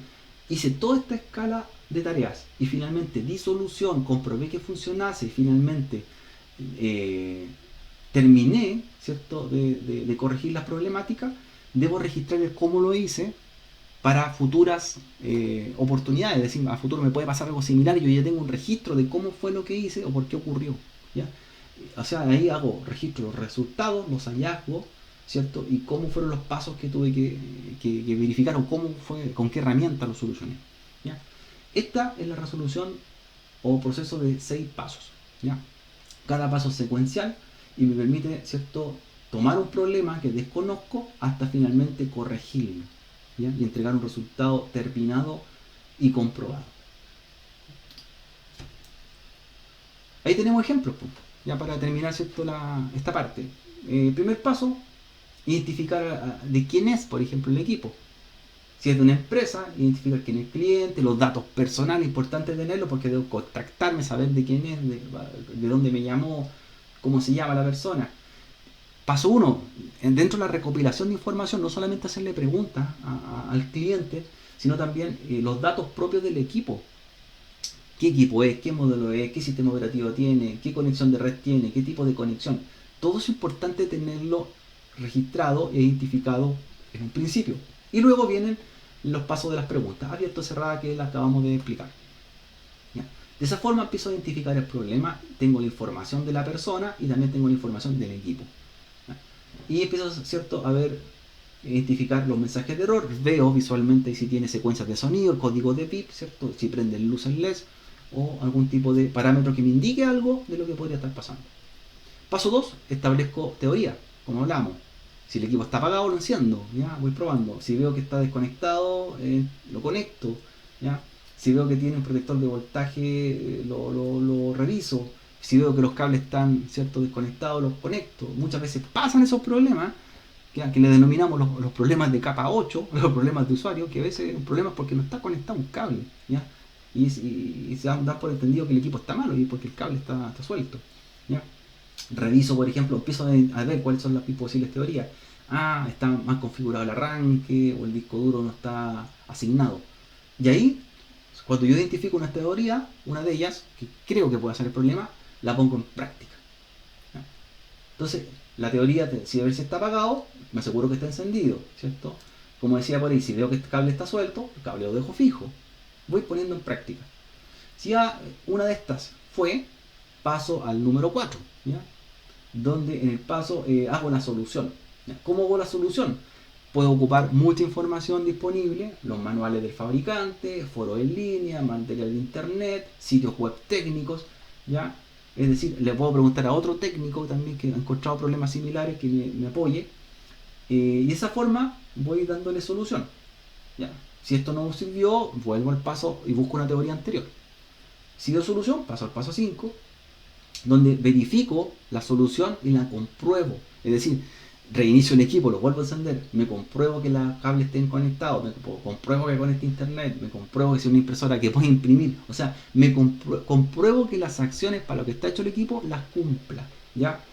hice toda esta escala de tareas y finalmente di solución, comprobé que funcionase y finalmente terminé, ¿cierto?, de corregir las problemáticas, debo registrar el cómo lo hice para futuras oportunidades. Es decir, a futuro me puede pasar algo similar y yo ya tengo un registro de cómo fue lo que hice o por qué ocurrió. ¿Ya? O sea, ahí hago registro los resultados, los hallazgos, ¿cierto? Y cómo fueron los pasos que tuve que verificar o cómo fue, con qué herramienta lo solucioné. ¿Ya? Esta es la resolución o proceso de 6 pasos. ¿Ya? Cada paso es secuencial y me permite, ¿cierto?, tomar un problema que desconozco hasta finalmente corregirlo. ¿Ya? Y entregar un resultado terminado y comprobado. Ahí tenemos ejemplos, ya para terminar, ¿cierto?, esta parte. Primer paso, identificar de quién es, por ejemplo, el equipo. Si es de una empresa, identificar quién es el cliente, los datos personales, importantes tenerlos porque debo contactarme, saber de quién es, de dónde me llamó, cómo se llama la persona. Paso 1, dentro de la recopilación de información, no solamente hacerle preguntas al cliente, sino también los datos propios del equipo. ¿Qué equipo es? ¿Qué modelo es? ¿Qué sistema operativo tiene? ¿Qué conexión de red tiene? ¿Qué tipo de conexión? Todo es importante tenerlo registrado e identificado en un principio. Y luego vienen los pasos de las preguntas, abierta o cerrada, que las acabamos de explicar. ¿Ya? De esa forma empiezo a identificar el problema, tengo la información de la persona y también tengo la información del equipo. ¿Ya? Y empiezo, ¿cierto?, a ver, identificar los mensajes de error, veo visualmente si tiene secuencias de sonido, el código de PIP, ¿cierto?, si prende luces LED o algún tipo de parámetro que me indique algo de lo que podría estar pasando. Paso 2, establezco teoría, como hablamos. Si el equipo está apagado, lo enciendo, ¿ya? Voy probando. Si veo que está desconectado, lo conecto, ¿ya? Si veo que tiene un protector de voltaje, lo reviso. Si veo que los cables están, ¿cierto?, desconectados, los conecto. Muchas veces pasan esos problemas, que le denominamos los problemas de capa 8, los problemas de usuario, que a veces son problemas porque no está conectado un cable, ¿ya? Y se da por entendido que el equipo está malo y porque el cable está suelto, ¿ya? Reviso, por ejemplo, empiezo a ver cuáles son las posibles teorías. Está mal configurado el arranque o el disco duro no está asignado. Y ahí, cuando yo identifico una teoría, una de ellas, que creo que puede ser el problema, la pongo en práctica. ¿Ya? Entonces, la teoría, si a ver si está apagado, me aseguro que está encendido, ¿cierto? Como decía por ahí, si veo que este cable está suelto, el cable lo dejo fijo. Voy poniendo en práctica. Si ya una de estas fue, paso al número 4, ¿ya? Donde en el paso hago la solución. ¿Ya? ¿Cómo hago la solución? Puedo ocupar mucha información disponible, los manuales del fabricante, foros en línea, material de internet, sitios web técnicos, ¿ya? Es decir, le puedo preguntar a otro técnico también que ha encontrado problemas similares que me apoye. Y de esa forma voy dándole solución. ¿Ya? Si esto no sirvió, vuelvo al paso y busco una teoría anterior. Si dio solución, paso al paso 5, donde verifico la solución y la compruebo. Es decir, reinicio el equipo, lo vuelvo a encender, me compruebo que los cables estén conectados, me compruebo que conecte internet, me compruebo que sea una impresora que puede imprimir. O sea, me compruebo que las acciones para lo que está hecho el equipo las cumpla, ¿ya?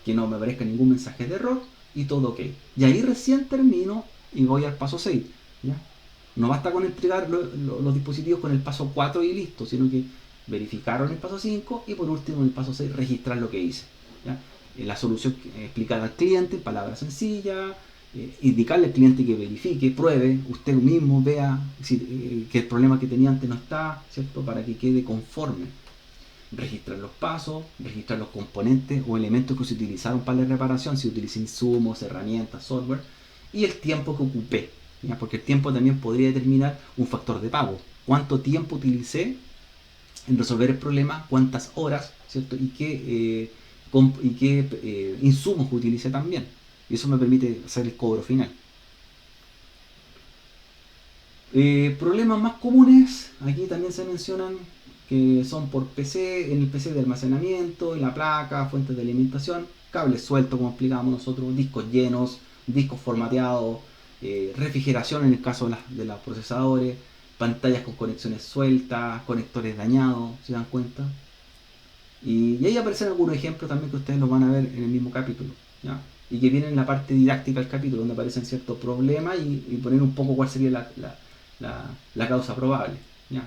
Que no me aparezca ningún mensaje de error y todo ok. Y ahí recién termino y voy al paso 6, ¿ya? No basta con entregar los dispositivos con el paso 4 y listo, sino que verificaron el paso 5 y por último en el paso 6 registrar lo que hice, ¿ya? La solución explicada al cliente en palabras sencillas, indicarle al cliente que verifique, pruebe, usted mismo vea que el problema que tenía antes no está, ¿cierto?, para que quede conforme. Registrar los pasos, registrar los componentes o elementos que se utilizaron para la reparación, si utilicé insumos, herramientas, software, y el tiempo que ocupé, ¿ya? Porque el tiempo también podría determinar un factor de pago. ¿Cuánto tiempo utilicé en resolver el problema? ¿Cuántas horas? ¿Cierto? Y qué insumos utilicé también. y eso me permite hacer el cobro final. Problemas más comunes, aquí también se mencionan, que son por PC, en el PC de almacenamiento, en la placa, fuentes de alimentación, cables sueltos como explicábamos nosotros, discos llenos, discos formateados, refrigeración en el caso de los procesadores, pantallas con conexiones sueltas, conectores dañados, si se dan cuenta. Y ahí aparecen algunos ejemplos también que ustedes los van a ver en el mismo capítulo, ¿ya? Y que vienen en la parte didáctica del capítulo, donde aparecen ciertos problemas y poner un poco cuál sería la causa probable, ¿ya?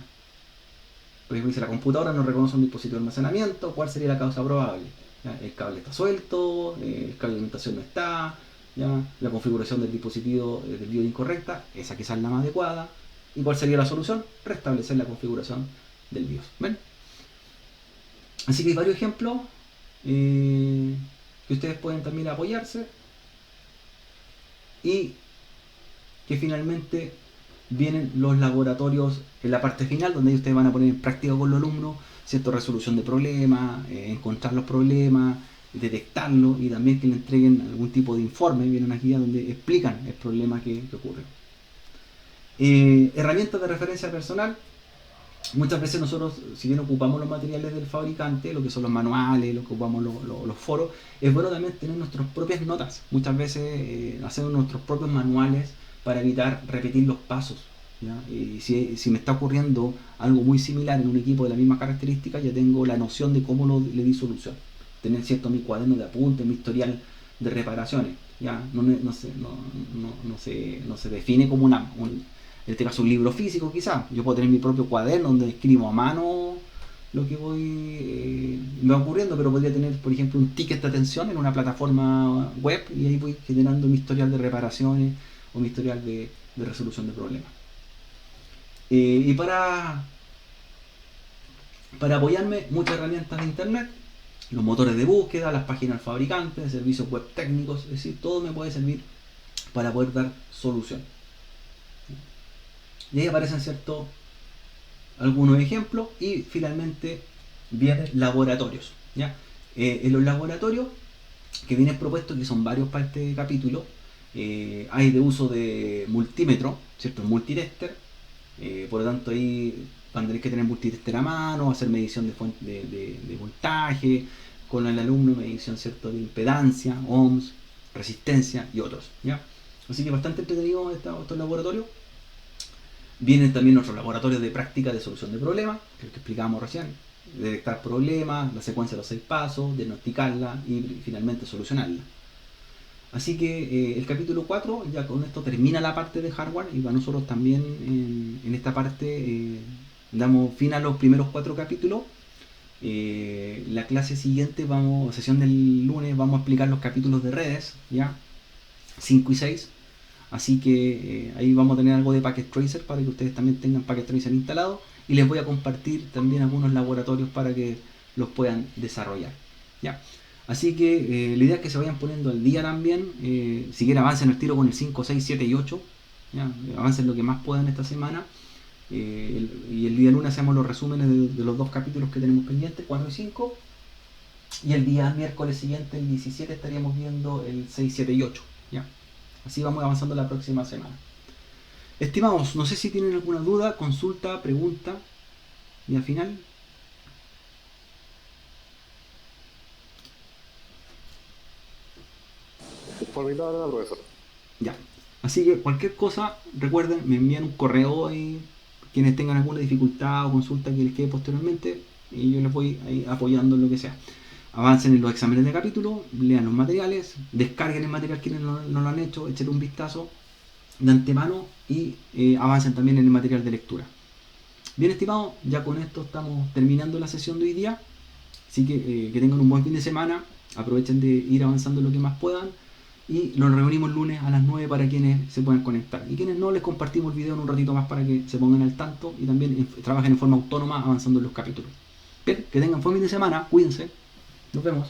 Por ejemplo, dice la computadora no reconoce un dispositivo de almacenamiento, ¿cuál sería la causa probable? ¿Ya? El cable está suelto, el cable de alimentación no está, ¿ya? La configuración del dispositivo del BIOS incorrecta, esa quizás es la más adecuada. ¿Y cuál sería la solución? Restablecer la configuración del BIOS. ¿Ven? Así que hay varios ejemplos que ustedes pueden también apoyarse y que finalmente vienen los laboratorios en la parte final, donde ustedes van a poner en práctica con los alumnos, ¿cierto? Resolución de problemas, encontrar los problemas, detectarlos y también que le entreguen algún tipo de informe. Vienen aquí donde explican el problema que ocurre. Herramientas de referencia personal. Muchas veces nosotros, si bien ocupamos los materiales del fabricante, lo que son los manuales, lo que ocupamos los foros, es bueno también tener nuestras propias notas. Muchas veces hacer nuestros propios manuales para evitar repetir los pasos, ¿ya? Y si me está ocurriendo algo muy similar en un equipo de la misma característica, ya tengo la noción de cómo le di solución. Tener cierto mi cuaderno de apuntes, mi historial de reparaciones, ¿ya? No se define como en este caso un libro físico quizás. Yo puedo tener mi propio cuaderno donde escribo a mano lo que me va ocurriendo, pero podría tener, por ejemplo, un ticket de atención en una plataforma web y ahí voy generando mi historial de reparaciones o mi historial de resolución de problemas. Y para apoyarme, muchas herramientas de internet, los motores de búsqueda, las páginas del fabricante, servicios web técnicos, es decir, todo me puede servir para poder dar solución. Y ahí aparecen algunos ejemplos y finalmente vienen laboratorios, ¿ya? En los laboratorios que vienen propuestos, que son varios para este capítulo, hay de uso de multímetro, ¿cierto? Multitester, por lo tanto ahí van a tener que tener multitester a mano, hacer medición de voltaje, con el alumno medición, ¿cierto?, de impedancia, ohms, resistencia y otros, ¿ya? Así que bastante entretenido estos laboratorios. Vienen también nuestros laboratorios de práctica de solución de problemas, que es lo que explicábamos recién. Detectar problemas, la secuencia de los 6 pasos, diagnosticarla y finalmente solucionarla. Así que el capítulo 4 ya con esto termina la parte de hardware y para nosotros también en esta parte damos fin a los primeros 4 capítulos. La clase siguiente, sesión del lunes, vamos a explicar los capítulos de redes, ya 5 y 6. Así que ahí vamos a tener algo de Packet Tracer para que ustedes también tengan Packet Tracer instalado y les voy a compartir también algunos laboratorios para que los puedan desarrollar, ¿ya? Así que la idea es que se vayan poniendo al día también, si quieren avancen el tiro con el 5, 6, 7 y 8, ¿ya? Avancen lo que más puedan esta semana y el día lunes hacemos los resúmenes de los 2 capítulos que tenemos pendientes, 4 y 5, y el día miércoles siguiente, el 17, estaríamos viendo el 6, 7 y 8, ¿ya? Así vamos avanzando la próxima semana. Estimados, no sé si tienen alguna duda, consulta, pregunta. Y al final. Por mi lado, nada, profesor. Ya. Así que cualquier cosa, recuerden, me envían un correo ahí, quienes tengan alguna dificultad o consulta que les quede posteriormente, y yo les voy ahí apoyando en lo que sea. Avancen en los exámenes de capítulo, lean los materiales, descarguen el material quienes no lo han hecho, echen un vistazo de antemano y avancen también en el material de lectura. Bien, estimados, ya con esto estamos terminando la sesión de hoy día, así que tengan un buen fin de semana, aprovechen de ir avanzando lo que más puedan y nos reunimos el lunes a las 9 para quienes se puedan conectar y quienes no, les compartimos el video en un ratito más para que se pongan al tanto y también trabajen en forma autónoma avanzando en los capítulos. Bien, que tengan buen fin de semana, cuídense. Nos vemos.